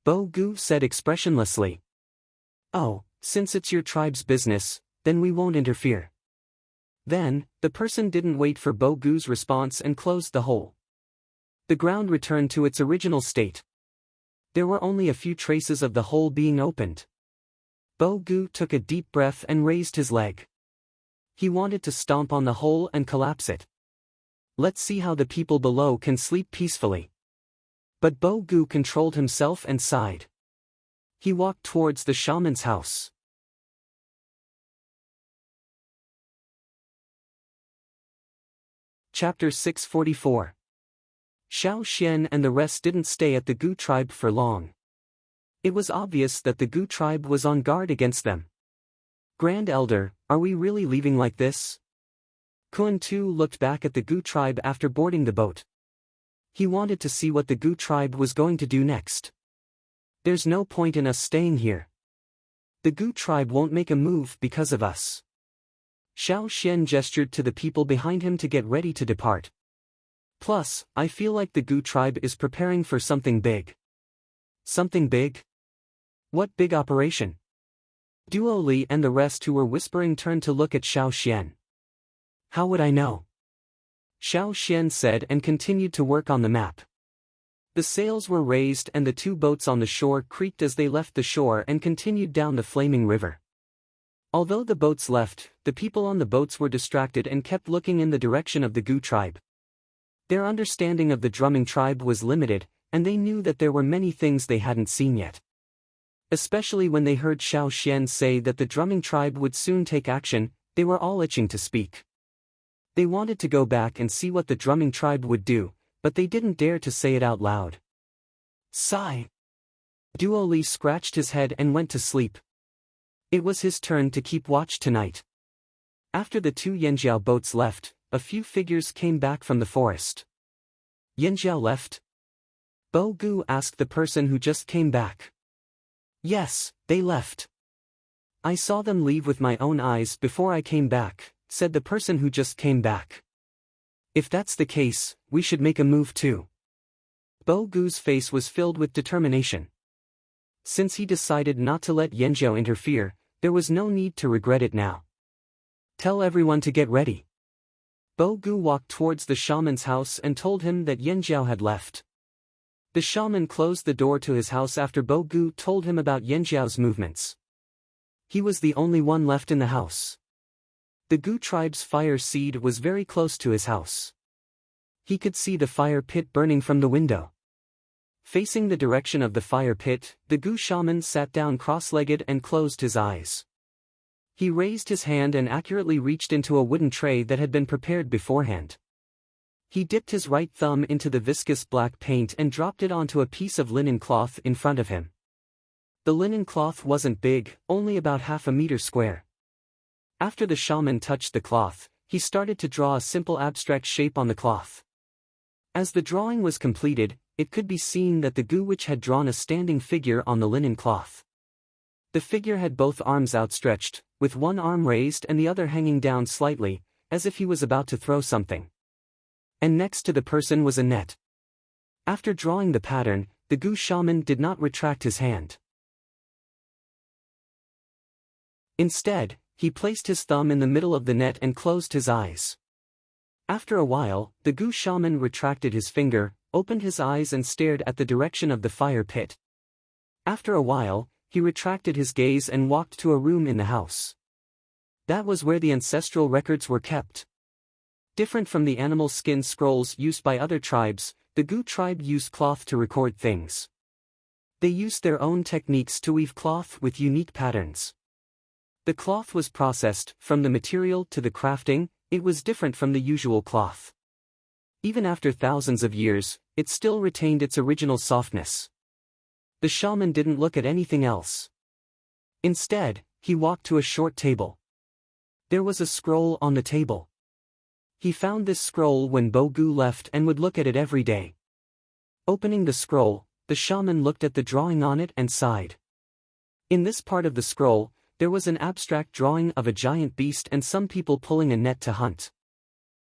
Bo-gu said expressionlessly. "Oh, since it's your tribe's business, then we won't interfere." Then, the person didn't wait for Bo-gu's response and closed the hole. The ground returned to its original state. There were only a few traces of the hole being opened. Bo-gu took a deep breath and raised his leg. He wanted to stomp on the hole and collapse it. Let's see how the people below can sleep peacefully. But Bo-gu controlled himself and sighed. He walked towards the shaman's house. Chapter 644. Xiao Xian and the rest didn't stay at the Gu tribe for long. It was obvious that the Gu tribe was on guard against them. "Grand Elder, are we really leaving like this?" Kun Tu looked back at the Gu tribe after boarding the boat. He wanted to see what the Gu tribe was going to do next. "There's no point in us staying here. The Gu tribe won't make a move because of us." Xiao Xian gestured to the people behind him to get ready to depart. "Plus, I feel like the Gu tribe is preparing for something big." "Something big? What big operation?" Duo Li and the rest who were whispering turned to look at Xiao Xian. "How would I know?" Xiao Xian said and continued to work on the map. The sails were raised and the 2 boats on the shore creaked as they left the shore and continued down the flaming river. Although the boats left, the people on the boats were distracted and kept looking in the direction of the Gu tribe. Their understanding of the drumming tribe was limited, and they knew that there were many things they hadn't seen yet. Especially when they heard Xiao Xian say that the drumming tribe would soon take action, they were all itching to speak. They wanted to go back and see what the drumming tribe would do, but they didn't dare to say it out loud. Sigh. Duo Li scratched his head and went to sleep. It was his turn to keep watch tonight. After the 2 Yanjiao boats left, a few figures came back from the forest. "Yanjiao left?" Bo-gu asked the person who just came back. Yes, they left. I saw them leave with my own eyes before I came back, said the person who just came back. If that's the case, we should make a move too. Bo Gu's face was filled with determination. Since he decided not to let Yanjiao interfere, there was no need to regret it now. Tell everyone to get ready. Bo Gu walked towards the shaman's house and told him that Yanjiao had left. The shaman closed the door to his house after Bo Gu told him about Yanjiao's movements. He was the only one left in the house. The Gu tribe's fire seed was very close to his house. He could see the fire pit burning from the window. Facing the direction of the fire pit, the Gu shaman sat down cross-legged and closed his eyes. He raised his hand and accurately reached into a wooden tray that had been prepared beforehand. He dipped his right thumb into the viscous black paint and dropped it onto a piece of linen cloth in front of him. The linen cloth wasn't big, only about half a meter square. After the shaman touched the cloth, he started to draw a simple abstract shape on the cloth. As the drawing was completed, it could be seen that the Gu witch had drawn a standing figure on the linen cloth. The figure had both arms outstretched, with one arm raised and the other hanging down slightly, as if he was about to throw something. And next to the person was a net. After drawing the pattern, the Gu shaman did not retract his hand. Instead, he placed his thumb in the middle of the net and closed his eyes. After a while, the Gu shaman retracted his finger, opened his eyes and stared at the direction of the fire pit. After a while, he retracted his gaze and walked to a room in the house. That was where the ancestral records were kept. Different from the animal skin scrolls used by other tribes, the Gu tribe used cloth to record things. They used their own techniques to weave cloth with unique patterns. The cloth was processed, from the material to the crafting, it was different from the usual cloth. Even after thousands of years, it still retained its original softness. The shaman didn't look at anything else. Instead, he walked to a short table. There was a scroll on the table. He found this scroll when Bo Gu left and would look at it every day. Opening the scroll, the shaman looked at the drawing on it and sighed. In this part of the scroll, there was an abstract drawing of a giant beast and some people pulling a net to hunt.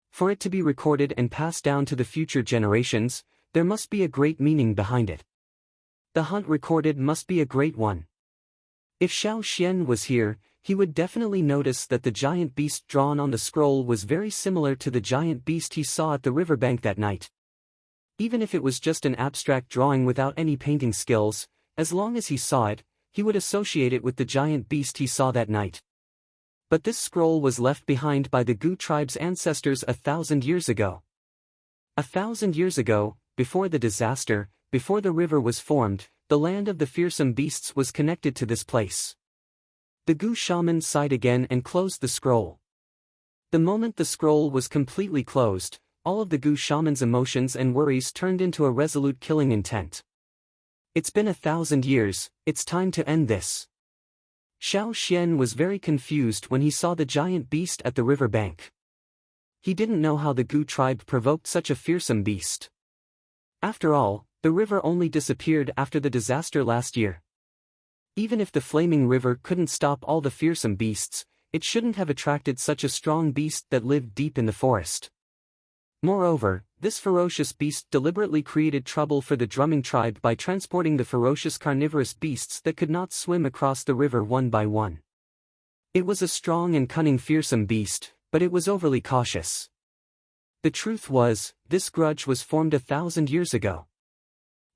For it to be recorded and passed down to the future generations, there must be a great meaning behind it. The hunt recorded must be a great one. If Xiao Xian was here, he would definitely notice that the giant beast drawn on the scroll was very similar to the giant beast he saw at the riverbank that night. Even if it was just an abstract drawing without any painting skills, as long as he saw it, he would associate it with the giant beast he saw that night. But this scroll was left behind by the Gu tribe's ancestors 1,000 years ago. 1,000 years ago, before the disaster, before the river was formed, the land of the fearsome beasts was connected to this place. The Gu shaman sighed again and closed the scroll. The moment the scroll was completely closed, all of the Gu shaman's emotions and worries turned into a resolute killing intent. It's been 1,000 years, it's time to end this. Xiao Xian was very confused when he saw the giant beast at the river bank. He didn't know how the Gu tribe provoked such a fearsome beast. After all, the river only disappeared after the disaster last year. Even if the flaming river couldn't stop all the fearsome beasts, it shouldn't have attracted such a strong beast that lived deep in the forest. Moreover, this ferocious beast deliberately created trouble for the drumming tribe by transporting the ferocious carnivorous beasts that could not swim across the river one by one. It was a strong and cunning fearsome beast, but it was overly cautious. The truth was, this grudge was formed 1,000 years ago.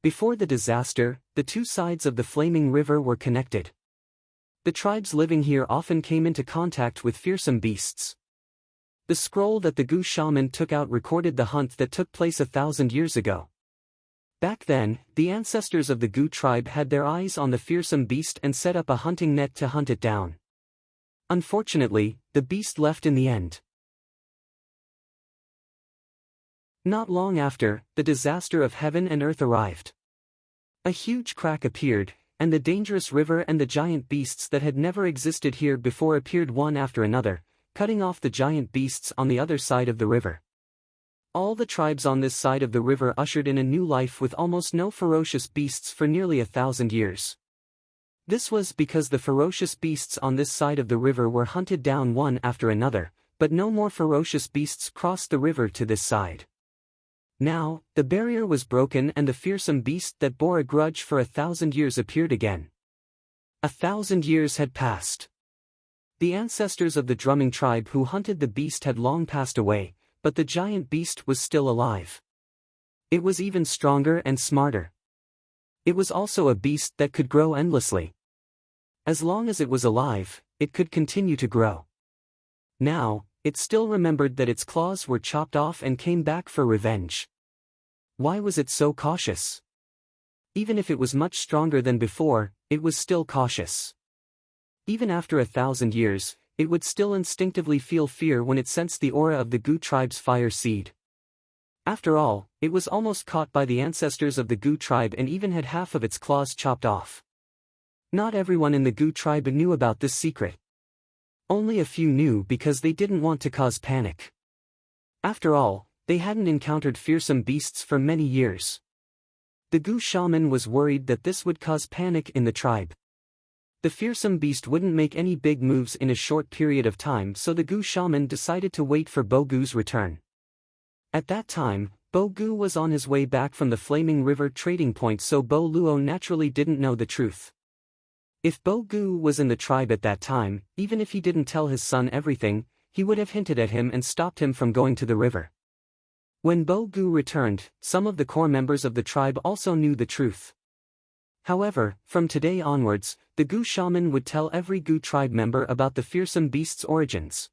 Before the disaster, the two sides of the flaming river were connected. The tribes living here often came into contact with fearsome beasts. The scroll that the Gu shaman took out recorded the hunt that took place 1,000 years ago. Back then, the ancestors of the Gu tribe had their eyes on the fearsome beast and set up a hunting net to hunt it down. Unfortunately, the beast left in the end. Not long after, the disaster of heaven and earth arrived. A huge crack appeared, and the dangerous river and the giant beasts that had never existed here before appeared one after another, cutting off the giant beasts on the other side of the river. All the tribes on this side of the river ushered in a new life with almost no ferocious beasts for nearly 1,000 years. This was because the ferocious beasts on this side of the river were hunted down one after another, but no more ferocious beasts crossed the river to this side. Now, the barrier was broken and the fearsome beast that bore a grudge for 1,000 years appeared again. 1,000 years had passed. The ancestors of the drumming tribe who hunted the beast had long passed away, but the giant beast was still alive. It was even stronger and smarter. It was also a beast that could grow endlessly. As long as it was alive, it could continue to grow. Now, it still remembered that its claws were chopped off and came back for revenge. Why was it so cautious? Even if it was much stronger than before, it was still cautious. Even after 1,000 years, it would still instinctively feel fear when it sensed the aura of the Gu tribe's fire seed. After all, it was almost caught by the ancestors of the Gu tribe and even had half of its claws chopped off. Not everyone in the Gu tribe knew about this secret. Only a few knew because they didn't want to cause panic. After all, they hadn't encountered fearsome beasts for many years. The Gu shaman was worried that this would cause panic in the tribe. The fearsome beast wouldn't make any big moves in a short period of time, so the Gu shaman decided to wait for Bo Gu's return. At that time, Bo Gu was on his way back from the Flaming River trading point, so Bo Luo naturally didn't know the truth. If Bo Gu was in the tribe at that time, even if he didn't tell his son everything, he would have hinted at him and stopped him from going to the river. When Bo Gu returned, some of the core members of the tribe also knew the truth. However, from today onwards, the Gu shaman would tell every Gu tribe member about the fearsome beast's origins.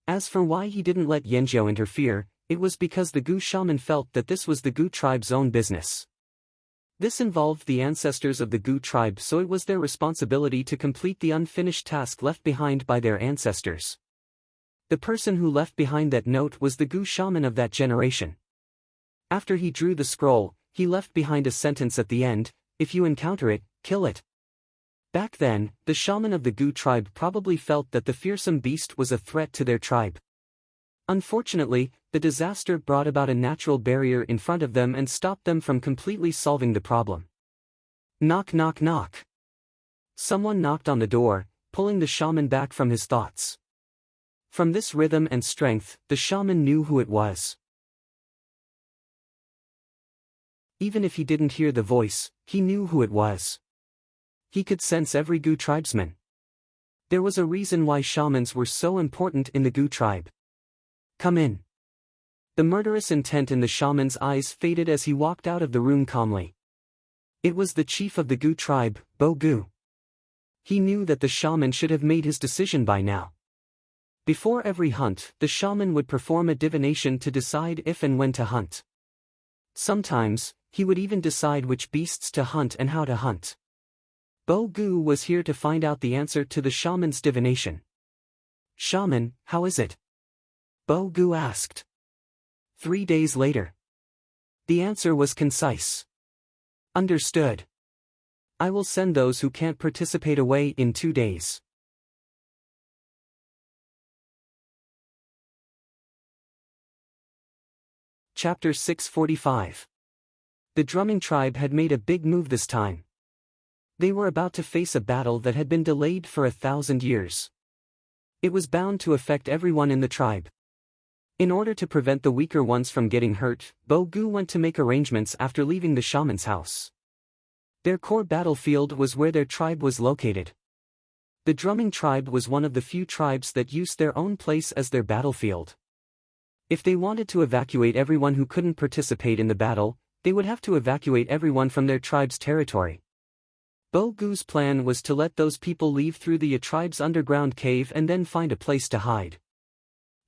As for why he didn't let Yanjiao interfere, it was because the Gu shaman felt that this was the Gu tribe's own business. This involved the ancestors of the Gu tribe, so it was their responsibility to complete the unfinished task left behind by their ancestors. The person who left behind that note was the Gu shaman of that generation. After he drew the scroll, he left behind a sentence at the end: "If you encounter it, kill it." Back then, the shaman of the Gu tribe probably felt that the fearsome beast was a threat to their tribe. Unfortunately, the disaster brought about a natural barrier in front of them and stopped them from completely solving the problem. Knock, knock, knock. Someone knocked on the door, pulling the shaman back from his thoughts. From this rhythm and strength, the shaman knew who it was. Even if he didn't hear the voice, he knew who it was. He could sense every Gu tribesman. There was a reason why shamans were so important in the Gu tribe. "Come in." The murderous intent in the shaman's eyes faded as he walked out of the room calmly. It was the chief of the Gu tribe, Bo Gu. He knew that the shaman should have made his decision by now. Before every hunt, the shaman would perform a divination to decide if and when to hunt. Sometimes, he would even decide which beasts to hunt and how to hunt. Bo Gu was here to find out the answer to the shaman's divination. "Shaman, how is it?" Bo Gu asked. 3 days later. The answer was concise. "Understood. I will send those who can't participate away in 2 days." Chapter 645. The drumming tribe had made a big move this time. They were about to face a battle that had been delayed for 1,000 years. It was bound to affect everyone in the tribe. In order to prevent the weaker ones from getting hurt, Bo Gu went to make arrangements after leaving the shaman's house. Their core battlefield was where their tribe was located. The drumming tribe was one of the few tribes that used their own place as their battlefield. If they wanted to evacuate everyone who couldn't participate in the battle, they would have to evacuate everyone from their tribe's territory. Bo Gu's plan was to let those people leave through the tribe's underground cave and then find a place to hide.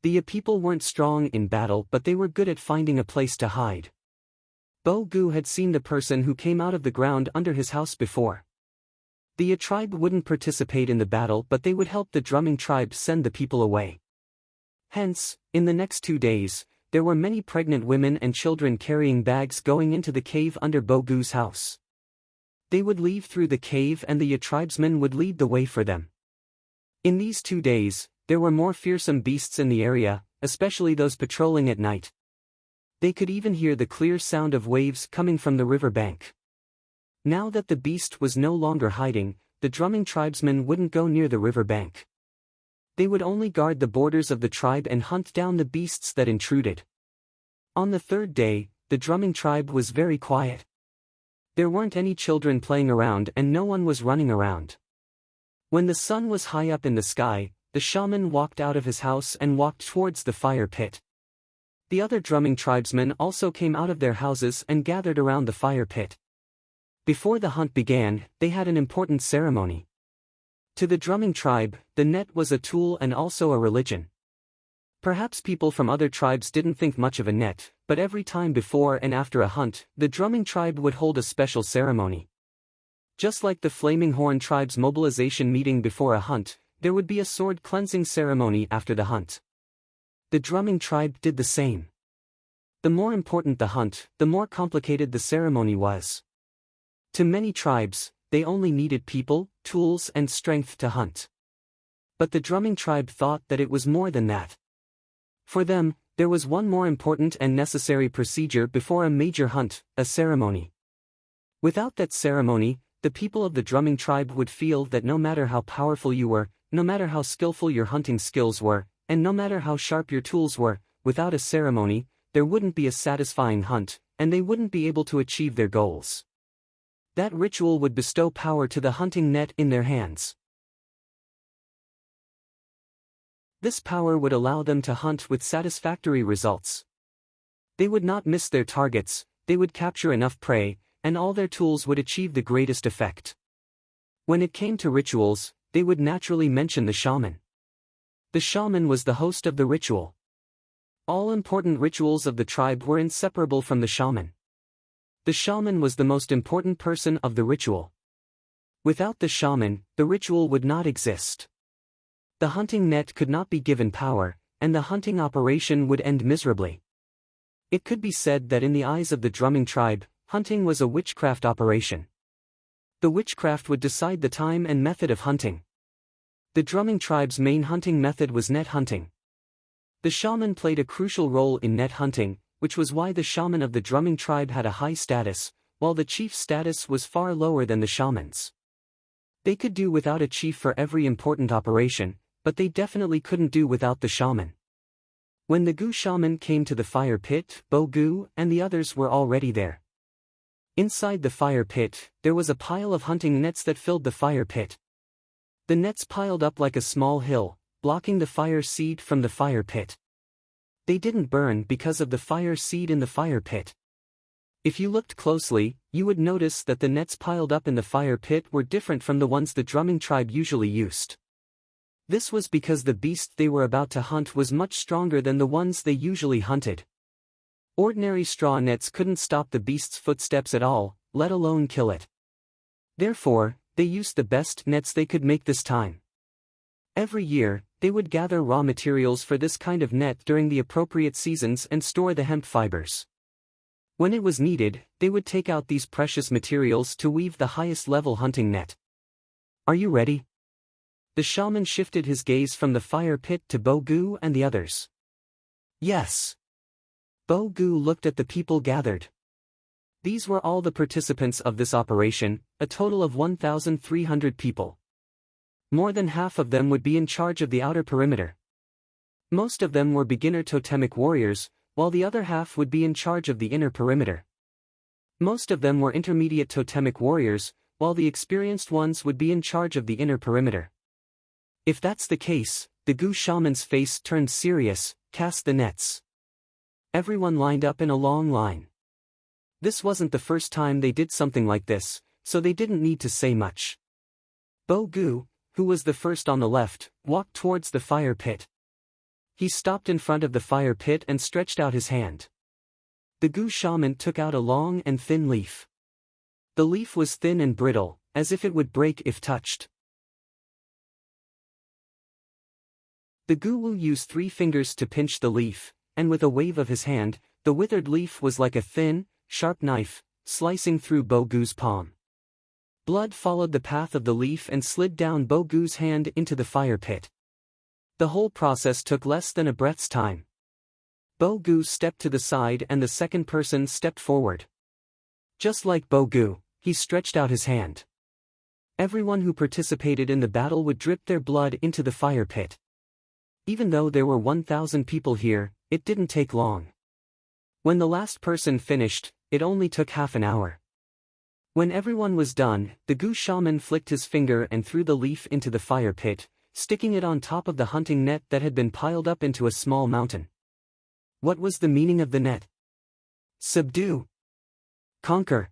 The people weren't strong in battle, but they were good at finding a place to hide. Bo Gu had seen the person who came out of the ground under his house before. The tribe wouldn't participate in the battle, but they would help the drumming tribe send the people away. Hence, in the next 2 days, there were many pregnant women and children carrying bags going into the cave under Bo Gu's house. They would leave through the cave and the tribesmen would lead the way for them. In these 2 days, there were more fearsome beasts in the area, especially those patrolling at night. They could even hear the clear sound of waves coming from the river bank. Now that the beast was no longer hiding, the drumming tribesmen wouldn't go near the river bank. They would only guard the borders of the tribe and hunt down the beasts that intruded. On the third day, the drumming tribe was very quiet. There weren't any children playing around and no one was running around. When the sun was high up in the sky, the shaman walked out of his house and walked towards the fire pit. The other drumming tribesmen also came out of their houses and gathered around the fire pit. Before the hunt began, they had an important ceremony. To the drumming tribe, the net was a tool and also a religion. Perhaps people from other tribes didn't think much of a net, but every time before and after a hunt, the drumming tribe would hold a special ceremony. Just like the Flaming Horn tribe's mobilization meeting before a hunt, there would be a sword cleansing ceremony after the hunt. The drumming tribe did the same. The more important the hunt, the more complicated the ceremony was. To many tribes, they only needed people, tools and strength to hunt. But the drumming tribe thought that it was more than that. For them, there was one more important and necessary procedure before a major hunt, a ceremony. Without that ceremony, the people of the drumming tribe would feel that no matter how powerful you were, no matter how skillful your hunting skills were, and no matter how sharp your tools were, without a ceremony, there wouldn't be a satisfying hunt, and they wouldn't be able to achieve their goals. That ritual would bestow power to the hunting net in their hands. This power would allow them to hunt with satisfactory results. They would not miss their targets, they would capture enough prey, and all their tools would achieve the greatest effect. When it came to rituals, they would naturally mention the shaman. The shaman was the host of the ritual. All important rituals of the tribe were inseparable from the shaman. The shaman was the most important person of the ritual. Without the shaman, the ritual would not exist. The hunting net could not be given power, and the hunting operation would end miserably. It could be said that in the eyes of the drumming tribe, hunting was a witchcraft operation. The witchcraft would decide the time and method of hunting. The drumming tribe's main hunting method was net hunting. The shaman played a crucial role in net hunting, which was why the shaman of the drumming tribe had a high status, while the chief's status was far lower than the shaman's. They could do without a chief for every important operation, but they definitely couldn't do without the shaman. When the Gu shaman came to the fire pit, Bo Gu and the others were already there. Inside the fire pit, there was a pile of hunting nets that filled the fire pit. The nets piled up like a small hill, blocking the fire seed from the fire pit. They didn't burn because of the fire seed in the fire pit. If you looked closely, you would notice that the nets piled up in the fire pit were different from the ones the drumming tribe usually used. This was because the beast they were about to hunt was much stronger than the ones they usually hunted. Ordinary straw nets couldn't stop the beast's footsteps at all, let alone kill it. Therefore, they used the best nets they could make this time. Every year, they would gather raw materials for this kind of net during the appropriate seasons and store the hemp fibers. When it was needed, they would take out these precious materials to weave the highest level hunting net. Are you ready? The shaman shifted his gaze from the fire pit to Bo Gu and the others. Yes. Bo Gu looked at the people gathered. These were all the participants of this operation, a total of 1,300 people. More than half of them would be in charge of the outer perimeter. Most of them were beginner totemic warriors, while the other half would be in charge of the inner perimeter. Most of them were intermediate totemic warriors, while the experienced ones would be in charge of the inner perimeter. If that's the case, the Gu shaman's face turned serious. Cast the nets. Everyone lined up in a long line. This wasn't the first time they did something like this, so they didn't need to say much. Bo Gu, who was the first on the left, walked towards the fire pit. He stopped in front of the fire pit and stretched out his hand. The Gu shaman took out a long and thin leaf. The leaf was thin and brittle, as if it would break if touched. The Gu used 3 fingers to pinch the leaf, and with a wave of his hand, the withered leaf was like a thin, sharp knife, slicing through Bo Gu's palm. Blood followed the path of the leaf and slid down Bo Gu's hand into the fire pit. The whole process took less than a breath's time. Bo Gu stepped to the side and the second person stepped forward. Just like Bo Gu, he stretched out his hand. Everyone who participated in the battle would drip their blood into the fire pit. Even though there were 1,000 people here, it didn't take long. When the last person finished, it only took half an hour. When everyone was done, the Gu shaman flicked his finger and threw the leaf into the fire pit, sticking it on top of the hunting net that had been piled up into a small mountain. What was the meaning of the net? Subdue. Conquer.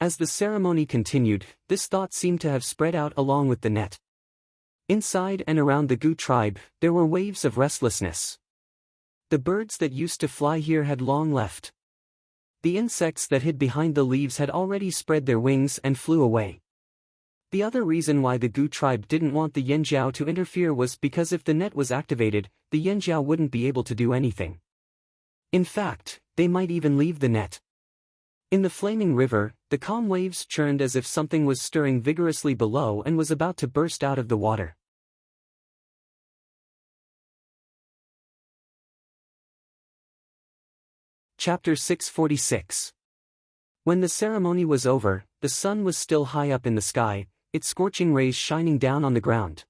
As the ceremony continued, this thought seemed to have spread out along with the net. Inside and around the Gu tribe, there were waves of restlessness. The birds that used to fly here had long left. The insects that hid behind the leaves had already spread their wings and flew away. The other reason why the Gu tribe didn't want the Yanjiao to interfere was because if the net was activated, the Yanjiao wouldn't be able to do anything. In fact, they might even leave the net. In the flaming river, the calm waves churned as if something was stirring vigorously below and was about to burst out of the water. Chapter 646. When the ceremony was over, the sun was still high up in the sky, its scorching rays shining down on the ground.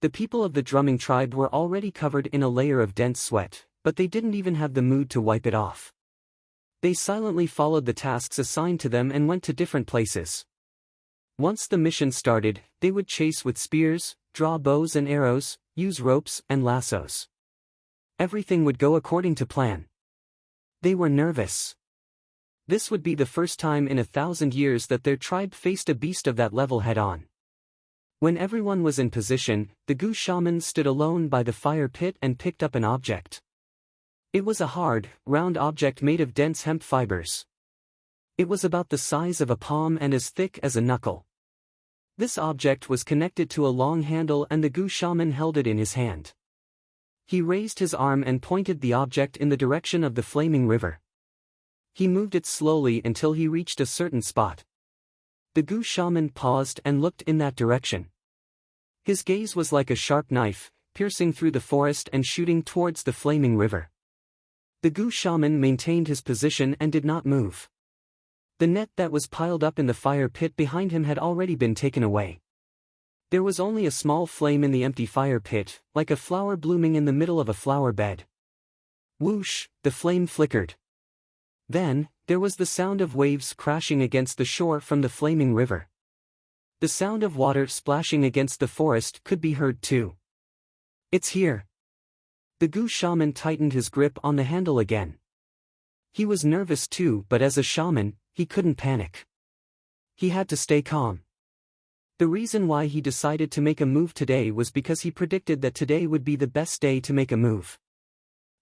The people of the drumming tribe were already covered in a layer of dense sweat, but they didn't even have the mood to wipe it off. They silently followed the tasks assigned to them and went to different places. Once the mission started, they would chase with spears, draw bows and arrows, use ropes and lassos. Everything would go according to plan. They were nervous. This would be the first time in 1,000 years that their tribe faced a beast of that level head-on. When everyone was in position, the Gu shaman stood alone by the fire pit and picked up an object. It was a hard, round object made of dense hemp fibers. It was about the size of a palm and as thick as a knuckle. This object was connected to a long handle and the Gu shaman held it in his hand. He raised his arm and pointed the object in the direction of the flaming river. He moved it slowly until he reached a certain spot. The Gu shaman paused and looked in that direction. His gaze was like a sharp knife, piercing through the forest and shooting towards the flaming river. The Gu shaman maintained his position and did not move. The net that was piled up in the fire pit behind him had already been taken away. There was only a small flame in the empty fire pit, like a flower blooming in the middle of a flower bed. Whoosh, the flame flickered. Then, there was the sound of waves crashing against the shore from the flaming river. The sound of water splashing against the forest could be heard too. It's here. The Gu shaman tightened his grip on the handle again. He was nervous too, but as a shaman, he couldn't panic. He had to stay calm. The reason why he decided to make a move today was because he predicted that today would be the best day to make a move.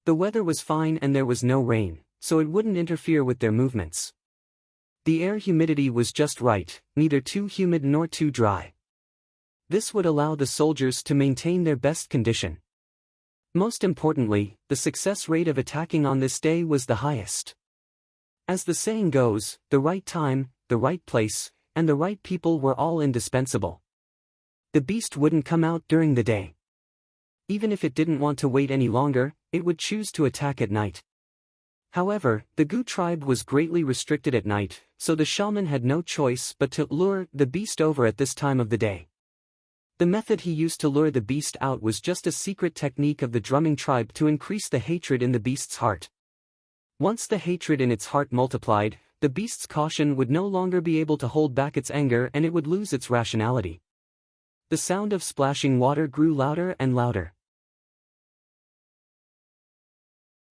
The weather was fine and there was no rain, so it wouldn't interfere with their movements. The air humidity was just right, neither too humid nor too dry. This would allow the soldiers to maintain their best condition. Most importantly, the success rate of attacking on this day was the highest. As the saying goes, the right time, the right place, and the right people were all indispensable. The beast wouldn't come out during the day. Even if it didn't want to wait any longer, it would choose to attack at night. However, the Gu tribe was greatly restricted at night, so the shaman had no choice but to lure the beast over at this time of the day. The method he used to lure the beast out was just a secret technique of the drumming tribe to increase the hatred in the beast's heart. Once the hatred in its heart multiplied, the beast's caution would no longer be able to hold back its anger and it would lose its rationality. The sound of splashing water grew louder and louder.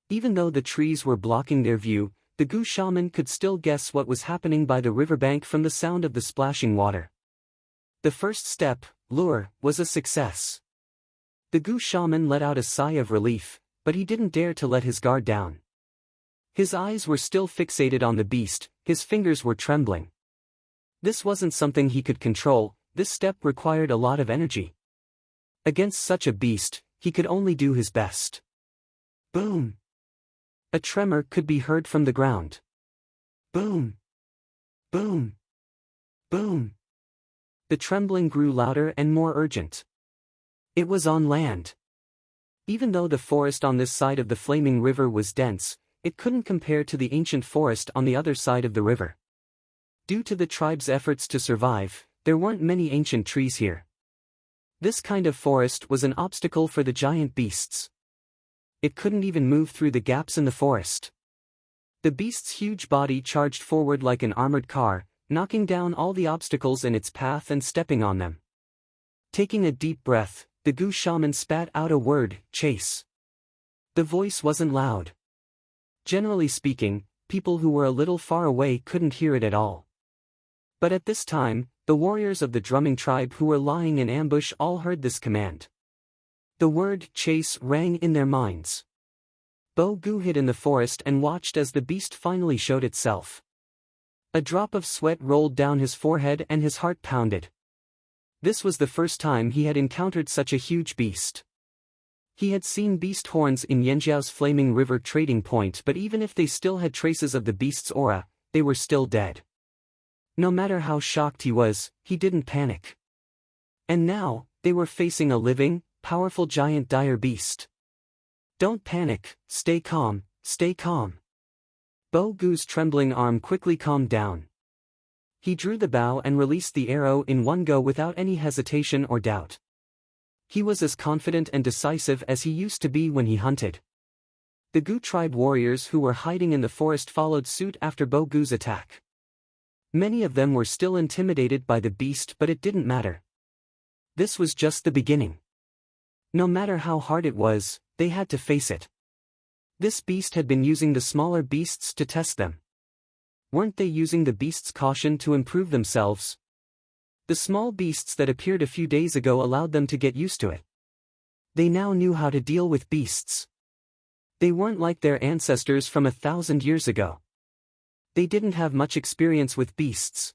Even though the trees were blocking their view, the Gu shaman could still guess what was happening by the riverbank from the sound of the splashing water. The first step, lure, was a success. The Gu shaman let out a sigh of relief, but he didn't dare to let his guard down. His eyes were still fixated on the beast, his fingers were trembling. This wasn't something he could control, this step required a lot of energy. Against such a beast, he could only do his best. Boom! A tremor could be heard from the ground. Boom! Boom! Boom! The trembling grew louder and more urgent. It was on land. Even though the forest on this side of the flaming river was dense, it couldn't compare to the ancient forest on the other side of the river. Due to the tribe's efforts to survive, there weren't many ancient trees here. This kind of forest was an obstacle for the giant beasts. It couldn't even move through the gaps in the forest. The beast's huge body charged forward like an armored car, knocking down all the obstacles in its path and stepping on them. Taking a deep breath, the Goo shaman spat out a word, chase. The voice wasn't loud. Generally speaking, people who were a little far away couldn't hear it at all. But at this time, the warriors of the drumming tribe who were lying in ambush all heard this command. The word chase rang in their minds. Goo hid in the forest and watched as the beast finally showed itself. A drop of sweat rolled down his forehead and his heart pounded. This was the first time he had encountered such a huge beast. He had seen beast horns in Yanjiao's Flaming River trading point, but even if they still had traces of the beast's aura, they were still dead. No matter how shocked he was, he didn't panic. And now, they were facing a living, powerful giant dire beast. Don't panic, stay calm, stay calm. Goo's trembling arm quickly calmed down. He drew the bow and released the arrow in one go without any hesitation or doubt. He was as confident and decisive as he used to be when he hunted. The Goo tribe warriors who were hiding in the forest followed suit after Goo's attack. Many of them were still intimidated by the beast, but it didn't matter. This was just the beginning. No matter how hard it was, they had to face it. This beast had been using the smaller beasts to test them. Weren't they using the beast's caution to improve themselves? The small beasts that appeared a few days ago allowed them to get used to it. They now knew how to deal with beasts. They weren't like their ancestors from 1,000 years ago. They didn't have much experience with beasts.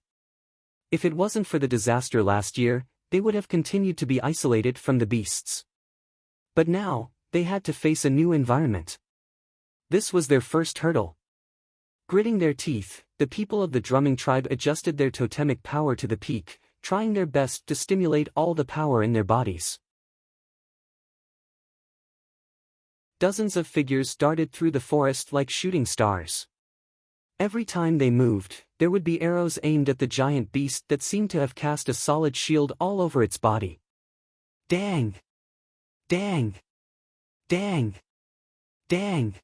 If it wasn't for the disaster last year, they would have continued to be isolated from the beasts. But now, they had to face a new environment. This was their first hurdle. Gritting their teeth, the people of the drumming tribe adjusted their totemic power to the peak, trying their best to stimulate all the power in their bodies. Dozens of figures darted through the forest like shooting stars. Every time they moved, there would be arrows aimed at the giant beast that seemed to have cast a solid shield all over its body. Dang! Dang! Dang! Dang!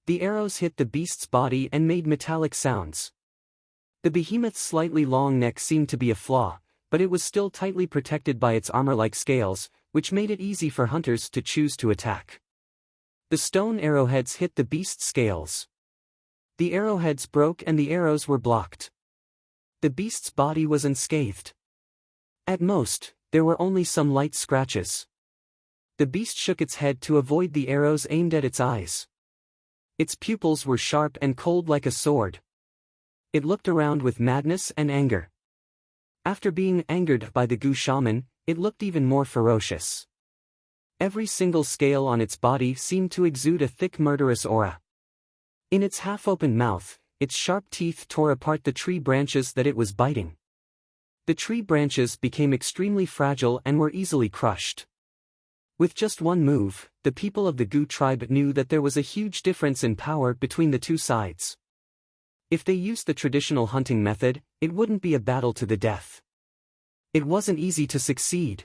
The arrows hit the beast's body and made metallic sounds. The behemoth's slightly long neck seemed to be a flaw, but it was still tightly protected by its armor-like scales, which made it easy for hunters to choose to attack. The stone arrowheads hit the beast's scales. The arrowheads broke and the arrows were blocked. The beast's body was unscathed. At most, there were only some light scratches. The beast shook its head to avoid the arrows aimed at its eyes. Its pupils were sharp and cold like a sword. It looked around with madness and anger. After being angered by the Goo shaman, it looked even more ferocious. Every single scale on its body seemed to exude a thick murderous aura. In its half-open mouth, its sharp teeth tore apart the tree branches that it was biting. The tree branches became extremely fragile and were easily crushed. With just one move, the people of the Goo tribe knew that there was a huge difference in power between the two sides. If they used the traditional hunting method, it wouldn't be a battle to the death. It wasn't easy to succeed.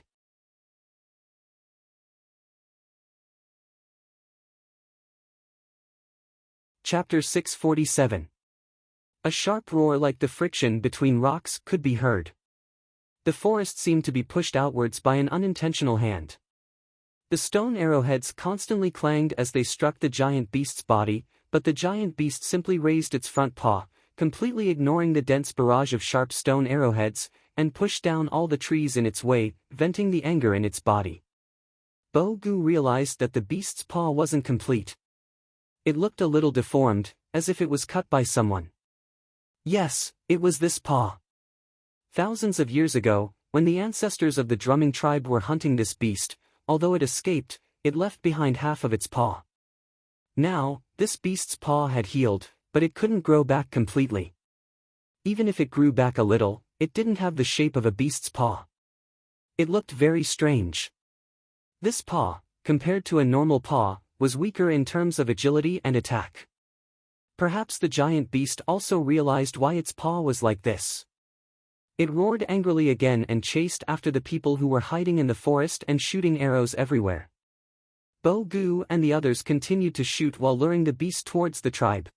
Chapter 647. A sharp roar like the friction between rocks could be heard. The forest seemed to be pushed outwards by an unintentional hand. The stone arrowheads constantly clanged as they struck the giant beast's body, but the giant beast simply raised its front paw, completely ignoring the dense barrage of sharp stone arrowheads, and pushed down all the trees in its way, venting the anger in its body. Goo realized that the beast's paw wasn't complete. It looked a little deformed, as if it was cut by someone. Yes, it was this paw. Thousands of years ago, when the ancestors of the drumming tribe were hunting this beast, although it escaped, it left behind half of its paw. Now, this beast's paw had healed, but it couldn't grow back completely. Even if it grew back a little, it didn't have the shape of a beast's paw. It looked very strange. This paw, compared to a normal paw, was weaker in terms of agility and attack. Perhaps the giant beast also realized why its paw was like this. It roared angrily again and chased after the people who were hiding in the forest and shooting arrows everywhere. Bo-gu and the others continued to shoot while luring the beast towards the tribe.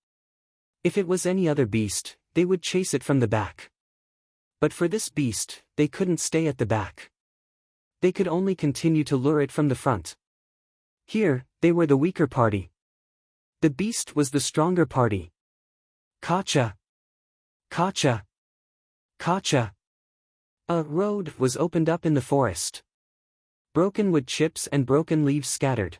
If it was any other beast, they would chase it from the back. But for this beast, they couldn't stay at the back. They could only continue to lure it from the front. Here, they were the weaker party. The beast was the stronger party. Kacha! Kacha! Kacha! A road was opened up in the forest. Broken wood chips and broken leaves scattered.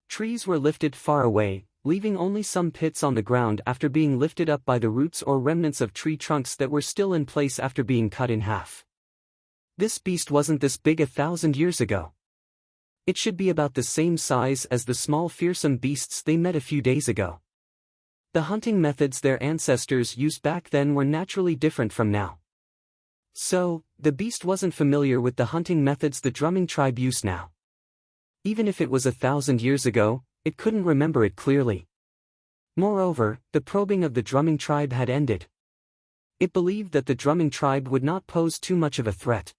Trees were lifted far away, leaving only some pits on the ground after being lifted up by the roots or remnants of tree trunks that were still in place after being cut in half. This beast wasn't this big 1,000 years ago. It should be about the same size as the small fearsome beasts they met a few days ago. The hunting methods their ancestors used back then were naturally different from now. So, the beast wasn't familiar with the hunting methods the drumming tribe used now. Even if it was 1,000 years ago, it couldn't remember it clearly. Moreover, the probing of the drumming tribe had ended. It believed that the drumming tribe would not pose too much of a threat.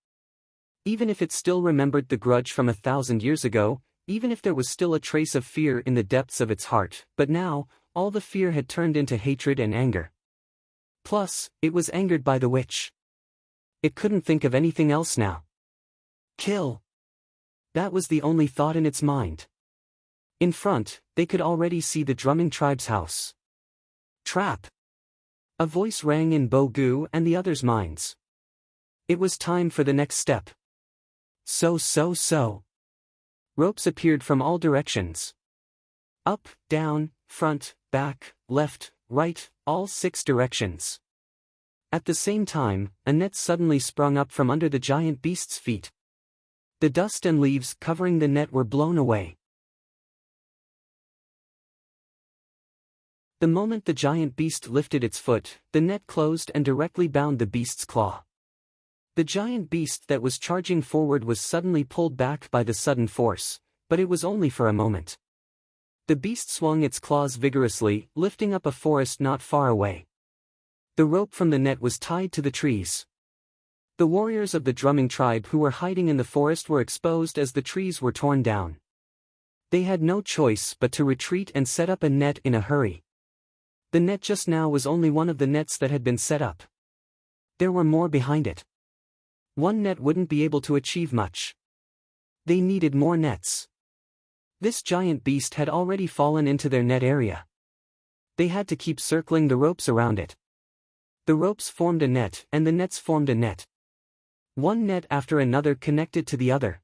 Even if it still remembered the grudge from 1,000 years ago, even if there was still a trace of fear in the depths of its heart, but now, all the fear had turned into hatred and anger. Plus, it was angered by the witch. It couldn't think of anything else now. Kill. That was the only thought in its mind. In front, they could already see the drumming tribe's house. Trap. A voice rang in Bo-gu and the others' minds. It was time for the next step. So. Ropes appeared from all directions. Up, down, front, back, left, right, all 6 directions. At the same time, a net suddenly sprung up from under the giant beast's feet. The dust and leaves covering the net were blown away. The moment the giant beast lifted its foot, the net closed and directly bound the beast's claw. The giant beast that was charging forward was suddenly pulled back by the sudden force, but it was only for a moment. The beast swung its claws vigorously, lifting up a forest not far away. The rope from the net was tied to the trees. The warriors of the drumming tribe who were hiding in the forest were exposed as the trees were torn down. They had no choice but to retreat and set up a net in a hurry. The net just now was only one of the nets that had been set up. There were more behind it. One net wouldn't be able to achieve much. They needed more nets. This giant beast had already fallen into their net area. They had to keep circling the ropes around it. The ropes formed a net and the nets formed a net. One net after another connected to the other.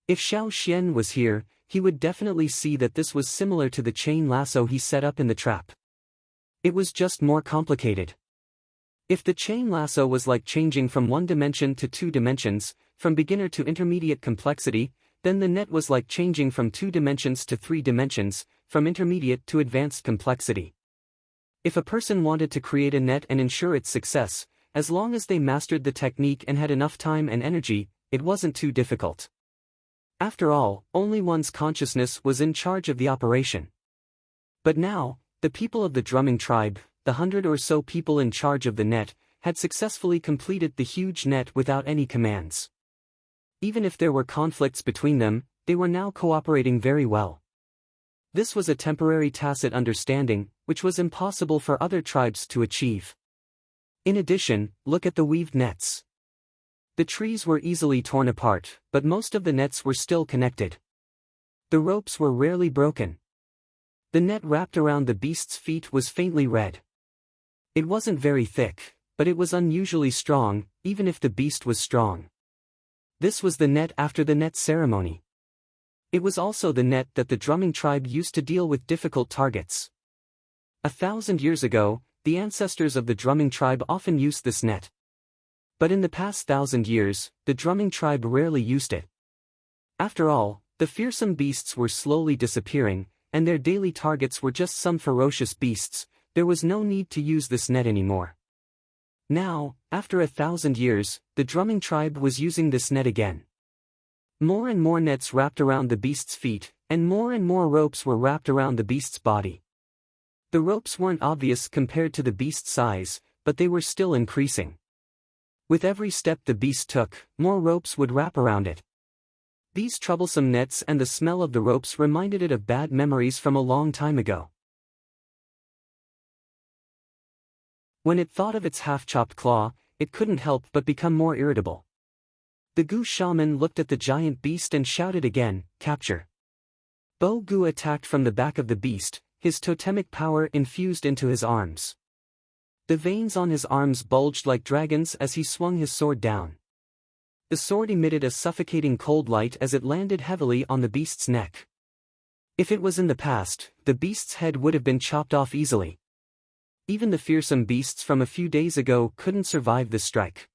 If Xiao Xian was here, he would definitely see that this was similar to the chain lasso he set up in the trap. It was just more complicated. If the chain lasso was like changing from 1 dimension to 2 dimensions, from beginner to intermediate complexity, then the net was like changing from 2 dimensions to 3 dimensions, from intermediate to advanced complexity. If a person wanted to create a net and ensure its success, as long as they mastered the technique and had enough time and energy, it wasn't too difficult. After all, only one's consciousness was in charge of the operation. But now, the people of the drumming tribe, the 100 or so people in charge of the net, had successfully completed the huge net without any commands. Even if there were conflicts between them, they were now cooperating very well. This was a temporary tacit understanding, which was impossible for other tribes to achieve. In addition, look at the weaved nets. The trees were easily torn apart, but most of the nets were still connected. The ropes were rarely broken. The net wrapped around the beast's feet was faintly red. It wasn't very thick, but it was unusually strong, even if the beast was strong. This was the net after the net ceremony. It was also the net that the drumming tribe used to deal with difficult targets. 1,000 years ago, the ancestors of the drumming tribe often used this net. But in the past 1,000 years, the drumming tribe rarely used it. After all, the fearsome beasts were slowly disappearing, and their daily targets were just some ferocious beasts. There was no need to use this net anymore. Now, after 1,000 years, the drumming tribe was using this net again. More and more nets wrapped around the beast's feet, and more ropes were wrapped around the beast's body. The ropes weren't obvious compared to the beast's size, but they were still increasing. With every step the beast took, more ropes would wrap around it. These troublesome nets and the smell of the ropes reminded it of bad memories from a long time ago. When it thought of its half-chopped claw, it couldn't help but become more irritable. The Gu shaman looked at the giant beast and shouted again, "Capture!" Bo Gu attacked from the back of the beast, his totemic power infused into his arms. The veins on his arms bulged like dragons as he swung his sword down. The sword emitted a suffocating cold light as it landed heavily on the beast's neck. If it was in the past, the beast's head would have been chopped off easily. Even the fearsome beasts from a few days ago couldn't survive this strike.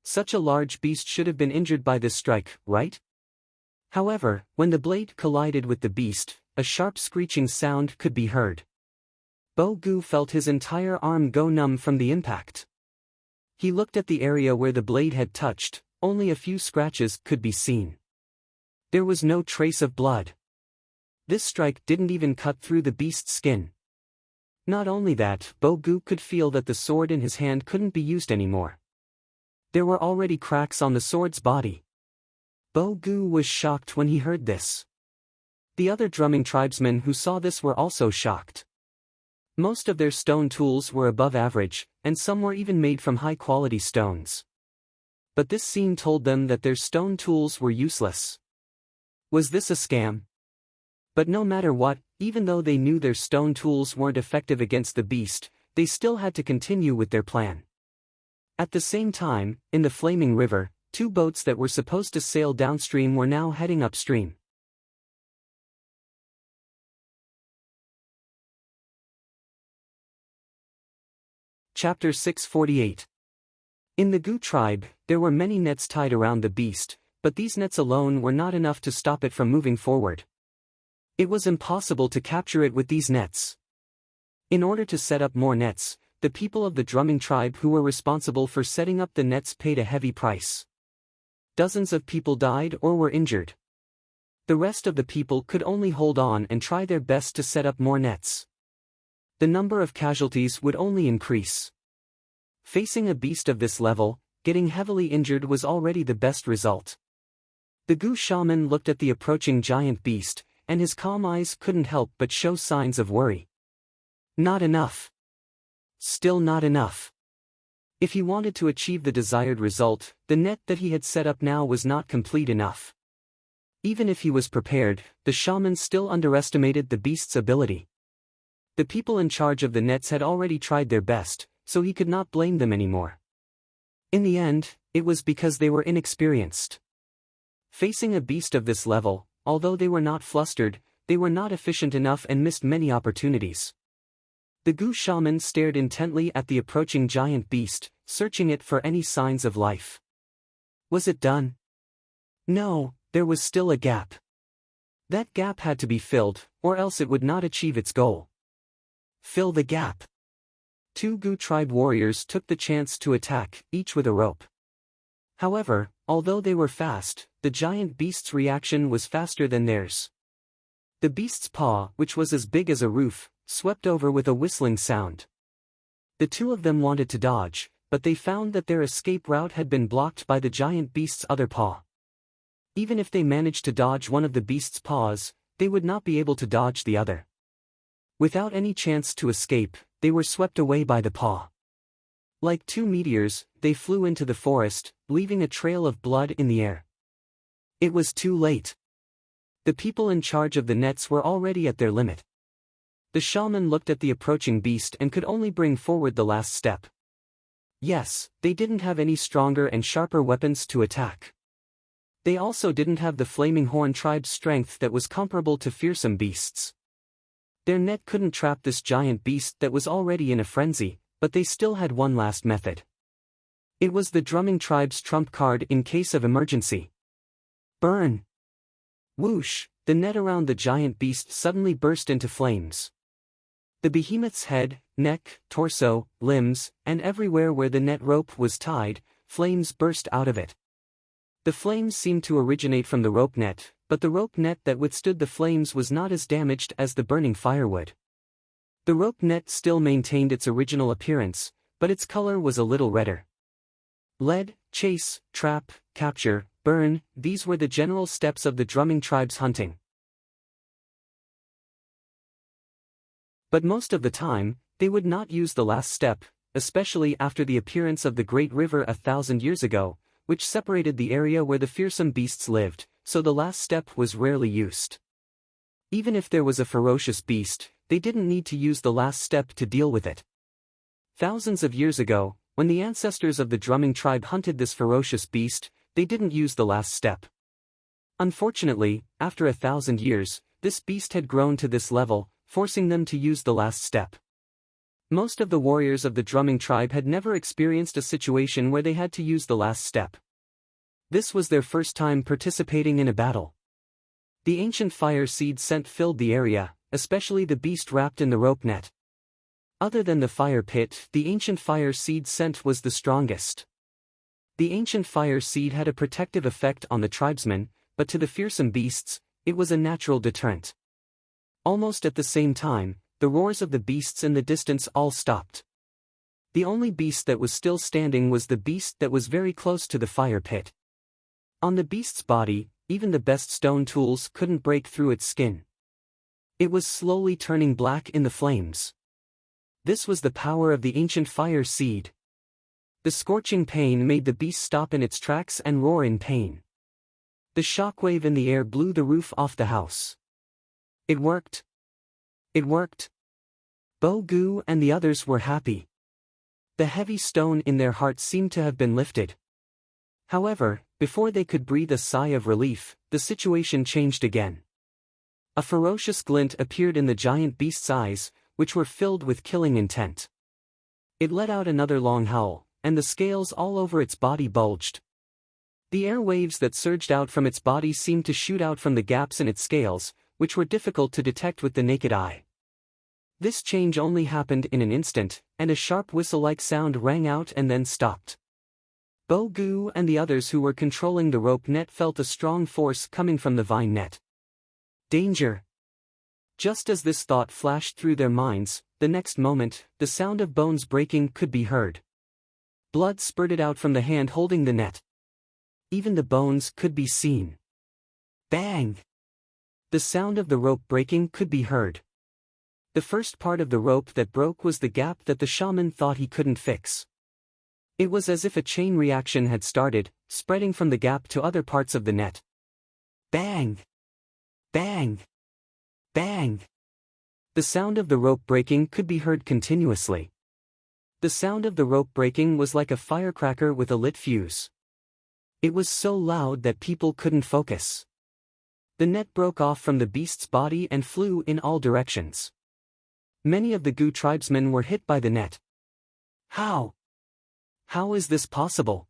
Such a large beast should have been injured by this strike, right? However, when the blade collided with the beast, a sharp screeching sound could be heard. Bo Gu felt his entire arm go numb from the impact. He looked at the area where the blade had touched, only a few scratches could be seen. There was no trace of blood. This strike didn't even cut through the beast's skin. Not only that, Bo Gu could feel that the sword in his hand couldn't be used anymore. There were already cracks on the sword's body. Bo Gu was shocked when he heard this. The other drumming tribesmen who saw this were also shocked. Most of their stone tools were above average, and some were even made from high-quality stones. But this scene told them that their stone tools were useless. Was this a scam? But no matter what, even though they knew their stone tools weren't effective against the beast, they still had to continue with their plan. At the same time, in the flaming river, two boats that were supposed to sail downstream were now heading upstream. Chapter 648. In the Gu tribe, there were many nets tied around the beast, but these nets alone were not enough to stop it from moving forward. It was impossible to capture it with these nets. In order to set up more nets, the people of the drumming tribe who were responsible for setting up the nets paid a heavy price. Dozens of people died or were injured. The rest of the people could only hold on and try their best to set up more nets. The number of casualties would only increase. Facing a beast of this level, getting heavily injured was already the best result. The Gu shaman looked at the approaching giant beast, and his calm eyes couldn't help but show signs of worry. Not enough. Still not enough. If he wanted to achieve the desired result, the net that he had set up now was not complete enough. Even if he was prepared, the shaman still underestimated the beast's ability. The people in charge of the nets had already tried their best, so he could not blame them anymore. In the end, it was because they were inexperienced. Facing a beast of this level, although they were not flustered, they were not efficient enough and missed many opportunities. The Gu shaman stared intently at the approaching giant beast, searching it for any signs of life. Was it done? No, there was still a gap. That gap had to be filled, or else it would not achieve its goal. Fill the gap. Two Gu tribe warriors took the chance to attack, each with a rope. However, although they were fast, the giant beast's reaction was faster than theirs. The beast's paw, which was as big as a roof, swept over with a whistling sound. The two of them wanted to dodge, but they found that their escape route had been blocked by the giant beast's other paw. Even if they managed to dodge one of the beast's paws, they would not be able to dodge the other. Without any chance to escape, they were swept away by the paw. Like two meteors, they flew into the forest, leaving a trail of blood in the air. It was too late. The people in charge of the nets were already at their limit. The shaman looked at the approaching beast and could only bring forward the last step. Yes, they didn't have any stronger and sharper weapons to attack. They also didn't have the Flaming Horn tribe's strength that was comparable to fearsome beasts. Their net couldn't trap this giant beast that was already in a frenzy, but they still had one last method. It was the drumming tribe's trump card in case of emergency. Burn! Whoosh! The net around the giant beast suddenly burst into flames. The behemoth's head, neck, torso, limbs, and everywhere where the net rope was tied, flames burst out of it. The flames seemed to originate from the rope net, but the rope net that withstood the flames was not as damaged as the burning firewood. The rope net still maintained its original appearance, but its color was a little redder. Lead, chase, trap, capture, burn, these were the general steps of the drumming tribe's hunting. But most of the time, they would not use the last step, especially after the appearance of the Great River 1,000 years ago, which separated the area where the fearsome beasts lived, so the last step was rarely used. Even if there was a ferocious beast, they didn't need to use the last step to deal with it. Thousands of years ago, when the ancestors of the drumming tribe hunted this ferocious beast, they didn't use the last step. Unfortunately, after 1,000 years, this beast had grown to this level, forcing them to use the last step. Most of the warriors of the drumming tribe had never experienced a situation where they had to use the last step. This was their first time participating in a battle. The ancient fire seed scent filled the area, especially the beast wrapped in the rope net. Other than the fire pit, the ancient fire seed scent was the strongest. The ancient fire seed had a protective effect on the tribesmen, but to the fearsome beasts, it was a natural deterrent. Almost at the same time, the roars of the beasts in the distance all stopped. The only beast that was still standing was the beast that was very close to the fire pit. On the beast's body, even the best stone tools couldn't break through its skin. It was slowly turning black in the flames. This was the power of the ancient fire seed. The scorching pain made the beast stop in its tracks and roar in pain. The shockwave in the air blew the roof off the house. It worked. It worked. Bo-Gu and the others were happy. The heavy stone in their hearts seemed to have been lifted. However, before they could breathe a sigh of relief, the situation changed again. A ferocious glint appeared in the giant beast's eyes, which were filled with killing intent. It let out another long howl, and the scales all over its body bulged. The air waves that surged out from its body seemed to shoot out from the gaps in its scales, which were difficult to detect with the naked eye. This change only happened in an instant, and a sharp whistle-like sound rang out and then stopped. Bo-Gu and the others who were controlling the rope net felt a strong force coming from the vine net. Danger! Just as this thought flashed through their minds, the next moment, the sound of bones breaking could be heard. Blood spurted out from the hand holding the net. Even the bones could be seen. Bang! The sound of the rope breaking could be heard. The first part of the rope that broke was the gap that the shaman thought he couldn't fix. It was as if a chain reaction had started, spreading from the gap to other parts of the net. Bang! Bang! Bang! The sound of the rope breaking could be heard continuously. The sound of the rope breaking was like a firecracker with a lit fuse. It was so loud that people couldn't focus. The net broke off from the beast's body and flew in all directions. Many of the Gu tribesmen were hit by the net. How? How is this possible?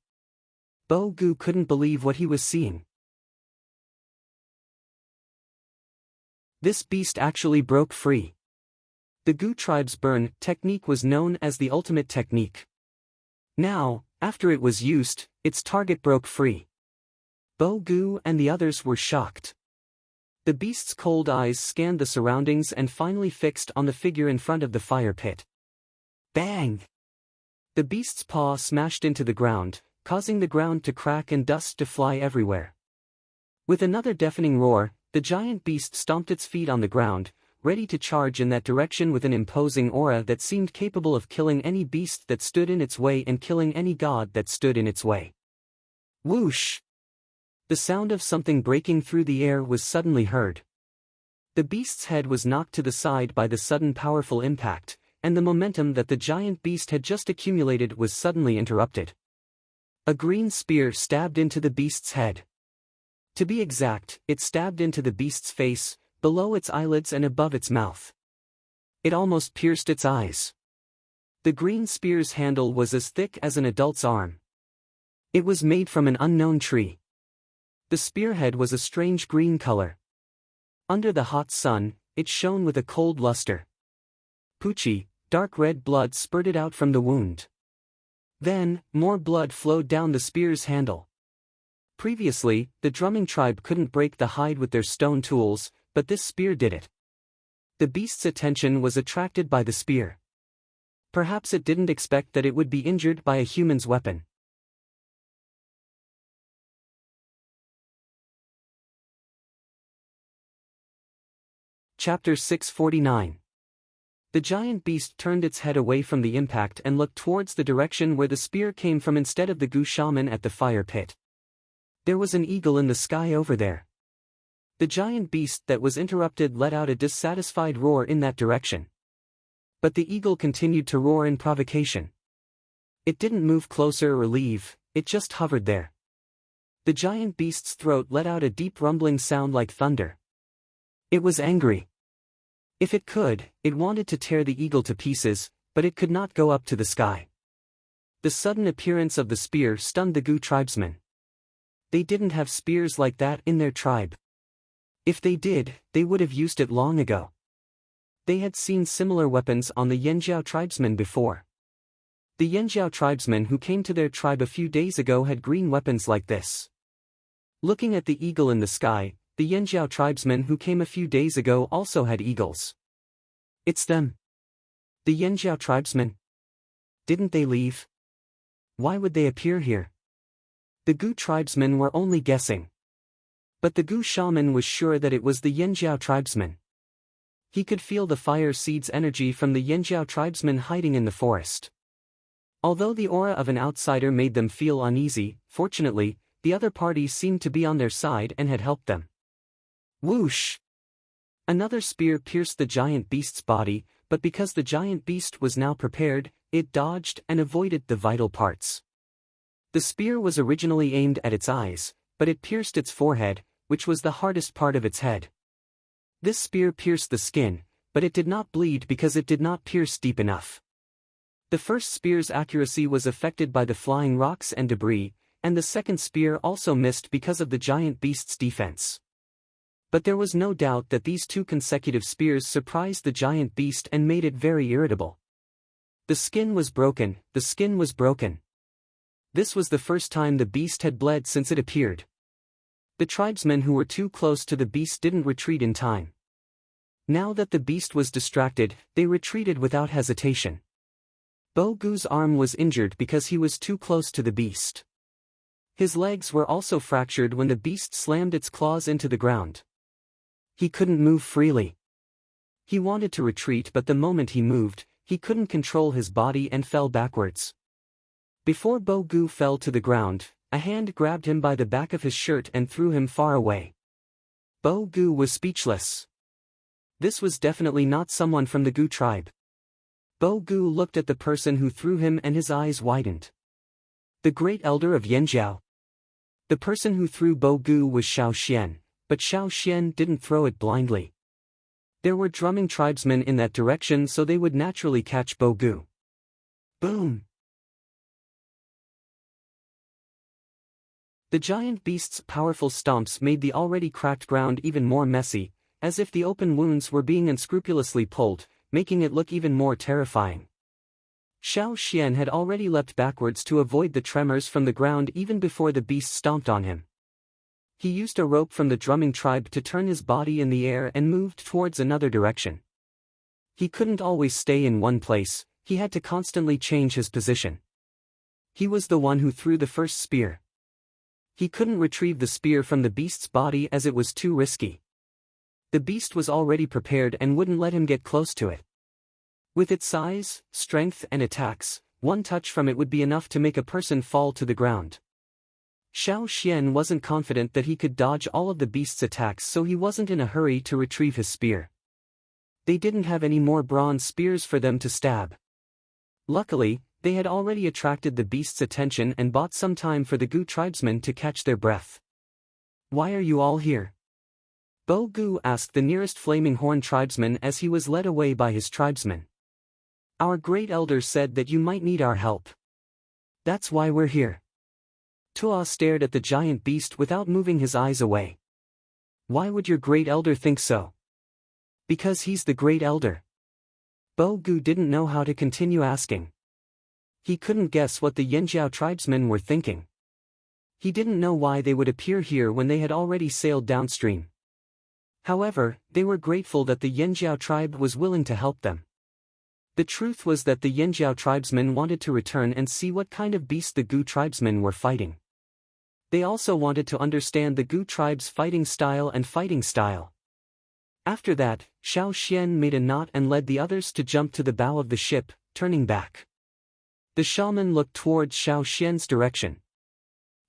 Bo-Gu couldn't believe what he was seeing. This beast actually broke free. The Gu tribe's burn technique was known as the ultimate technique. Now, after it was used, its target broke free. Bo-Gu and the others were shocked. The beast's cold eyes scanned the surroundings and finally fixed on the figure in front of the fire pit. Bang! The beast's paw smashed into the ground, causing the ground to crack and dust to fly everywhere. With another deafening roar, the giant beast stomped its feet on the ground, ready to charge in that direction with an imposing aura that seemed capable of killing any beast that stood in its way and killing any god that stood in its way. Whoosh! The sound of something breaking through the air was suddenly heard. The beast's head was knocked to the side by the sudden powerful impact, and the momentum that the giant beast had just accumulated was suddenly interrupted. A green spear stabbed into the beast's head. To be exact, it stabbed into the beast's face, below its eyelids and above its mouth. It almost pierced its eyes. The green spear's handle was as thick as an adult's arm. It was made from an unknown tree. The spearhead was a strange green color. Under the hot sun, it shone with a cold luster. Poochie, dark red blood spurted out from the wound. Then, more blood flowed down the spear's handle. Previously, the drumming tribe couldn't break the hide with their stone tools, but this spear did it. The beast's attention was attracted by the spear. Perhaps it didn't expect that it would be injured by a human's weapon. Chapter 649. The giant beast turned its head away from the impact and looked towards the direction where the spear came from instead of the Gu shaman at the fire pit. There was an eagle in the sky over there. The giant beast that was interrupted let out a dissatisfied roar in that direction. But the eagle continued to roar in provocation. It didn't move closer or leave, it just hovered there. The giant beast's throat let out a deep rumbling sound like thunder. It was angry. If it could, it wanted to tear the eagle to pieces, but it could not go up to the sky. The sudden appearance of the spear stunned the Gu tribesmen. They didn't have spears like that in their tribe. If they did, they would have used it long ago. They had seen similar weapons on the Yanjiao tribesmen before. The Yanjiao tribesmen who came to their tribe a few days ago had green weapons like this. Looking at the eagle in the sky, the Yanjiao tribesmen who came a few days ago also had eagles. It's them. The Yanjiao tribesmen. Didn't they leave? Why would they appear here? The Gu tribesmen were only guessing. But the Gu shaman was sure that it was the Yanjiao tribesmen. He could feel the fire seed's energy from the Yanjiao tribesmen hiding in the forest. Although the aura of an outsider made them feel uneasy, fortunately, the other parties seemed to be on their side and had helped them. Whoosh! Another spear pierced the giant beast's body, but because the giant beast was now prepared, it dodged and avoided the vital parts. The spear was originally aimed at its eyes, but it pierced its forehead, which was the hardest part of its head. This spear pierced the skin, but it did not bleed because it did not pierce deep enough. The first spear's accuracy was affected by the flying rocks and debris, and the second spear also missed because of the giant beast's defense. But there was no doubt that these two consecutive spears surprised the giant beast and made it very irritable. The skin was broken, the skin was broken. This was the first time the beast had bled since it appeared. The tribesmen who were too close to the beast didn't retreat in time. Now that the beast was distracted, they retreated without hesitation. Bo Gu's arm was injured because he was too close to the beast. His legs were also fractured when the beast slammed its claws into the ground. He couldn't move freely. He wanted to retreat, but the moment he moved, he couldn't control his body and fell backwards. Before Bo Gu fell to the ground, a hand grabbed him by the back of his shirt and threw him far away. Bo Gu was speechless. This was definitely not someone from the Gu tribe. Bo Gu looked at the person who threw him and his eyes widened. The great elder of Yanjiao. The person who threw Bo Gu was Xiao Xian, but Xiao Xian didn't throw it blindly. There were drumming tribesmen in that direction, so they would naturally catch Bo Gu. Boom! The giant beast's powerful stomps made the already cracked ground even more messy, as if the open wounds were being unscrupulously pulled, making it look even more terrifying. Xiao Xian had already leapt backwards to avoid the tremors from the ground even before the beast stomped on him. He used a rope from the drumming tribe to turn his body in the air and moved towards another direction. He couldn't always stay in one place, he had to constantly change his position. He was the one who threw the first spear. He couldn't retrieve the spear from the beast's body as it was too risky. The beast was already prepared and wouldn't let him get close to it. With its size, strength and attacks, one touch from it would be enough to make a person fall to the ground. Xiao Xian wasn't confident that he could dodge all of the beast's attacks, so he wasn't in a hurry to retrieve his spear. They didn't have any more bronze spears for them to stab. Luckily, they had already attracted the beast's attention and bought some time for the Gu tribesmen to catch their breath. "Why are you all here?" Bo Gu asked the nearest flaming horn tribesman as he was led away by his tribesmen. "Our great elder said that you might need our help. That's why we're here." Tua stared at the giant beast without moving his eyes away. "Why would your great elder think so?" "Because he's the great elder." Bo Gu didn't know how to continue asking. He couldn't guess what the Yanjiao tribesmen were thinking. He didn't know why they would appear here when they had already sailed downstream. However, they were grateful that the Yanjiao tribe was willing to help them. The truth was that the Yanjiao tribesmen wanted to return and see what kind of beast the Gu tribesmen were fighting. They also wanted to understand the Gu tribe's fighting style and fighting style. After that, Xiao Xian made a knot and led the others to jump to the bow of the ship, turning back. The shaman looked towards Xiao Xian's direction.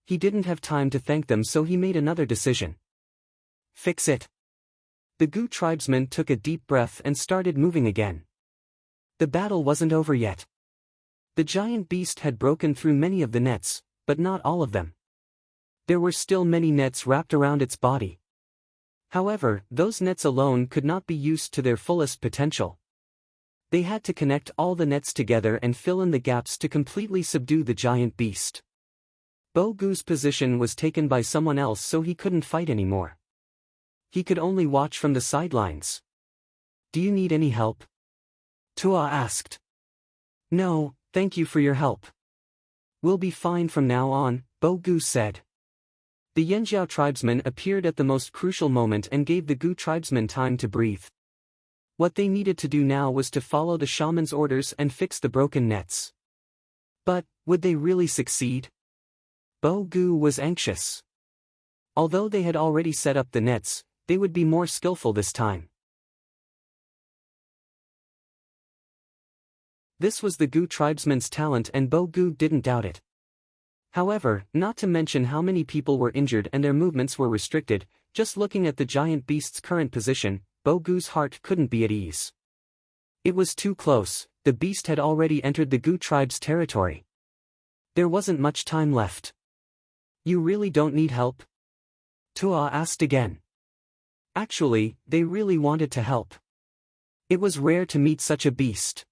He didn't have time to thank them, so he made another decision. Fix it. The Gu tribesmen took a deep breath and started moving again. The battle wasn't over yet. The giant beast had broken through many of the nets, but not all of them. There were still many nets wrapped around its body. However, those nets alone could not be used to their fullest potential. They had to connect all the nets together and fill in the gaps to completely subdue the giant beast. Bo Gu's position was taken by someone else, so he couldn't fight anymore. He could only watch from the sidelines. Do you need any help? Tua asked. No, thank you for your help. We'll be fine from now on, Bo Gu said. The Yanjiao tribesmen appeared at the most crucial moment and gave the Gu tribesmen time to breathe. What they needed to do now was to follow the shaman's orders and fix the broken nets. But, would they really succeed? Bo Gu was anxious. Although they had already set up the nets, they would be more skillful this time. This was the Gu tribesmen's talent and Bo Gu didn't doubt it. However, not to mention how many people were injured and their movements were restricted, just looking at the giant beast's current position, Bo Gu's heart couldn't be at ease. It was too close, the beast had already entered the Gu tribe's territory. There wasn't much time left. You really don't need help? Tua asked again. Actually, they really wanted to help. It was rare to meet such a beast.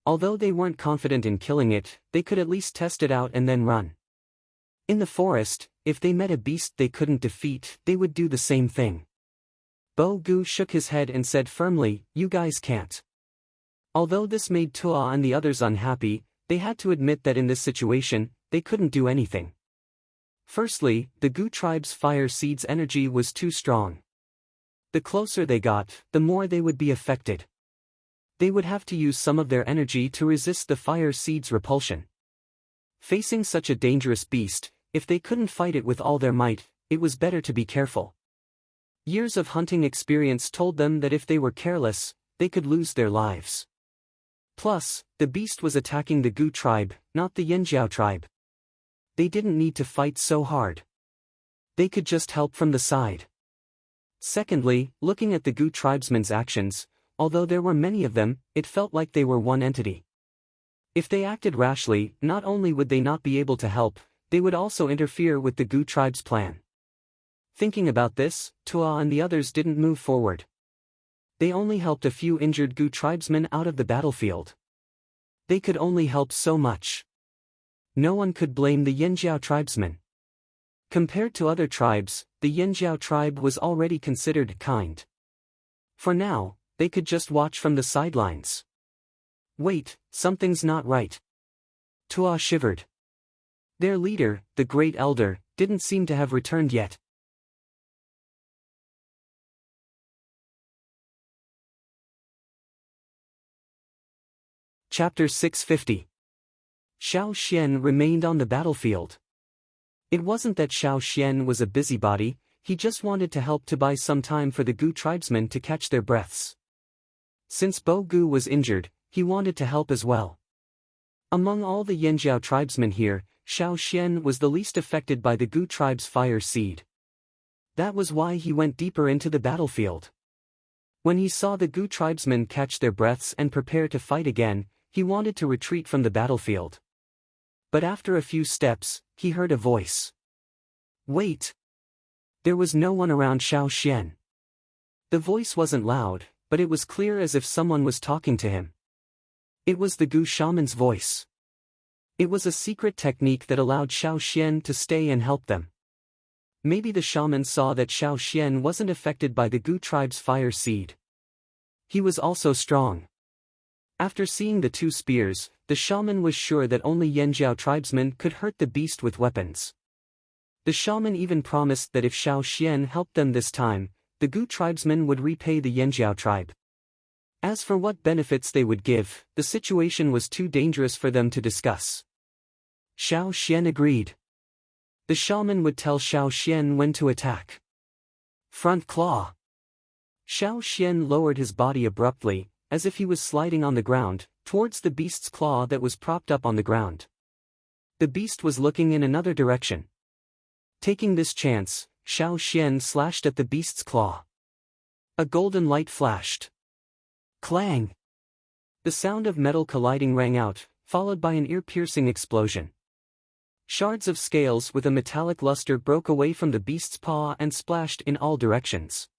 Although they weren't confident in killing it, they could at least test it out and then run. In the forest, if they met a beast they couldn't defeat, they would do the same thing. Bo Gu shook his head and said firmly, "You guys can't." Although this made Tua and the others unhappy, they had to admit that in this situation, they couldn't do anything. Firstly, the Gu tribe's fire seed's energy was too strong. The closer they got, the more they would be affected. They would have to use some of their energy to resist the fire seed's repulsion. Facing such a dangerous beast, if they couldn't fight it with all their might, it was better to be careful. Years of hunting experience told them that if they were careless, they could lose their lives. Plus, the beast was attacking the Gu tribe, not the Yanjiao tribe. They didn't need to fight so hard. They could just help from the side. Secondly, looking at the Gu tribesmen's actions, although there were many of them, it felt like they were one entity. If they acted rashly, not only would they not be able to help, they would also interfere with the Gu tribe's plan. Thinking about this, Tua and the others didn't move forward. They only helped a few injured Gu tribesmen out of the battlefield. They could only help so much. No one could blame the Yanjiao tribesmen. Compared to other tribes, the Yanjiao tribe was already considered kind. For now, they could just watch from the sidelines. Wait, something's not right. Tua shivered. Their leader, the Great Elder, didn't seem to have returned yet. Chapter 650. Xiao Xian remained on the battlefield. It wasn't that Xiao Xian was a busybody, he just wanted to help to buy some time for the Gu tribesmen to catch their breaths. Since Bo Gu was injured, he wanted to help as well. Among all the Yanjiao tribesmen here, Xiao Xian was the least affected by the Gu tribe's fire seed. That was why he went deeper into the battlefield. When he saw the Gu tribesmen catch their breaths and prepare to fight again, he wanted to retreat from the battlefield. But after a few steps, he heard a voice. Wait! There was no one around Xiao Xian. The voice wasn't loud, but it was clear as if someone was talking to him. It was the Gu shaman's voice. It was a secret technique that allowed Xiao Xian to stay and help them. Maybe the shaman saw that Xiao Xian wasn't affected by the Gu tribe's fire seed. He was also strong. After seeing the two spears, the shaman was sure that only Yanjiao tribesmen could hurt the beast with weapons. The shaman even promised that if Xiao Xian helped them this time, the Gu tribesmen would repay the Yanjiao tribe. As for what benefits they would give, the situation was too dangerous for them to discuss. Xiao Xian agreed. The shaman would tell Xiao Xian when to attack. Front claw. Xiao Xian lowered his body abruptly, as if he was sliding on the ground, towards the beast's claw that was propped up on the ground. The beast was looking in another direction. Taking this chance, Xiao Xian slashed at the beast's claw. A golden light flashed. Clang! The sound of metal colliding rang out, followed by an ear-piercing explosion. Shards of scales with a metallic luster broke away from the beast's paw and splashed in all directions.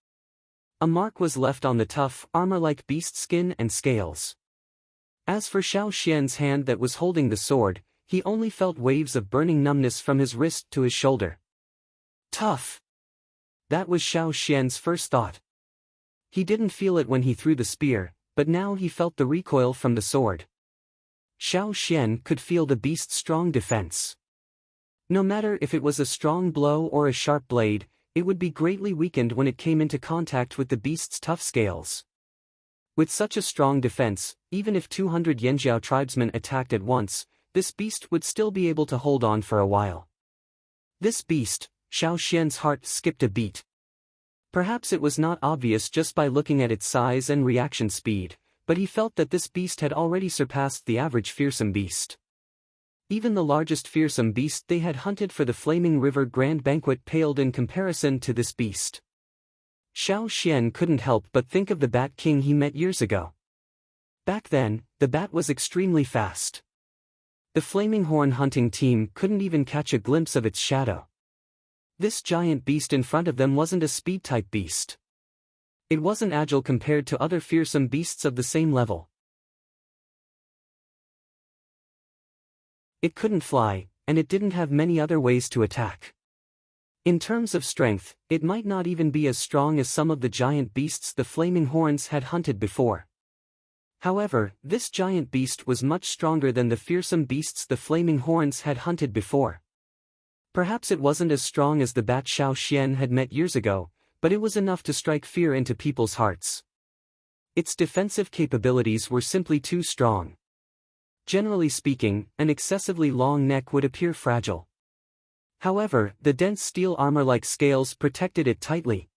A mark was left on the tough, armor-like beast skin and scales. As for Xiao Xian's hand that was holding the sword, he only felt waves of burning numbness from his wrist to his shoulder. Tough! That was Xiao Xian's first thought. He didn't feel it when he threw the spear, but now he felt the recoil from the sword. Xiao Xian could feel the beast's strong defense. No matter if it was a strong blow or a sharp blade, it would be greatly weakened when it came into contact with the beast's tough scales. With such a strong defense, even if 200 Yanjiao tribesmen attacked at once, this beast would still be able to hold on for a while. This beast, Xiao Xian's heart skipped a beat. Perhaps it was not obvious just by looking at its size and reaction speed, but he felt that this beast had already surpassed the average fearsome beast. Even the largest fearsome beast they had hunted for the Flaming River Grand Banquet paled in comparison to this beast. Xiao Xian couldn't help but think of the Bat King he met years ago. Back then, the bat was extremely fast. The Flaming Horn hunting team couldn't even catch a glimpse of its shadow. This giant beast in front of them wasn't a speed-type beast. It wasn't agile compared to other fearsome beasts of the same level. It couldn't fly, and it didn't have many other ways to attack. In terms of strength, it might not even be as strong as some of the giant beasts the Flaming Horns had hunted before. However, this giant beast was much stronger than the fearsome beasts the Flaming Horns had hunted before. Perhaps it wasn't as strong as the bat Xiao Xian had met years ago, but it was enough to strike fear into people's hearts. Its defensive capabilities were simply too strong. Generally speaking, an excessively long neck would appear fragile. However, the dense steel armor-like scales protected it tightly.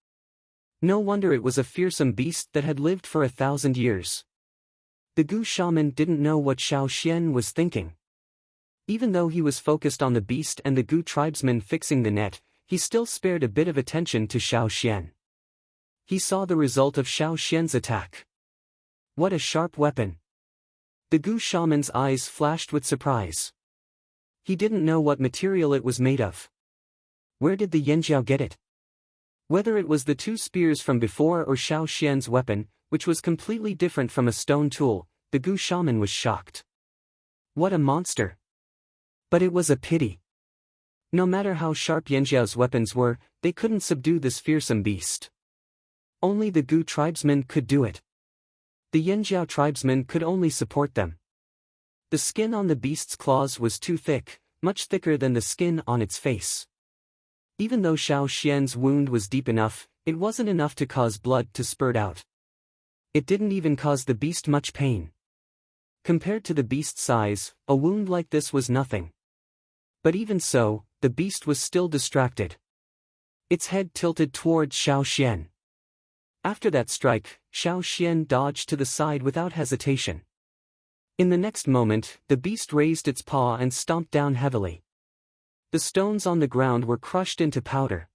No wonder it was a fearsome beast that had lived for 1,000 years. The Gu shaman didn't know what Xiao Xian was thinking. Even though he was focused on the beast and the Gu tribesmen fixing the net, he still spared a bit of attention to Xiao Xian. He saw the result of Xiao Xian's attack. What a sharp weapon! The Gu shaman's eyes flashed with surprise. He didn't know what material it was made of. Where did the Yanjiao get it? Whether it was the two spears from before or Xiao Xian's weapon, which was completely different from a stone tool, the Gu shaman was shocked. What a monster! But it was a pity. No matter how sharp Yanjiao's weapons were, they couldn't subdue this fearsome beast. Only the Gu tribesmen could do it. The Yanjiao tribesmen could only support them. The skin on the beast's claws was too thick, much thicker than the skin on its face. Even though Xiao Xian's wound was deep enough, it wasn't enough to cause blood to spurt out. It didn't even cause the beast much pain. Compared to the beast's size, a wound like this was nothing. But even so, the beast was still distracted. Its head tilted towards Xiao Xian. After that strike, Xiao Xian dodged to the side without hesitation. In the next moment, the beast raised its paw and stomped down heavily. The stones on the ground were crushed into powder.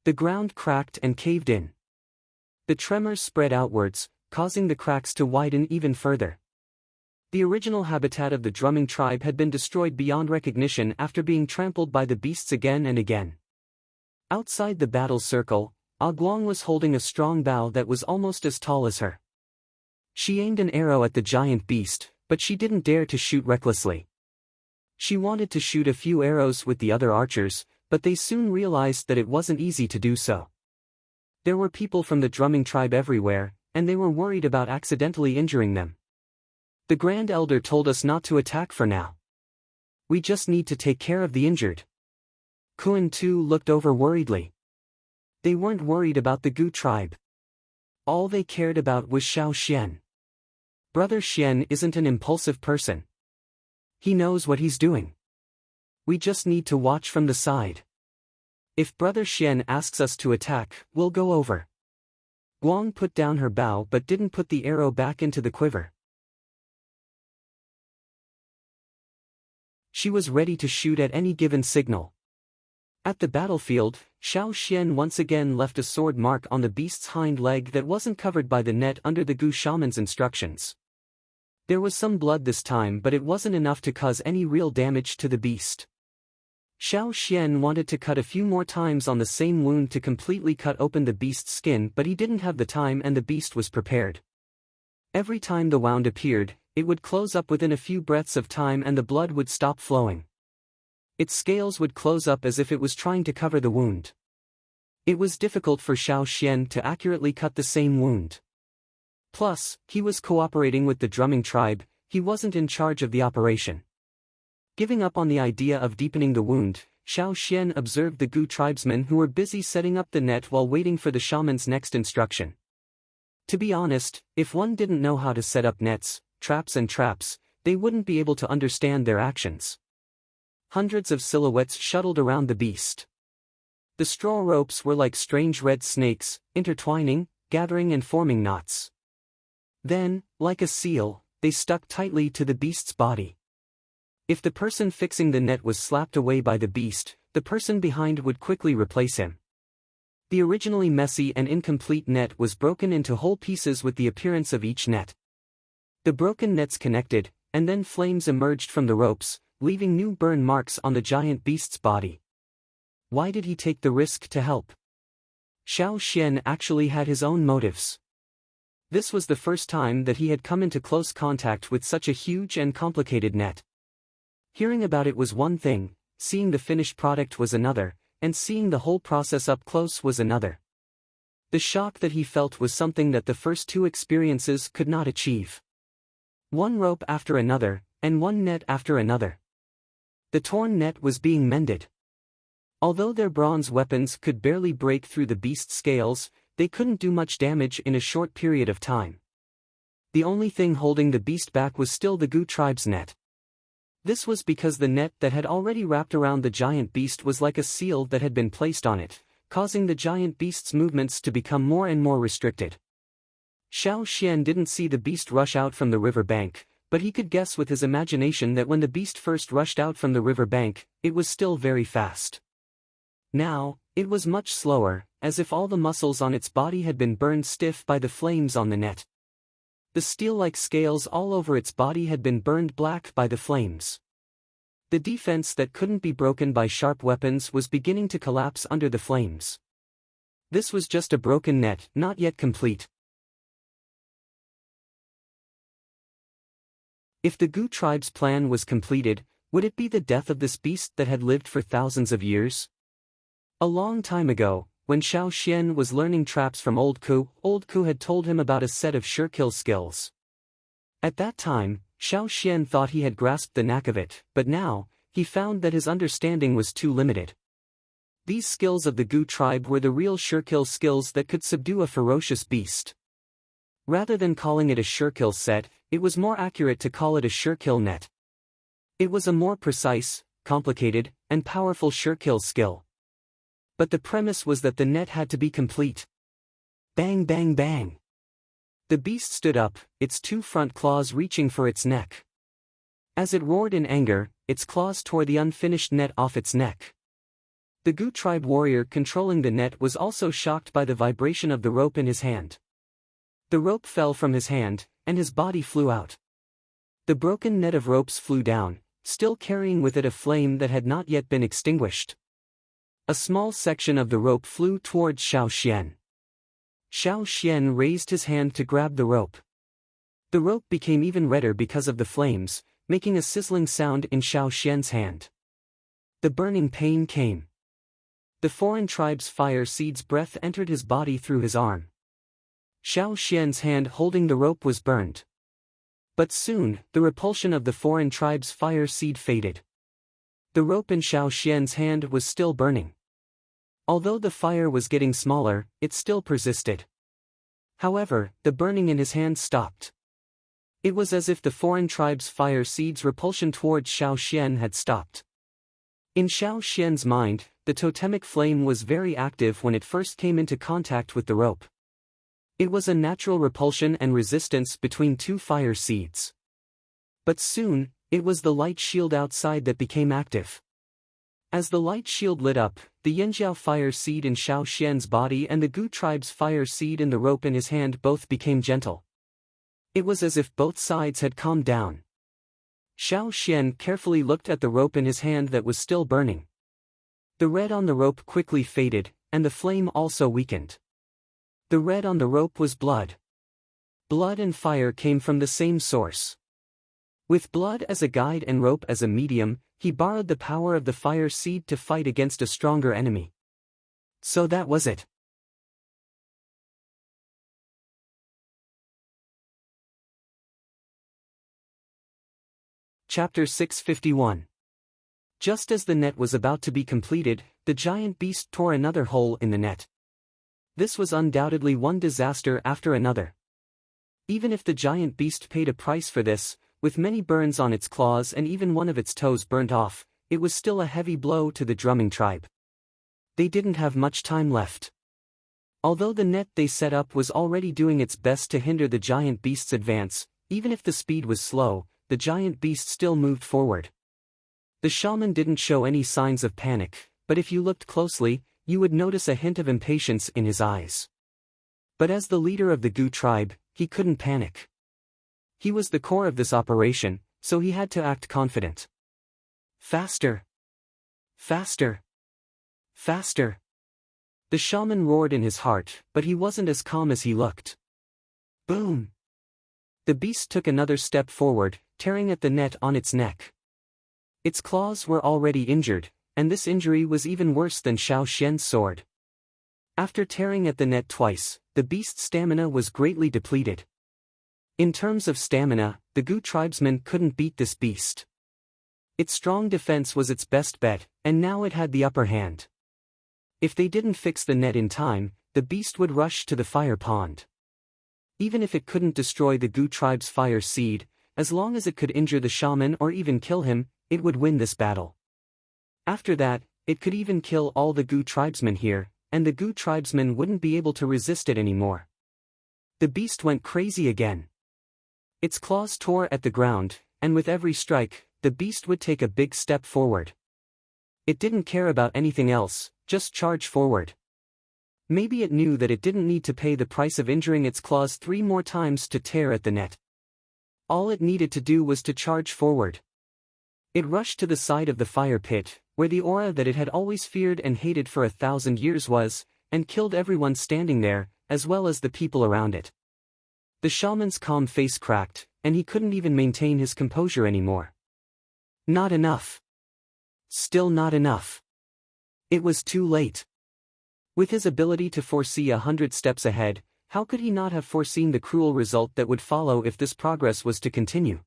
The ground cracked and caved in. The tremors spread outwards, causing the cracks to widen even further. The original habitat of the drumming tribe had been destroyed beyond recognition after being trampled by the beasts again and again. Outside the battle circle, Guang was holding a strong bow that was almost as tall as her. She aimed an arrow at the giant beast, but she didn't dare to shoot recklessly. She wanted to shoot a few arrows with the other archers, but they soon realized that it wasn't easy to do so. There were people from the drumming tribe everywhere, and they were worried about accidentally injuring them. The Grand Elder told us not to attack for now. We just need to take care of the injured. Kun Tu looked over worriedly. They weren't worried about the Gu tribe. All they cared about was Xiao Xian. Brother Xian isn't an impulsive person. He knows what he's doing. We just need to watch from the side. If Brother Xian asks us to attack, we'll go over. Guang put down her bow but didn't put the arrow back into the quiver. She was ready to shoot at any given signal. At the battlefield, Xiao Xian once again left a sword mark on the beast's hind leg that wasn't covered by the net under the Gu shaman's instructions. There was some blood this time, but it wasn't enough to cause any real damage to the beast. Xiao Xian wanted to cut a few more times on the same wound to completely cut open the beast's skin, but he didn't have the time and the beast was prepared. Every time the wound appeared, it would close up within a few breaths of time and the blood would stop flowing. Its scales would close up as if it was trying to cover the wound. It was difficult for Xiao Xian to accurately cut the same wound. Plus, he was cooperating with the drumming tribe, he wasn't in charge of the operation. Giving up on the idea of deepening the wound, Xiao Xian observed the Gu tribesmen who were busy setting up the net while waiting for the shaman's next instruction. To be honest, if one didn't know how to set up nets, traps, they wouldn't be able to understand their actions. Hundreds of silhouettes shuttled around the beast. The straw ropes were like strange red snakes, intertwining, gathering and forming knots. Then, like a seal, they stuck tightly to the beast's body. If the person fixing the net was slapped away by the beast, the person behind would quickly replace him. The originally messy and incomplete net was broken into whole pieces with the appearance of each net. The broken nets connected, and then flames emerged from the ropes, leaving new burn marks on the giant beast's body. Why did he take the risk to help? Xiao Xian actually had his own motives. This was the first time that he had come into close contact with such a huge and complicated net. Hearing about it was one thing, seeing the finished product was another, and seeing the whole process up close was another. The shock that he felt was something that the first two experiences could not achieve. One rope after another, and one net after another. The torn net was being mended. Although their bronze weapons could barely break through the beast's scales, they couldn't do much damage in a short period of time. The only thing holding the beast back was still the Gu tribe's net. This was because the net that had already wrapped around the giant beast was like a seal that had been placed on it, causing the giant beast's movements to become more and more restricted. Xiao Xian didn't see the beast rush out from the river bank, but he could guess with his imagination that when the beast first rushed out from the river bank, it was still very fast. Now, it was much slower, as if all the muscles on its body had been burned stiff by the flames on the net. The steel-like scales all over its body had been burned black by the flames. The defense that couldn't be broken by sharp weapons was beginning to collapse under the flames. This was just a broken net, not yet complete. If the Gu tribe's plan was completed, would it be the death of this beast that had lived for thousands of years? A long time ago, when Xiao Xian was learning traps from Old Ku had told him about a set of sure-kill skills. At that time, Xiao Xian thought he had grasped the knack of it, but now, he found that his understanding was too limited. These skills of the Gu tribe were the real sure-kill skills that could subdue a ferocious beast. Rather than calling it a sure-kill set, it was more accurate to call it a sure-kill net. It was a more precise, complicated, and powerful sure-kill skill. But the premise was that the net had to be complete. Bang bang bang. The beast stood up, its two front claws reaching for its neck. As it roared in anger, its claws tore the unfinished net off its neck. The Gu tribe warrior controlling the net was also shocked by the vibration of the rope in his hand. The rope fell from his hand, and his body flew out. The broken net of ropes flew down, still carrying with it a flame that had not yet been extinguished. A small section of the rope flew towards Xiao Xian. Xiao Xian raised his hand to grab the rope. The rope became even redder because of the flames, making a sizzling sound in Xiao Xian's hand. The burning pain came. The foreign tribe's fire seed's breath entered his body through his arm. Xiao Xian's hand holding the rope was burned. But soon, the repulsion of the foreign tribe's fire seed faded. The rope in Xiao Xian's hand was still burning. Although the fire was getting smaller, it still persisted. However, the burning in his hand stopped. It was as if the foreign tribe's fire seed's repulsion towards Xiao Xian had stopped. In Xiao Xian's mind, the totemic flame was very active when it first came into contact with the rope. It was a natural repulsion and resistance between two fire seeds. But soon, it was the light shield outside that became active. As the light shield lit up, the Yanjiao fire seed in Xiao Xian's body and the Gu tribe's fire seed in the rope in his hand both became gentle. It was as if both sides had calmed down. Xiao Xian carefully looked at the rope in his hand that was still burning. The red on the rope quickly faded, and the flame also weakened. The red on the rope was blood. Blood and fire came from the same source. With blood as a guide and rope as a medium, he borrowed the power of the fire seed to fight against a stronger enemy. So that was it. Chapter 651. Just as the net was about to be completed, the giant beast tore another hole in the net. This was undoubtedly one disaster after another. Even if the giant beast paid a price for this, with many burns on its claws and even one of its toes burnt off, it was still a heavy blow to the drumming tribe. They didn't have much time left. Although the net they set up was already doing its best to hinder the giant beast's advance, even if the speed was slow, the giant beast still moved forward. The shaman didn't show any signs of panic, but if you looked closely, you would notice a hint of impatience in his eyes. But as the leader of the Gu tribe, he couldn't panic. He was the core of this operation, so he had to act confident. Faster! Faster! Faster! The shaman roared in his heart, but he wasn't as calm as he looked. Boom! The beast took another step forward, tearing at the net on its neck. Its claws were already injured, and this injury was even worse than Xiao Xian's sword. After tearing at the net twice, the beast's stamina was greatly depleted. In terms of stamina, the Gu tribesmen couldn't beat this beast. Its strong defense was its best bet, and now it had the upper hand. If they didn't fix the net in time, the beast would rush to the fire pond. Even if it couldn't destroy the Gu tribe's fire seed, as long as it could injure the shaman or even kill him, it would win this battle. After that, it could even kill all the Gu tribesmen here, and the Gu tribesmen wouldn't be able to resist it anymore. The beast went crazy again. Its claws tore at the ground, and with every strike, the beast would take a big step forward. It didn't care about anything else, just charge forward. Maybe it knew that it didn't need to pay the price of injuring its claws 3 more times to tear at the net. All it needed to do was to charge forward. It rushed to the side of the fire pit, where the aura that it had always feared and hated for 1,000 years was, and killed everyone standing there, as well as the people around it. The shaman's calm face cracked, and he couldn't even maintain his composure anymore. Not enough. Still not enough. It was too late. With his ability to foresee 100 steps ahead, how could he not have foreseen the cruel result that would follow if this progress was to continue?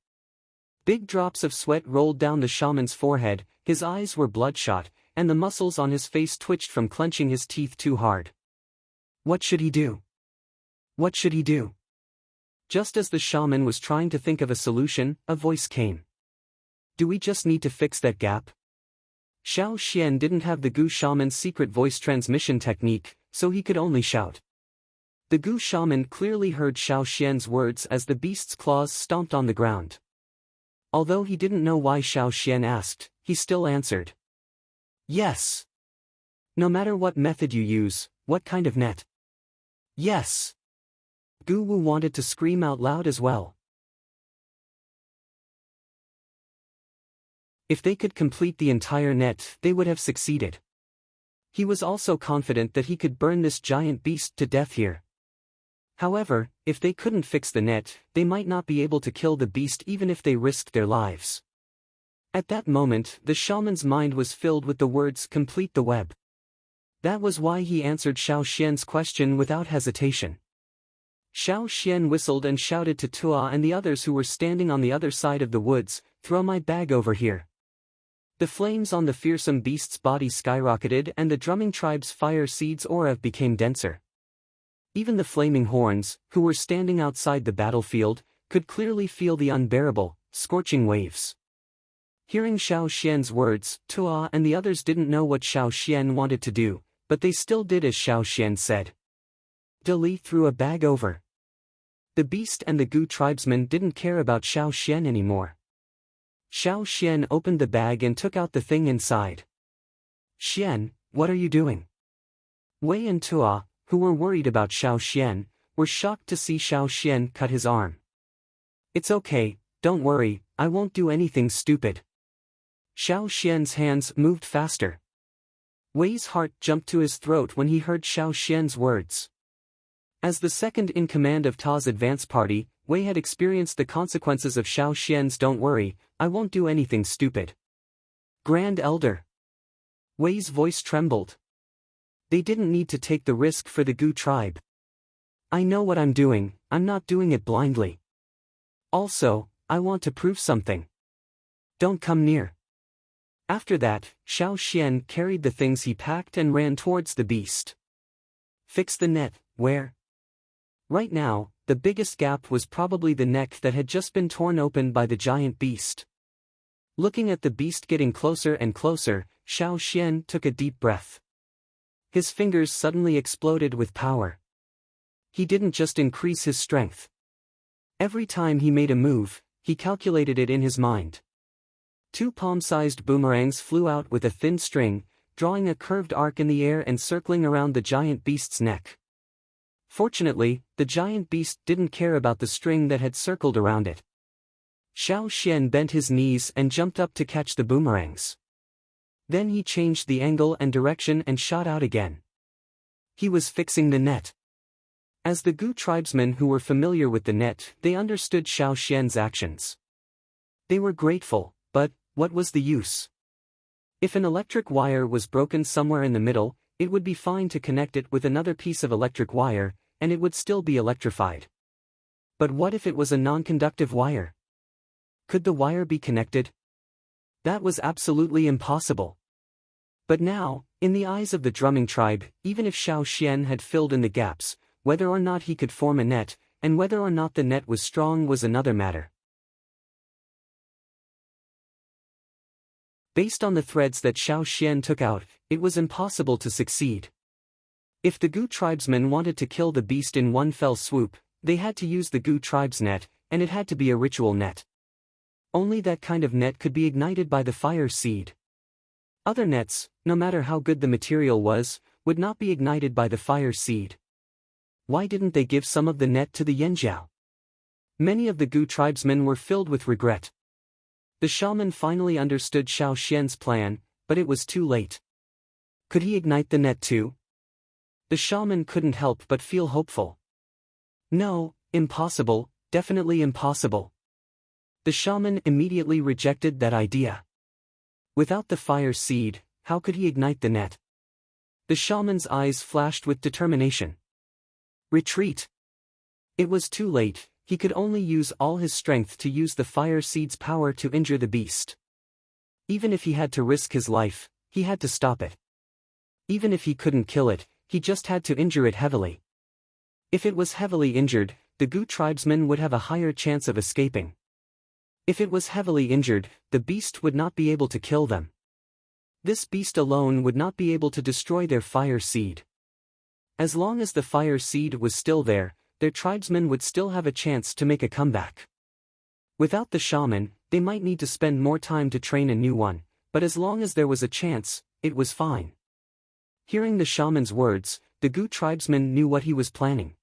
Big drops of sweat rolled down the shaman's forehead, his eyes were bloodshot, and the muscles on his face twitched from clenching his teeth too hard. What should he do? What should he do? Just as the shaman was trying to think of a solution, a voice came. Do we just need to fix that gap? Xiao Xian didn't have the Gu shaman's secret voice transmission technique, so he could only shout. The Gu shaman clearly heard Xiao Xian's words as the beast's claws stomped on the ground. Although he didn't know why Xiao Xian asked, he still answered. Yes. No matter what method you use, what kind of net? Yes. Gu Wu wanted to scream out loud as well. If they could complete the entire net, they would have succeeded. He was also confident that he could burn this giant beast to death here. However, if they couldn't fix the net, they might not be able to kill the beast even if they risked their lives. At that moment, the shaman's mind was filled with the words "complete the web." That was why he answered Xiao Xian's question without hesitation. Xiao Xian whistled and shouted to Tua and the others who were standing on the other side of the woods, "Throw my bag over here." The flames on the fearsome beast's body skyrocketed and the drumming tribe's fire seed's aura became denser. Even the flaming horns, who were standing outside the battlefield, could clearly feel the unbearable, scorching waves. Hearing Xiao Xian's words, Tua and the others didn't know what Xiao Xian wanted to do, but they still did as Xiao Xian said. Li threw a bag over. The beast and the Gu tribesmen didn't care about Xiao Xian anymore. Xiao Xian opened the bag and took out the thing inside. Xian, what are you doing? Wei and Tua, who were worried about Xiao Xian, were shocked to see Xiao Xian cut his arm. It's okay, don't worry, I won't do anything stupid. Xiao Xian's hands moved faster. Wei's heart jumped to his throat when he heard Xiao Xian's words. As the second in command of Ta's advance party, Wei had experienced the consequences of Xiao Xian's "don't worry, I won't do anything stupid." Grand Elder. Wei's voice trembled. They didn't need to take the risk for the Gu tribe. I know what I'm doing, I'm not doing it blindly. Also, I want to prove something. Don't come near. After that, Xiao Xian carried the things he packed and ran towards the beast. Fix the net, where? Right now, the biggest gap was probably the neck that had just been torn open by the giant beast. Looking at the beast getting closer and closer, Xiao Xian took a deep breath. His fingers suddenly exploded with power. He didn't just increase his strength. Every time he made a move, he calculated it in his mind. 2 palm-sized boomerangs flew out with a thin string, drawing a curved arc in the air and circling around the giant beast's neck. Fortunately, the giant beast didn't care about the string that had circled around it. Xiao Xian bent his knees and jumped up to catch the boomerangs. Then he changed the angle and direction and shot out again. He was fixing the net. As the Gu tribesmen who were familiar with the net, they understood Xiao Xian's actions. They were grateful, but what was the use? If an electric wire was broken somewhere in the middle, it would be fine to connect it with another piece of electric wire, and it would still be electrified. But what if it was a non-conductive wire? Could the wire be connected? That was absolutely impossible. But now, in the eyes of the drumming tribe, even if Xiao Xian had filled in the gaps, whether or not he could form a net, and whether or not the net was strong was another matter. Based on the threads that Xiao Xian took out, it was impossible to succeed. If the Gu tribesmen wanted to kill the beast in one fell swoop, they had to use the Gu tribe's net, and it had to be a ritual net. Only that kind of net could be ignited by the fire seed. Other nets, no matter how good the material was, would not be ignited by the fire seed. Why didn't they give some of the net to the Yanjiao? Many of the Gu tribesmen were filled with regret. The shaman finally understood Xiao Xian's plan, but it was too late. Could he ignite the net too? The shaman couldn't help but feel hopeful. No, impossible, definitely impossible. The shaman immediately rejected that idea. Without the fire seed, how could he ignite the net? The shaman's eyes flashed with determination. Retreat. It was too late, he could only use all his strength to use the fire seed's power to injure the beast. Even if he had to risk his life, he had to stop it. Even if he couldn't kill it, he just had to injure it heavily. If it was heavily injured, the Gu tribesmen would have a higher chance of escaping. If it was heavily injured, the beast would not be able to kill them. This beast alone would not be able to destroy their fire seed. As long as the fire seed was still there, their tribesmen would still have a chance to make a comeback. Without the shaman, they might need to spend more time to train a new one, but as long as there was a chance, it was fine. Hearing the shaman's words, the Gu tribesmen knew what he was planning.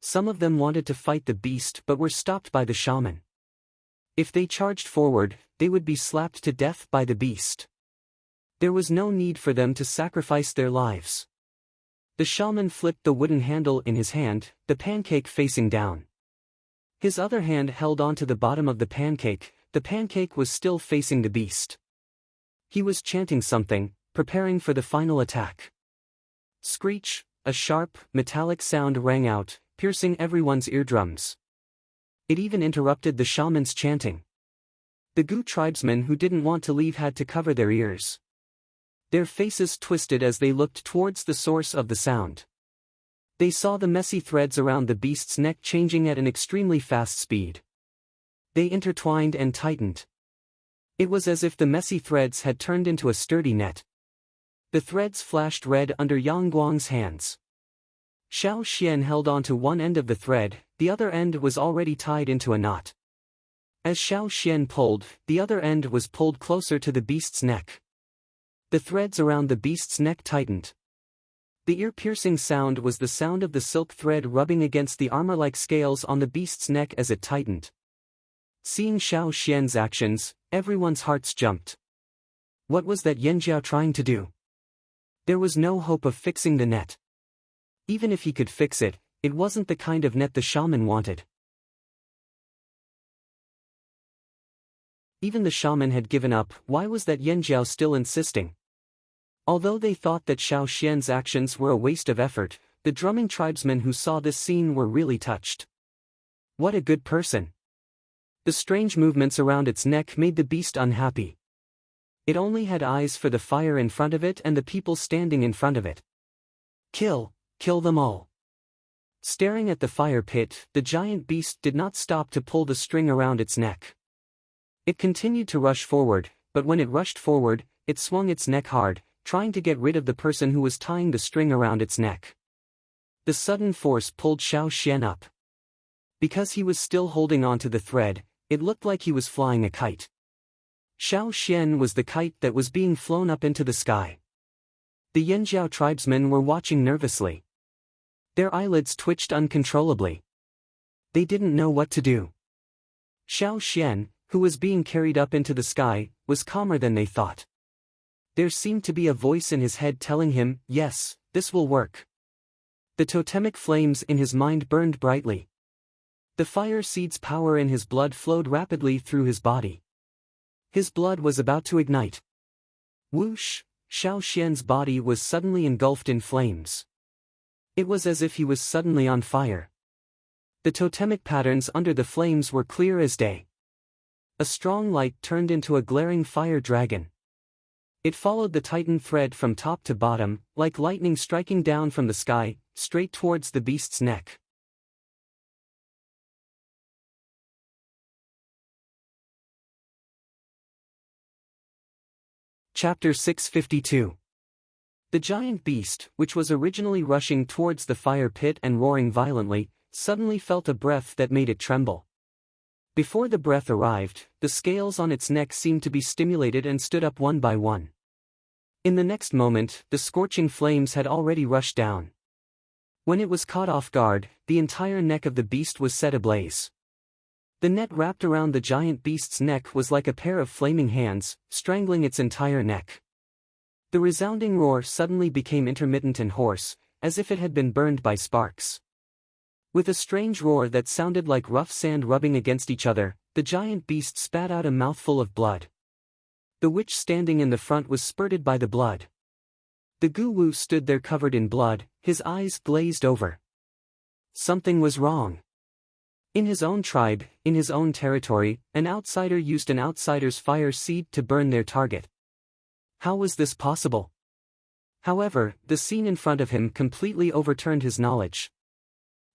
Some of them wanted to fight the beast but were stopped by the shaman. If they charged forward, they would be slapped to death by the beast. There was no need for them to sacrifice their lives. The shaman flipped the wooden handle in his hand, the pancake facing down. His other hand held onto the bottom of the pancake was still facing the beast. He was chanting something, preparing for the final attack. Screech, a sharp, metallic sound rang out, piercing everyone's eardrums. It even interrupted the shaman's chanting. The Gu tribesmen who didn't want to leave had to cover their ears. Their faces twisted as they looked towards the source of the sound. They saw the messy threads around the beast's neck changing at an extremely fast speed. They intertwined and tightened. It was as if the messy threads had turned into a sturdy net. The threads flashed red under Yang Guang's hands. Xiao Xian held on to one end of the thread, the other end was already tied into a knot. As Xiao Xian pulled, the other end was pulled closer to the beast's neck. The threads around the beast's neck tightened. The ear-piercing sound was the sound of the silk thread rubbing against the armor-like scales on the beast's neck as it tightened. Seeing Xiao Xian's actions, everyone's hearts jumped. What was that Yanjiao trying to do? There was no hope of fixing the net. Even if he could fix it, it wasn't the kind of net the shaman wanted. Even the shaman had given up. Why was that Yanjiao still insisting? Although they thought that Xiao Xian's actions were a waste of effort, the drumming tribesmen who saw this scene were really touched. What a good person. The strange movements around its neck made the beast unhappy. It only had eyes for the fire in front of it and the people standing in front of it. Kill them all. Staring at the fire pit, the giant beast did not stop to pull the string around its neck. It continued to rush forward, but when it rushed forward, it swung its neck hard, trying to get rid of the person who was tying the string around its neck. The sudden force pulled Xiao Xian up. Because he was still holding onto the thread, it looked like he was flying a kite. Xiao Xian was the kite that was being flown up into the sky. The Yanjiao tribesmen were watching nervously. Their eyelids twitched uncontrollably. They didn't know what to do. Xiao Xian, who was being carried up into the sky, was calmer than they thought. There seemed to be a voice in his head telling him, yes, this will work. The totemic flames in his mind burned brightly. The fire seed's power in his blood flowed rapidly through his body. His blood was about to ignite. Whoosh! Xiao Xian's body was suddenly engulfed in flames. It was as if he was suddenly on fire. The totemic patterns under the flames were clear as day. A strong light turned into a glaring fire dragon. It followed the titan thread from top to bottom, like lightning striking down from the sky, straight towards the beast's neck. Chapter 652. The giant beast, which was originally rushing towards the fire pit and roaring violently, suddenly felt a breath that made it tremble. Before the breath arrived, the scales on its neck seemed to be stimulated and stood up one by one. In the next moment, the scorching flames had already rushed down. When it was caught off guard, the entire neck of the beast was set ablaze. The net wrapped around the giant beast's neck was like a pair of flaming hands, strangling its entire neck. The resounding roar suddenly became intermittent and hoarse, as if it had been burned by sparks. With a strange roar that sounded like rough sand rubbing against each other, the giant beast spat out a mouthful of blood. The witch standing in the front was spurted by the blood. The Gu-Wu stood there covered in blood, his eyes glazed over. Something was wrong. In his own tribe, in his own territory, an outsider used an outsider's fire seed to burn their target. How was this possible? However, the scene in front of him completely overturned his knowledge.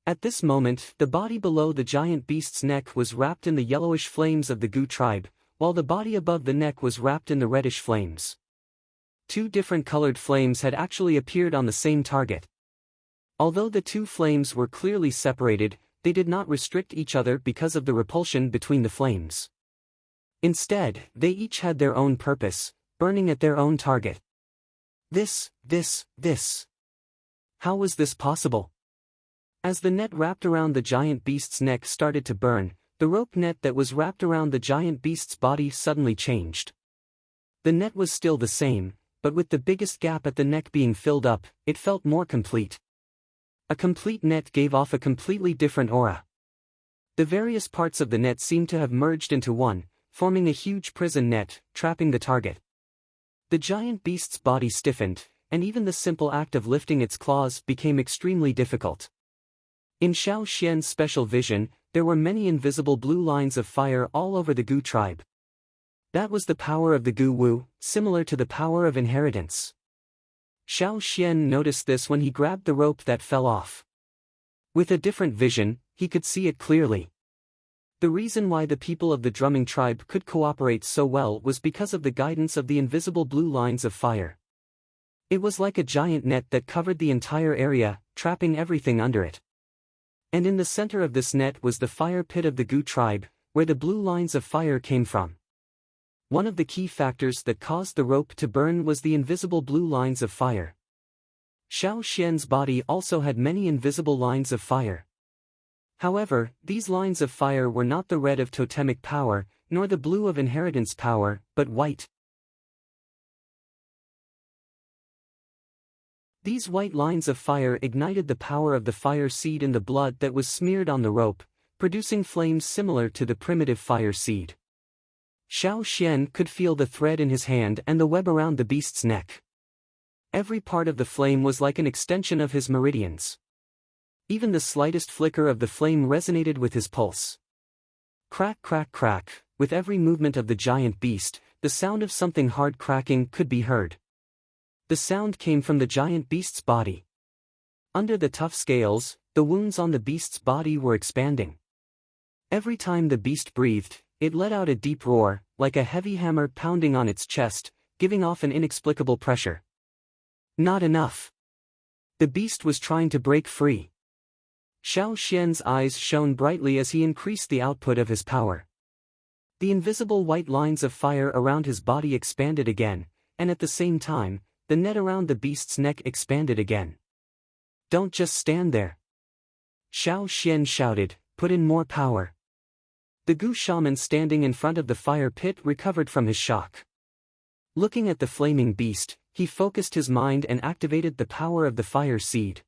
At this moment, the body below the giant beast's neck was wrapped in the yellowish flames of the Gu tribe, while the body above the neck was wrapped in the reddish flames. Two different colored flames had actually appeared on the same target. Although the two flames were clearly separated, they did not restrict each other because of the repulsion between the flames. Instead, they each had their own purpose, burning at their own target. This. How was this possible? As the net wrapped around the giant beast's neck started to burn, the rope net that was wrapped around the giant beast's body suddenly changed. The net was still the same, but with the biggest gap at the neck being filled up, it felt more complete. A complete net gave off a completely different aura. The various parts of the net seemed to have merged into one, forming a huge prison net, trapping the target. The giant beast's body stiffened, and even the simple act of lifting its claws became extremely difficult. In Xiao Xian's special vision, there were many invisible blue lines of fire all over the Gu tribe. That was the power of the Gu-Wu, similar to the power of inheritance. Xiao Xian noticed this when he grabbed the rope that fell off. With a different vision, he could see it clearly. The reason why the people of the drumming tribe could cooperate so well was because of the guidance of the invisible blue lines of fire. It was like a giant net that covered the entire area, trapping everything under it. And in the center of this net was the fire pit of the Gu tribe, where the blue lines of fire came from. One of the key factors that caused the rope to burn was the invisible blue lines of fire. Xiao Xian's body also had many invisible lines of fire. However, these lines of fire were not the red of totemic power, nor the blue of inheritance power, but white. These white lines of fire ignited the power of the fire seed in the blood that was smeared on the rope, producing flames similar to the primitive fire seed. Xiao Xian could feel the thread in his hand and the web around the beast's neck. Every part of the flame was like an extension of his meridians. Even the slightest flicker of the flame resonated with his pulse. Crack, crack, crack, with every movement of the giant beast, the sound of something hard cracking could be heard. The sound came from the giant beast's body. Under the tough scales, the wounds on the beast's body were expanding. Every time the beast breathed, it let out a deep roar, like a heavy hammer pounding on its chest, giving off an inexplicable pressure. Not enough. The beast was trying to break free. Xiao Xian's eyes shone brightly as he increased the output of his power. The invisible white lines of fire around his body expanded again, and at the same time, the net around the beast's neck expanded again. Don't just stand there. Xiao Xian shouted, put in more power. The Gu shaman standing in front of the fire pit recovered from his shock. Looking at the flaming beast, he focused his mind and activated the power of the fire seed.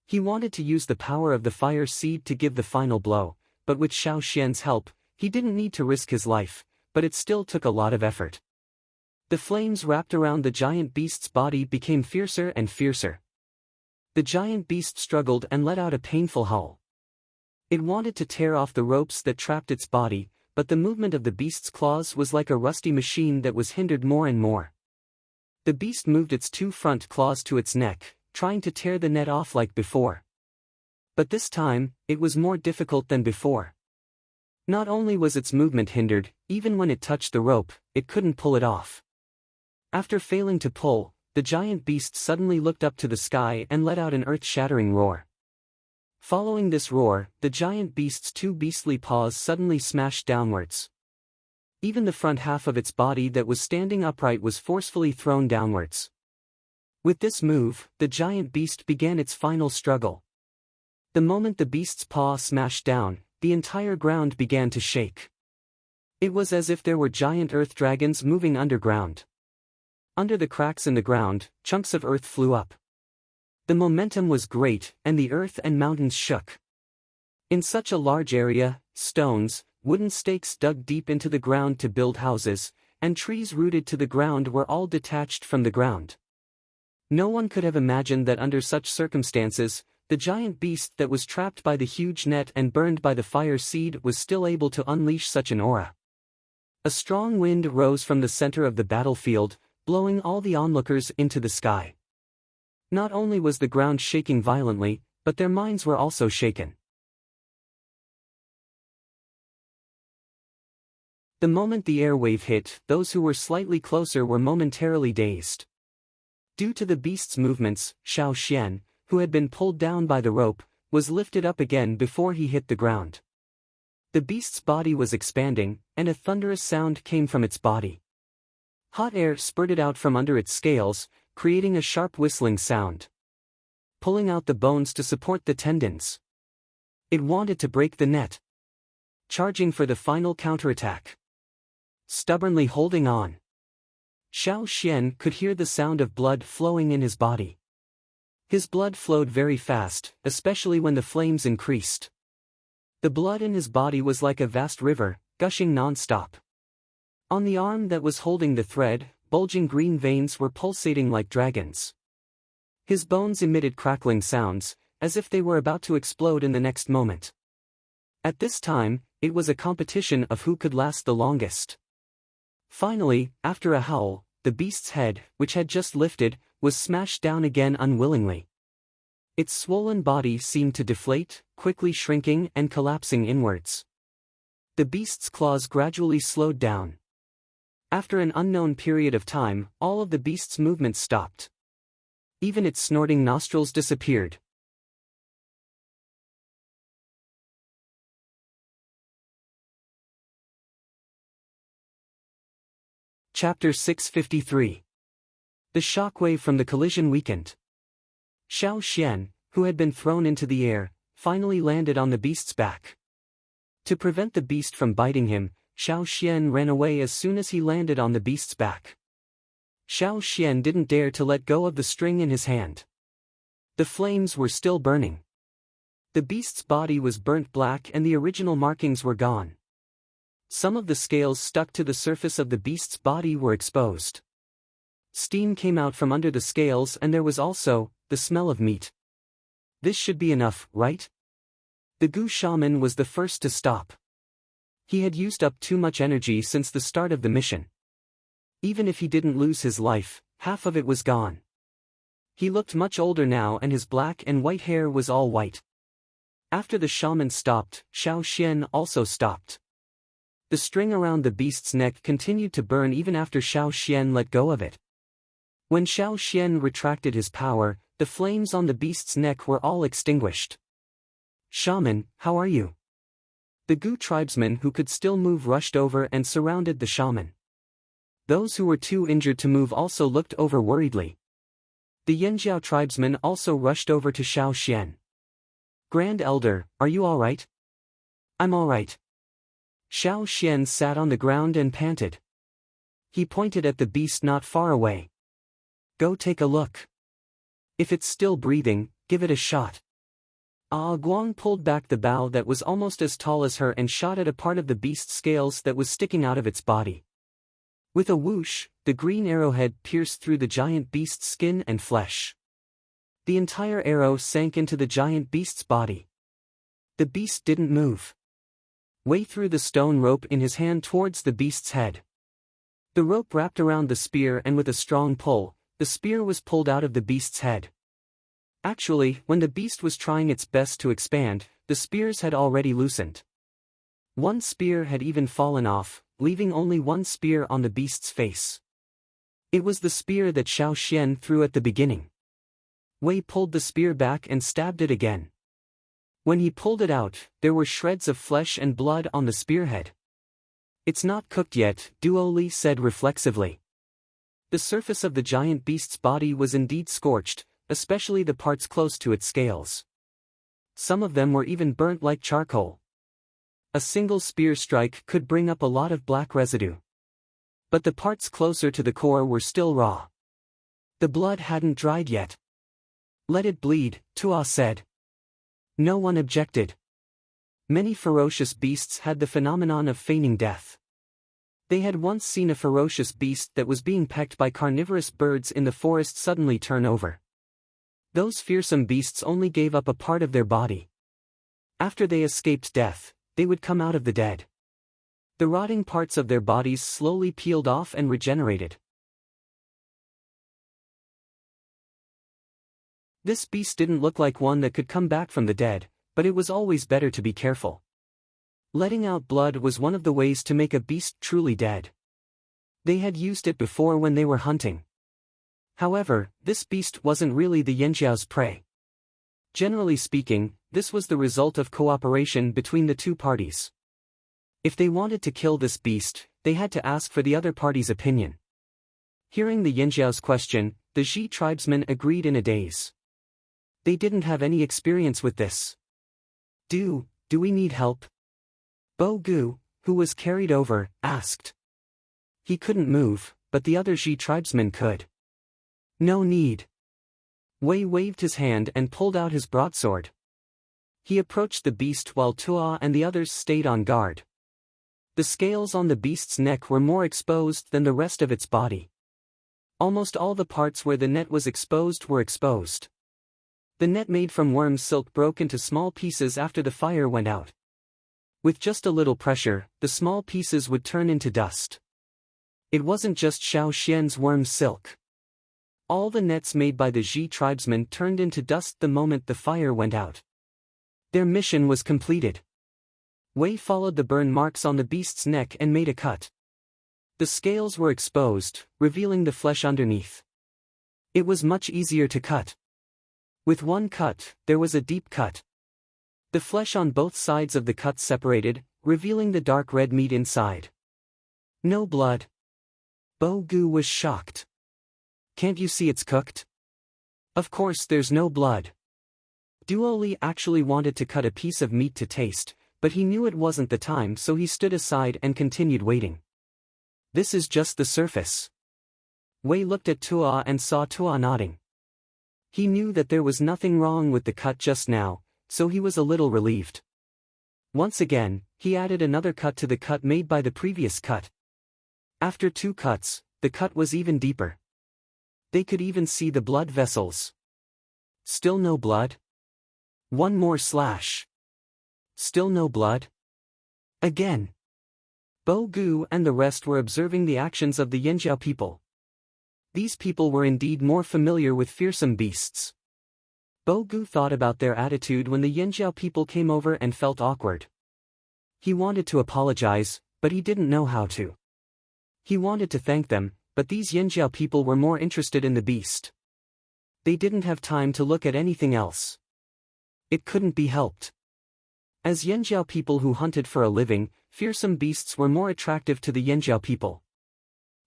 He wanted to use the power of the fire seed to give the final blow, but with Xiao Xian's help, he didn't need to risk his life, but it still took a lot of effort. The flames wrapped around the giant beast's body became fiercer and fiercer. The giant beast struggled and let out a painful howl. It wanted to tear off the ropes that trapped its body, but the movement of the beast's claws was like a rusty machine that was hindered more and more. The beast moved its two front claws to its neck, trying to tear the net off like before. But this time, it was more difficult than before. Not only was its movement hindered, even when it touched the rope, it couldn't pull it off. After failing to pull, the giant beast suddenly looked up to the sky and let out an earth-shattering roar. Following this roar, the giant beast's two beastly paws suddenly smashed downwards. Even the front half of its body that was standing upright was forcefully thrown downwards. With this move, the giant beast began its final struggle. The moment the beast's paw smashed down, the entire ground began to shake. It was as if there were giant earth dragons moving underground. Under the cracks in the ground, chunks of earth flew up. The momentum was great, and the earth and mountains shook. In such a large area, stones, wooden stakes dug deep into the ground to build houses, and trees rooted to the ground were all detached from the ground. No one could have imagined that under such circumstances, the giant beast that was trapped by the huge net and burned by the fire seed was still able to unleash such an aura. A strong wind rose from the center of the battlefield, blowing all the onlookers into the sky. Not only was the ground shaking violently, but their minds were also shaken. The moment the air wave hit, those who were slightly closer were momentarily dazed. Due to the beast's movements, Xiao Xian, who had been pulled down by the rope, was lifted up again before he hit the ground. The beast's body was expanding, and a thunderous sound came from its body. Hot air spurted out from under its scales, creating a sharp whistling sound. Pulling out the bones to support the tendons. It wanted to break the net. Charging for the final counterattack. Stubbornly holding on. Xiao Xian could hear the sound of blood flowing in his body. His blood flowed very fast, especially when the flames increased. The blood in his body was like a vast river, gushing non-stop. On the arm that was holding the thread, bulging green veins were pulsating like dragons. His bones emitted crackling sounds, as if they were about to explode in the next moment. At this time, it was a competition of who could last the longest. Finally, after a howl, the beast's head, which had just lifted, was smashed down again unwillingly. Its swollen body seemed to deflate, quickly shrinking and collapsing inwards. The beast's claws gradually slowed down. After an unknown period of time, all of the beast's movements stopped. Even its snorting nostrils disappeared. Chapter 653. The shockwave from the collision weakened. Xiao Xian, who had been thrown into the air, finally landed on the beast's back. To prevent the beast from biting him, Xiao Xian ran away as soon as he landed on the beast's back. Xiao Xian didn't dare to let go of the string in his hand. The flames were still burning. The beast's body was burnt black and the original markings were gone. Some of the scales stuck to the surface of the beast's body were exposed. Steam came out from under the scales and there was also the smell of meat. This should be enough, right? The Gu shaman was the first to stop. He had used up too much energy since the start of the mission. Even if he didn't lose his life, half of it was gone. He looked much older now and his black and white hair was all white. After the shaman stopped, Xiao Xian also stopped. The string around the beast's neck continued to burn even after Xiao Xian let go of it. When Xiao Xian retracted his power, the flames on the beast's neck were all extinguished. "Shaman, how are you?" The Gu tribesmen who could still move rushed over and surrounded the shaman. Those who were too injured to move also looked over worriedly. The Yanjiao tribesmen also rushed over to Xiao Xian. "Grand Elder, are you all right?" "I'm all right." Xiao Xian sat on the ground and panted. He pointed at the beast not far away. "Go take a look. If it's still breathing, give it a shot." Guang pulled back the bow that was almost as tall as her and shot at a part of the beast's scales that was sticking out of its body. With a whoosh, the green arrowhead pierced through the giant beast's skin and flesh. The entire arrow sank into the giant beast's body. The beast didn't move. Wei threw the stone rope in his hand towards the beast's head. The rope wrapped around the spear and with a strong pull, the spear was pulled out of the beast's head. Actually, when the beast was trying its best to expand, the spears had already loosened. One spear had even fallen off, leaving only one spear on the beast's face. It was the spear that Xiao Xian threw at the beginning. Wei pulled the spear back and stabbed it again. When he pulled it out, there were shreds of flesh and blood on the spearhead. "It's not cooked yet," Duo Li said reflexively. The surface of the giant beast's body was indeed scorched, especially the parts close to its scales. Some of them were even burnt like charcoal. A single spear strike could bring up a lot of black residue. But the parts closer to the core were still raw. The blood hadn't dried yet. "Let it bleed," Tua said. No one objected. Many ferocious beasts had the phenomenon of feigning death. They had once seen a ferocious beast that was being pecked by carnivorous birds in the forest suddenly turn over. Those fearsome beasts only gave up a part of their body. After they escaped death, they would come out of the dead. The rotting parts of their bodies slowly peeled off and regenerated. This beast didn't look like one that could come back from the dead, but it was always better to be careful. Letting out blood was one of the ways to make a beast truly dead. They had used it before when they were hunting. However, this beast wasn't really the Yanjiao's prey. Generally speaking, this was the result of cooperation between the two parties. If they wanted to kill this beast, they had to ask for the other party's opinion. Hearing the Yanjiao's question, the Ji tribesmen agreed in a daze. They didn't have any experience with this. Do we need help?" Bo Gu, who was carried over, asked. He couldn't move, but the other Ji tribesmen could. "No need." Wei waved his hand and pulled out his broadsword. He approached the beast while Tua and the others stayed on guard. The scales on the beast's neck were more exposed than the rest of its body. Almost all the parts where the net was exposed were exposed. The net made from worm silk broke into small pieces after the fire went out. With just a little pressure, the small pieces would turn into dust. It wasn't just Xiao Xian's worm silk. All the nets made by the Ji tribesmen turned into dust the moment the fire went out. Their mission was completed. Wei followed the burn marks on the beast's neck and made a cut. The scales were exposed, revealing the flesh underneath. It was much easier to cut. With one cut, there was a deep cut. The flesh on both sides of the cut separated, revealing the dark red meat inside. No blood. Bo Gu was shocked. Can't you see it's cooked? Of course there's no blood. Duo Li actually wanted to cut a piece of meat to taste, but he knew it wasn't the time, so he stood aside and continued waiting. This is just the surface. Wei looked at Tua and saw Tua nodding. He knew that there was nothing wrong with the cut just now, so he was a little relieved. Once again, he added another cut to the cut made by the previous cut. After 2 cuts, the cut was even deeper. They could even see the blood vessels. Still no blood? One more slash. Still no blood? Again. Bo Gu and the rest were observing the actions of the Yanjiao people. These people were indeed more familiar with fearsome beasts. Bo Gu thought about their attitude when the Yanjiao people came over and felt awkward. He wanted to apologize, but he didn't know how to. He wanted to thank them, but these Yanjiao people were more interested in the beast. They didn't have time to look at anything else. It couldn't be helped. As Yanjiao people who hunted for a living, fearsome beasts were more attractive to the Yanjiao people.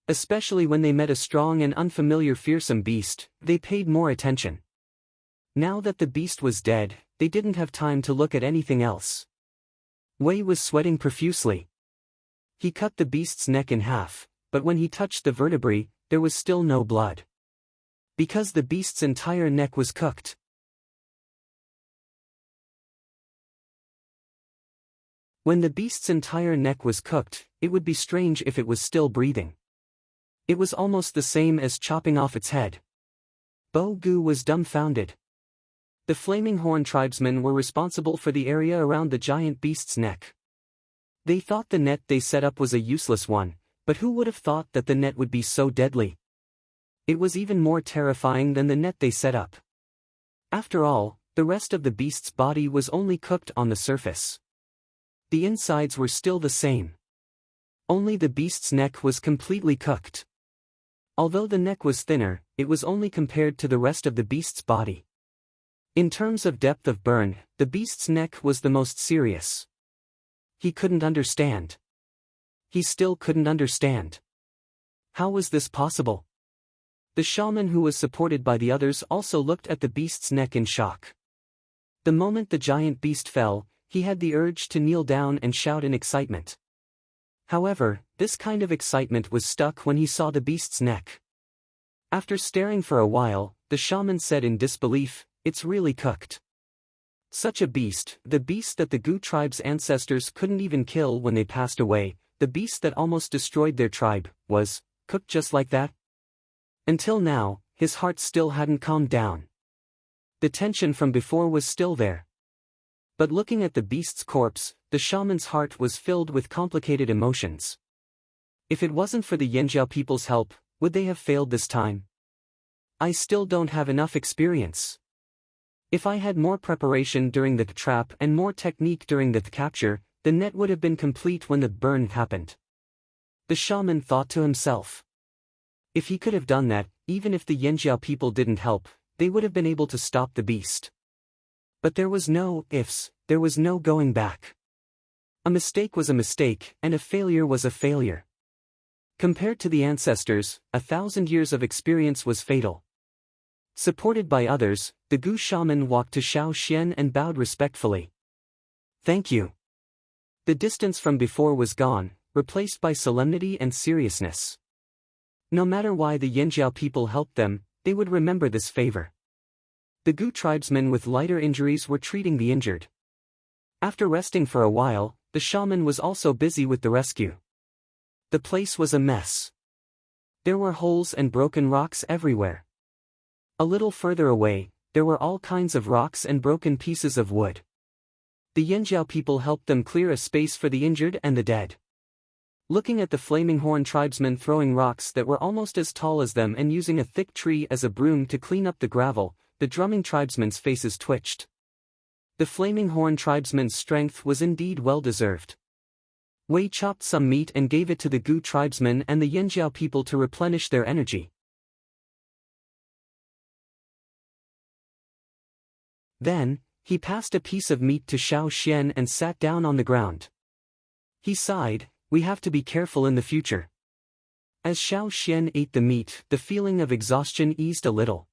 Especially when they met a strong and unfamiliar fearsome beast, they paid more attention. Now that the beast was dead, they didn't have time to look at anything else. Wei was sweating profusely. He cut the beast's neck in half, but when he touched the vertebrae, there was still no blood. Because the beast's entire neck was cooked. When the beast's entire neck was cooked, it would be strange if it was still breathing. It was almost the same as chopping off its head. Bo Gu was dumbfounded. The Flaming Horn tribesmen were responsible for the area around the giant beast's neck. They thought the net they set up was a useless one, but who would have thought that the net would be so deadly? It was even more terrifying than the net they set up. After all, the rest of the beast's body was only cooked on the surface. The insides were still the same. Only the beast's neck was completely cooked. Although the neck was thinner, it was only compared to the rest of the beast's body. In terms of depth of burn, the beast's neck was the most serious. He couldn't understand. He still couldn't understand. How was this possible? The shaman who was supported by the others also looked at the beast's neck in shock. The moment the giant beast fell, he had the urge to kneel down and shout in excitement. However, this kind of excitement was stuck when he saw the beast's neck. After staring for a while, the shaman said in disbelief, "It's really cooked." Such a beast, the beast that the Gu tribe's ancestors couldn't even kill when they passed away, the beast that almost destroyed their tribe, was cooked just like that? Until now, his heart still hadn't calmed down. The tension from before was still there. But looking at the beast's corpse, the shaman's heart was filled with complicated emotions. If it wasn't for the Yanjiao people's help, would they have failed this time? I still don't have enough experience. If I had more preparation during the trap and more technique during the capture, the net would have been complete when the burn happened. The shaman thought to himself. If he could have done that, even if the Yanjiao people didn't help, they would have been able to stop the beast. But there was no ifs, there was no going back. A mistake was a mistake, and a failure was a failure. Compared to the ancestors, 1,000 years of experience was fatal. Supported by others, the Gu shaman walked to Xiao Xian and bowed respectfully. "Thank you." The distance from before was gone, replaced by solemnity and seriousness. No matter why the Yanjiao people helped them, they would remember this favor. The Gu tribesmen with lighter injuries were treating the injured. After resting for a while, the shaman was also busy with the rescue. The place was a mess. There were holes and broken rocks everywhere. A little further away, there were all kinds of rocks and broken pieces of wood. The Yanjiao people helped them clear a space for the injured and the dead. Looking at the Flaming Horn tribesmen throwing rocks that were almost as tall as them and using a thick tree as a broom to clean up the gravel, the drumming tribesmen's faces twitched. The Flaming Horn tribesmen's strength was indeed well-deserved. Wei chopped some meat and gave it to the Gu tribesmen and the Yanjiao people to replenish their energy. Then, he passed a piece of meat to Xiao Xian and sat down on the ground. He sighed, "We have to be careful in the future. As Xiao Xian ate the meat, the feeling of exhaustion eased a little.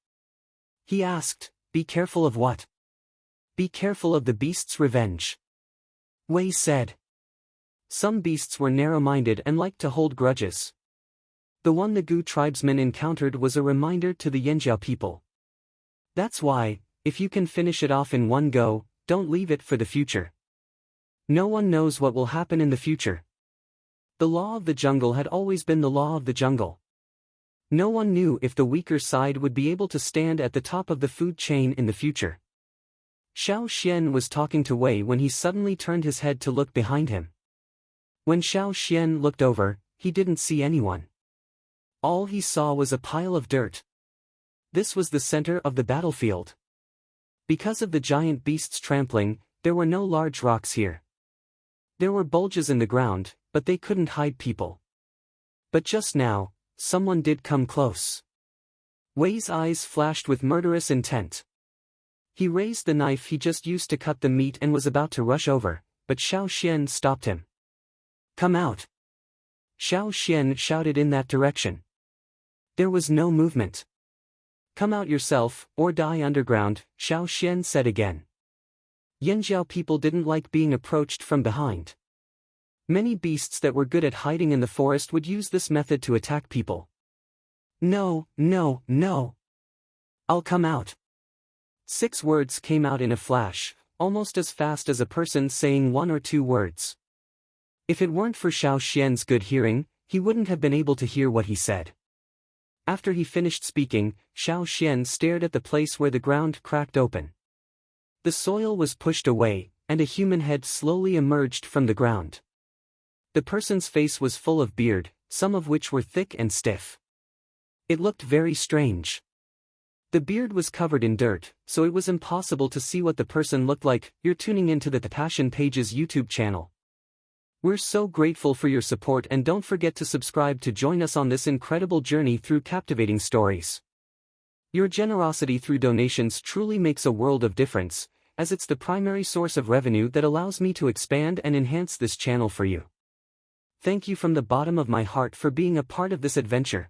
He asked, "Be careful of what?" "Be careful of the beast's revenge," Wei said. Some beasts were narrow-minded and liked to hold grudges. The one the Gu tribesmen encountered was a reminder to the Yanjiao people. That's why, if you can finish it off in one go, don't leave it for the future. No one knows what will happen in the future. The law of the jungle had always been the law of the jungle. No one knew if the weaker side would be able to stand at the top of the food chain in the future. Xiao Xian was talking to Wei when he suddenly turned his head to look behind him. When Xiao Xian looked over, he didn't see anyone. All he saw was a pile of dirt. This was the center of the battlefield. Because of the giant beasts trampling, there were no large rocks here. There were bulges in the ground, but they couldn't hide people. But just now, someone did come close. Wei's eyes flashed with murderous intent. He raised the knife he just used to cut the meat and was about to rush over, but Xiao Xian stopped him. "Come out!" Xiao Xian shouted in that direction. There was no movement. "Come out yourself, or die underground," Xiao Xian said again. Yanjiao people didn't like being approached from behind. Many beasts that were good at hiding in the forest would use this method to attack people. "No, no, no. I'll come out." 6 words came out in a flash, almost as fast as a person saying 1 or 2 words. If it weren't for Xiao Xian's good hearing, he wouldn't have been able to hear what he said. After he finished speaking, Xiao Xian stared at the place where the ground cracked open. The soil was pushed away, and a human head slowly emerged from the ground. The person's face was full of beard, some of which were thick and stiff. It looked very strange. The beard was covered in dirt, so it was impossible to see what the person looked like. You're tuning into the Passion Pages YouTube channel. We're so grateful for your support, and don't forget to subscribe to join us on this incredible journey through captivating stories. Your generosity through donations truly makes a world of difference, as it's the primary source of revenue that allows me to expand and enhance this channel for you. Thank you from the bottom of my heart for being a part of this adventure.